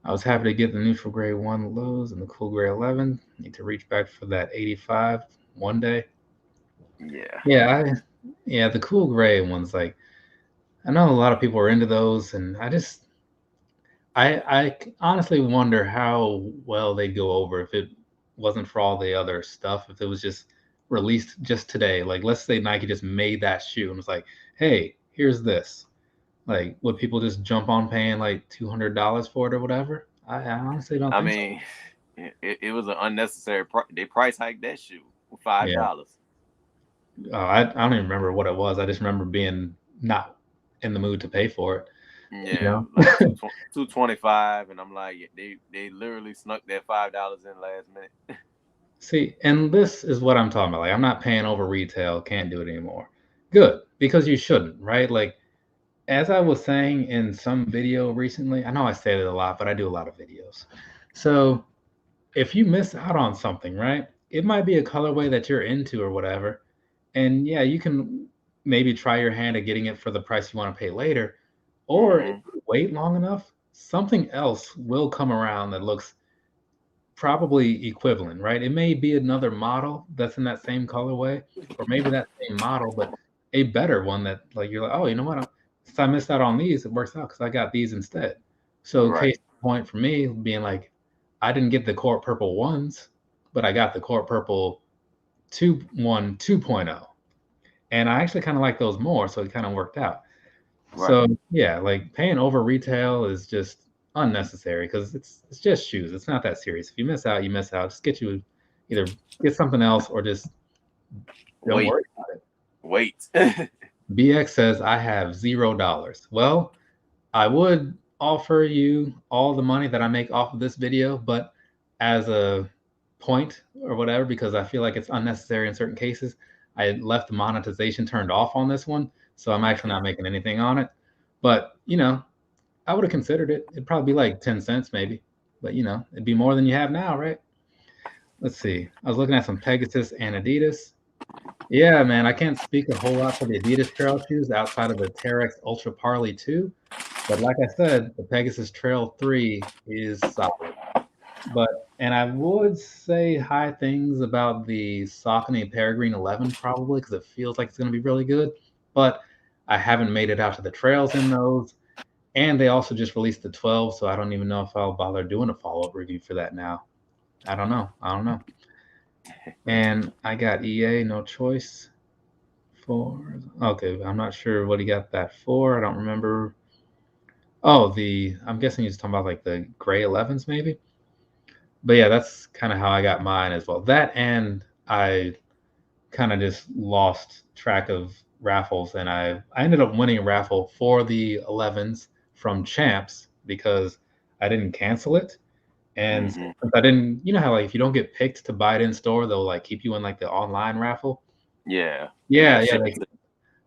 I was happy to get the neutral gray 1 lows and the cool gray 11. Need to reach back for that 85 one day. Yeah. Yeah, the cool gray ones. Like, I know a lot of people are into those, and I honestly wonder how well they'd go over if it wasn't for all the other stuff. If it was just released just today, like let's say Nike just made that shoe and was like, "Hey, here's this." Like, would people just jump on paying like $200 for it or whatever? I honestly don't I think so. mean, it was an unnecessary. They price hiked that shoe for $5. I don't even remember what it was. I just remember being not in the mood to pay for it. You Yeah, know? like 225, and I'm like, they literally snuck that $5 in last minute. See, and this is what I'm talking about. Like, I'm not paying over retail, can't do it anymore. Good, because you shouldn't, right? Like, as I was saying in some video recently, I know I say it a lot, but I do a lot of videos. So if you miss out on something, right? It might be a colorway that you're into or whatever. And yeah, you can maybe try your hand at getting it for the price you want to pay later. Or if Hmm. you wait long enough, something else will come around that looks probably equivalent, right? It may be another model that's in that same colorway, or maybe that same model, but a better one that like you're like, oh, you know what? Since I missed out on these, it works out because I got these instead. So case Right, in point for me being like, I didn't get the court purple ones, but I got the court purple 2.0. And I actually kind of like those more, so it kind of worked out. right. So yeah, like paying over retail is just unnecessary because it's just shoes. It's not that serious. If you miss out, you miss out. Just get you either get something else or just don't Wait, worry. wait. BX says I have $0. Well, I would offer you all the money that I make off of this video, but as a point or whatever, because I feel like it's unnecessary in certain cases, I left the monetization turned off on this one, so I'm actually not making anything on it. But I would have considered it. It'd probably be like 10 cents maybe, but it'd be more than you have now, right? Let's see. I was looking at some Pegasus and Adidas. Yeah, man, I can't speak a whole lot for the Adidas trail shoes outside of the Terex Ultra Parley 2. But like I said, the Pegasus Trail 3 is solid. And I would say high things about the Saucony Peregrine 11 probably because it feels like it's going to be really good. But I haven't made it out to the trails in those. And they also just released the 12, so I don't even know if I'll bother doing a follow-up review for that now. I don't know. I don't know. And I got EA, no choice for. Okay, I'm not sure what he got that for. I don't remember. Oh, I'm guessing he's talking about like the gray 11s maybe. But yeah, that's kind of how I got mine as well. That and I kind of just lost track of raffles, and I ended up winning a raffle for the 11s from Champs because I didn't cancel it. And Hmm. since I didn't, you know how like if you don't get picked to buy it in store, they'll like keep you in like the online raffle. Yeah, you Yeah, got yeah, shipped.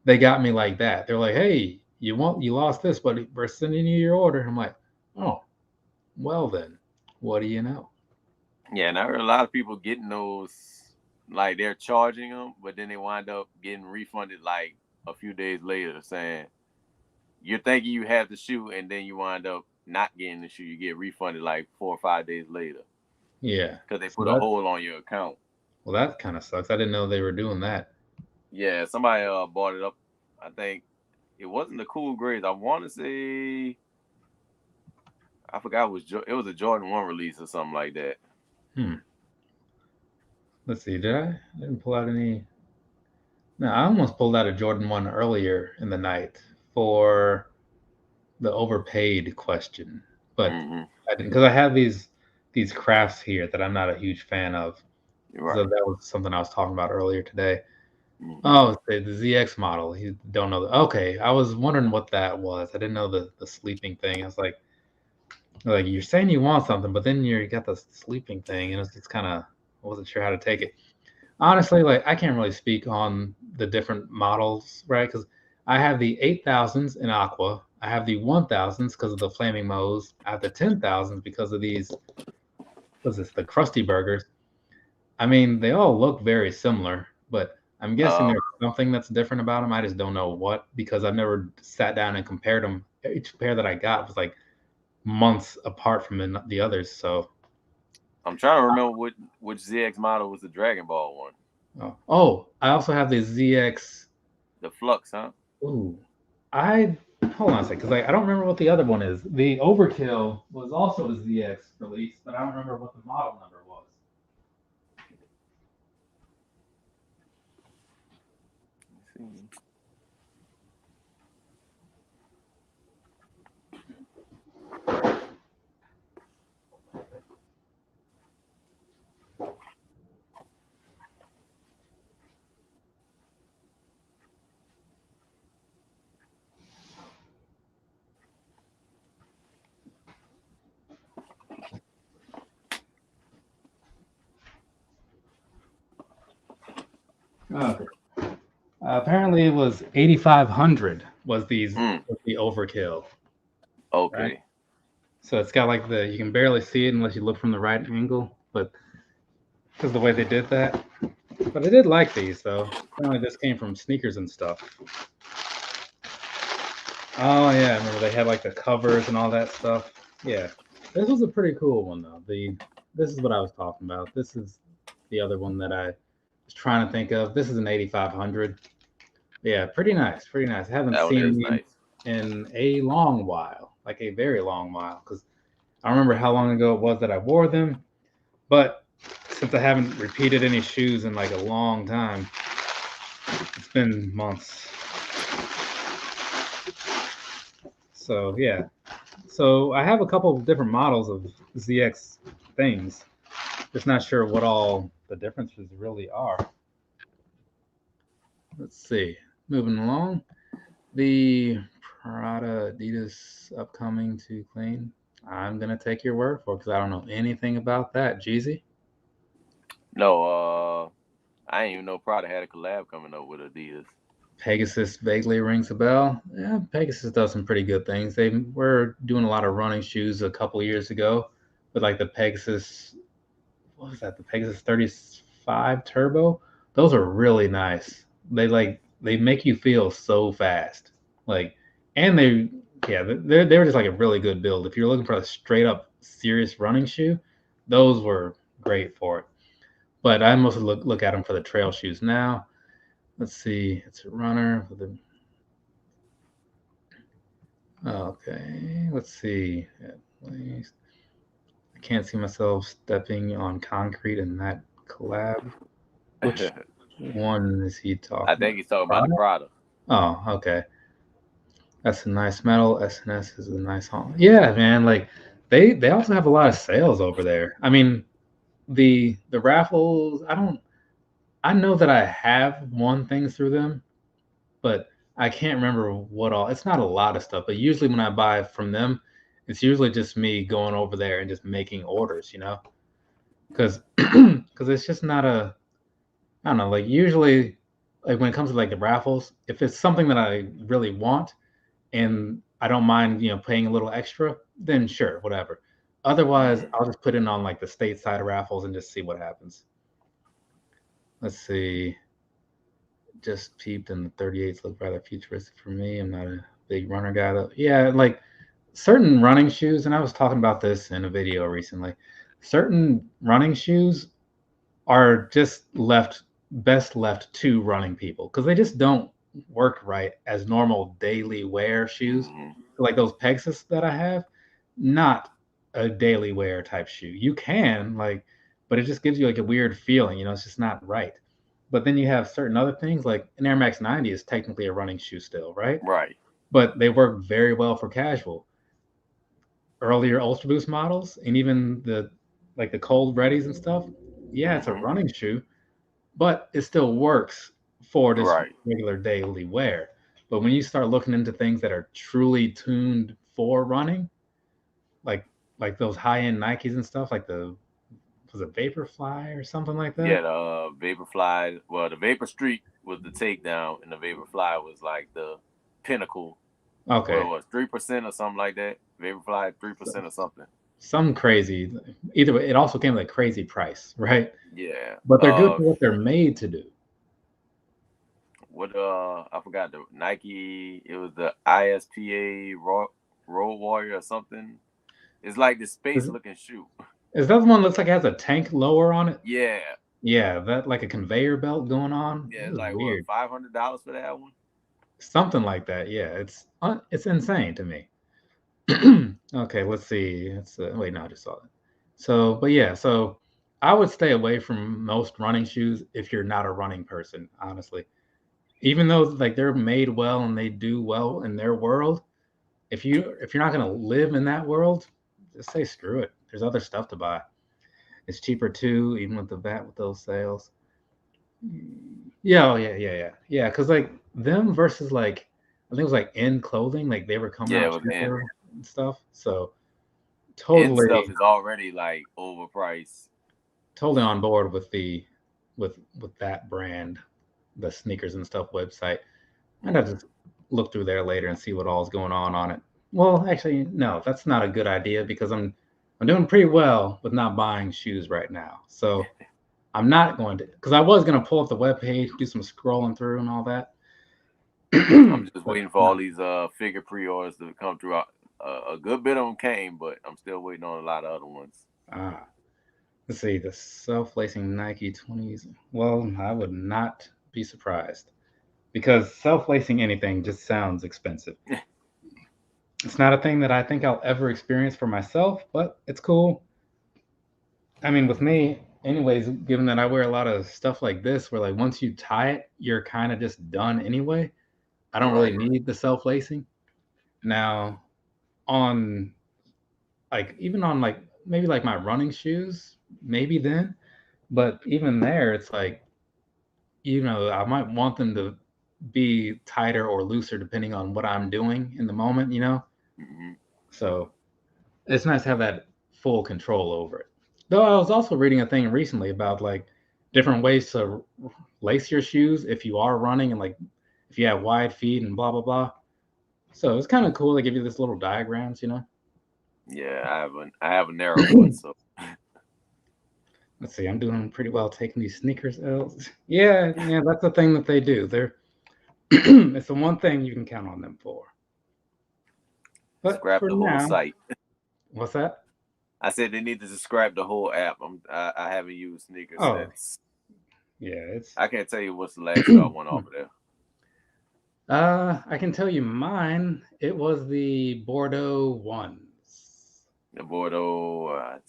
they got me like that. They're like, hey, you lost this, but we're sending you your order. I'm like, oh, well then, what do you know? Yeah, and I heard a lot of people getting those, like they're charging them, but then they wind up getting refunded like a few days later, saying you're thinking you have the shoe, and then you wind up not getting the shoe. You get refunded like 4 or 5 days later Yeah. because they So put a hold on your account. well, that kind of sucks. I didn't know they were doing that. Yeah, somebody bought it up. I think it wasn't the cool grades. I want to say I forgot it was a Jordan 1 release or something like that. Hmm. Let's see. I didn't pull out any. No, I almost pulled out a Jordan 1 earlier in the night for the overpaid question, but Hmm. I didn't because I have these crafts here that I'm not a huge fan of. So Right. that was something I was talking about earlier today. Hmm. Oh, the ZX model. You don't know. Okay, I was wondering what that was. I didn't know the sleeping thing. I was like you're saying you want something, but then you got the sleeping thing, and it's kind of I wasn't sure how to take it. Honestly, like I can't really speak on the different models, right? Because I have the 8,000s in aqua. I have the 1,000s because of the flaming mows. I have the 10,000s because of these. What's this? The crusty burgers. I mean, they all look very similar, but I'm guessing Uh, there's something that's different about them. I just don't know what because I've never sat down and compared them. Each pair that I got was like months apart from the others. So, I'm trying to remember which ZX model was the Dragon Ball one. I also have the ZX. The Flux, huh? Ooh, I hold on a second because I don't remember what the other one is. The Overkill was also a ZX release, but I don't remember what the model number was. Let's see. Okay. Apparently, it was 8,500 Mm, was the overkill, right? okay. So it's got like you can barely see it unless you look from the right angle, but because the way they did that. But I did like these though. Apparently, this came from sneakers and stuff. Oh yeah, I remember they had like the covers and all that stuff. Yeah, this was a pretty cool one though. This is what I was talking about. This is the other one that I was trying to think of. This is an 8,500. Yeah, pretty nice, pretty nice. I haven't That seen is these nice. in a long while, like a very long while, because I remember how long ago it was that I wore them. But since I haven't repeated any shoes in like a long time, it's been months. So yeah. So I have a couple of different models of ZX things. Just not sure what all the differences really are. Let's see. Moving along. The Prada Adidas upcoming to clean. I'm gonna take your word for it because I don't know anything about that. Jeezy? No, I didn't even know Prada had a collab coming up with Adidas. Pegasus vaguely rings a bell. Yeah, Pegasus does some pretty good things. They were doing a lot of running shoes a couple years ago, with like the Pegasus. What was that? The Pegasus 35 Turbo. Those are really nice. They make you feel so fast. Like, and they were just like a really good build. If you're looking for a straight up serious running shoe, those were great for it. But I mostly look at them for the trail shoes now. Let's see. It's a runner with a. Okay, let's see. At least I can't see myself stepping on concrete in that collab. Which I one is he talking think about? he's talking about the Prada? Prada. Oh, okay. That's a nice metal. SNS is a nice home. Yeah, man. Like they also have a lot of sales over there. I mean, the raffles. I know that I have won things through them, but I can't remember what all. It's not a lot of stuff, but usually when I buy from them, it's usually just me going over there and just making orders, because because it's just not a. I don't know. Like usually, like when it comes to like the raffles, if it's something that I really want and I don't mind, paying a little extra, then sure, whatever. Otherwise, Mm. I'll just put in on like the stateside raffles and just see what happens. Let's see. Just peeped and the 38s look rather futuristic for me. I'm not a big runner guy though. Yeah, like certain running shoes, and I was talking about this in a video recently. Certain running shoes are just left best left to running people because they just don't work right as normal daily wear shoes. Hmm. Like those Pegasus that I have, not a daily wear type shoe. You can like, but it just gives you like a weird feeling. It's just not right. But then you have certain other things like an Air Max 90 is technically a running shoe still, right? Right. But they work very well for casual. Earlier Ultra Boost models and even the cold readies and stuff. Yeah, it's a Hmm. running shoe, but it still works for just Right. regular daily wear. But when you start looking into things that are truly tuned for running, like like those high end Nikes and stuff, like the was it Vaporfly or something like Yeah, that? the Vaporfly. Well, the Vapor Street was the takedown, and the Vaporfly was like the pinnacle. What it Okay, was, 3% or something like that. Vaporfly so, 3% or something. some crazy. Either way, it also came with a crazy price, right? Yeah. But they're good for what they're made to do. What I forgot the Nike. It was the ISPA Road Warrior or something. It's like this space Is, looking shoe. is that the one that looks like it has a tank lower on it? Yeah. Yeah, that like a conveyor belt going on. Yeah, It it's was like what, weird. $500 for that one? Something like that. Yeah, it's insane to me. Okay, let's see. Wait, no, I just saw it. So, but yeah, so I would stay away from most running shoes if you're not a running person, honestly. Even though like they're made well and they do well in their world, if you're not gonna live in that world, just say screw it. There's other stuff to buy. It's cheaper too, even with the VAT with those sales. Yeah, oh yeah, yeah, yeah, yeah. Because like them versus like I think it was like in clothing, like they were coming Yeah, it out was in. cheaper and stuff. So In stuff totally, is already like overpriced. totally on board with the with that brand. the sneakers and stuff website. I'd have to look through there later and see what all's going on it. Well, actually, no, that's not a good idea because I'm doing pretty well with not buying shoes right now. So I'm not going to, because I was going to pull up the webpage, do some scrolling through and all that. I'm just waiting for all these figure pre-orders to come through. A good bit of them came, but I'm still waiting on a lot of other ones. Let's see, the self-lacing Nike 20s. Well, I would not be surprised because self-lacing anything just sounds expensive. It's not a thing that I think I'll ever experience for myself, but it's cool. I mean, with me, anyways, given that I wear a lot of stuff like this, where like once you tie it, you're kind of just done anyway. I don't really need the self-lacing. Now, on like even on like maybe like my running shoes, maybe then, but even there, it's like, I might want them to be tighter or looser depending on what I'm doing in the moment, So it's nice to have that full control over it. Though I was also reading a thing recently about like different ways to lace your shoes if you are running and like if you have wide feet and blah blah blah. So it's kind of cool. They give you this little diagrams, Yeah, I have a narrow one, so let's see. I'm doing pretty well taking these sneakers out. Yeah, that's the thing that they do. They're it's the one thing you can count on them for. But scrap for the whole now, site. What's that? I said they need to scrap the whole app. I haven't used sneakers since. Yeah, I can't tell you what's the last show I went over there. I can tell you mine. It was the Bordeaux ones. The Bordeaux.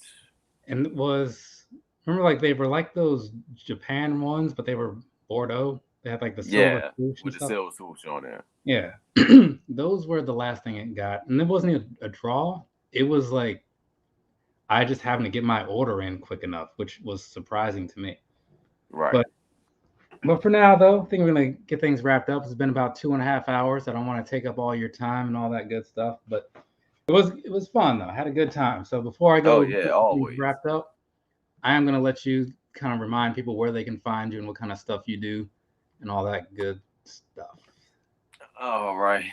And it was, remember, like they were like those Japan ones, but they were Bordeaux. They had like the silver swoosh with the silver swoosh on there. Yeah, those were the last thing it got, and it wasn't a draw. It was like I just happened to get my order in quick enough, which was surprising to me. Right. But for now, though, I think we're gonna get things wrapped up. It's been about 2.5 hours. I don't want to take up all your time and all that good stuff, but it was fun though. I had a good time. So before I go always wrapped up, I am gonna let you kind of remind people where they can find you and what kind of stuff you do and all that good stuff. All right.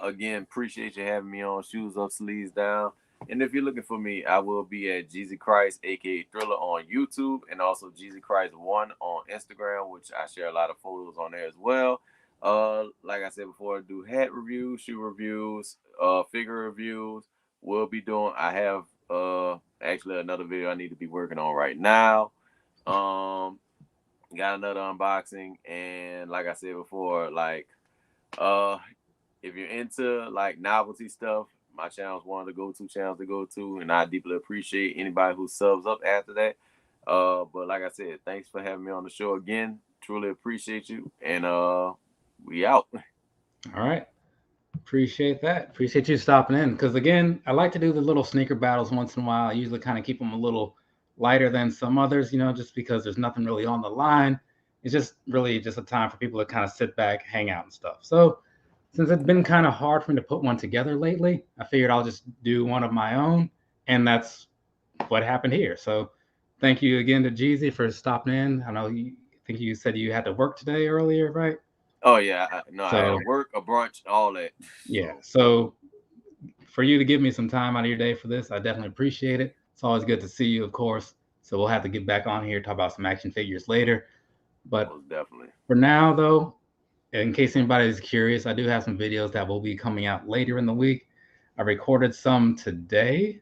Again, appreciate you having me on Shoes Up, Sleeves Down. And if you're looking for me, I will be at Jezzy Christ, aka Thriller, on YouTube, and also Jezzy Christ 1 on Instagram, which I share a lot of photos on there as well. Like I said before, I do hat reviews, shoe reviews, figure reviews. I have actually another video I need to be working on right now. Got another unboxing, and like I said before, like if you're into like novelty stuff, my channel is one of the go-to channels to go to, and I deeply appreciate anybody who subs up after that. But like I said, thanks for having me on the show again. Truly appreciate you, and we out. All right. Appreciate that. Appreciate you stopping in. Because again, I like to do the little sneaker battles once in a while. I usually kind of keep them a little lighter than some others, just because there's nothing really on the line. It's just really just a time for people to kind of sit back, hang out and stuff. So since it's been kind of hard for me to put one together lately, I figured I'll just do one of my own. And that's what happened here. So thank you again to Jezzy for stopping in. I know I think you said you had to work today earlier, right? Oh, yeah. I had to work, a brunch, all that. Yeah. So for you to give me some time out of your day for this, I definitely appreciate it. It's always good to see you, of course. So we'll have to get back on here, talk about some action figures later. But most definitely. For now, though, in case anybody's curious, I do have some videos that will be coming out later in the week. I recorded some today.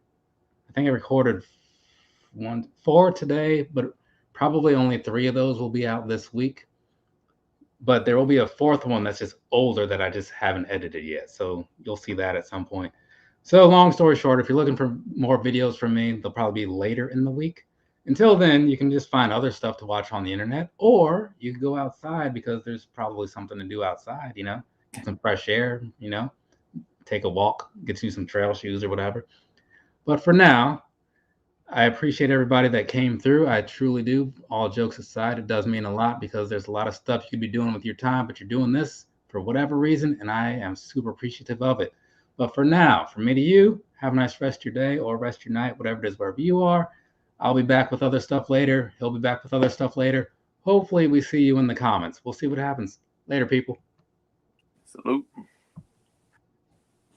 I think I recorded 4 today, but probably only 3 of those will be out this week. But there will be a 4th one that's just older that I just haven't edited yet. So you'll see that at some point. So long story short, if you're looking for more videos from me, they'll probably be later in the week. Until then, you can just find other stuff to watch on the internet, or you can go outside because there's probably something to do outside, get some fresh air, take a walk, get you some trail shoes or whatever. But for now, I appreciate everybody that came through. I truly do. All jokes aside, it does mean a lot because there's a lot of stuff you could be doing with your time, but you're doing this for whatever reason, and I am super appreciative of it. But for now, from me to you, have a nice rest of your day or rest of your night, whatever it is, wherever you are. I'll be back with other stuff later. He'll be back with other stuff later. hopefully we see you in the comments. We'll see what happens. Later, people. Salute.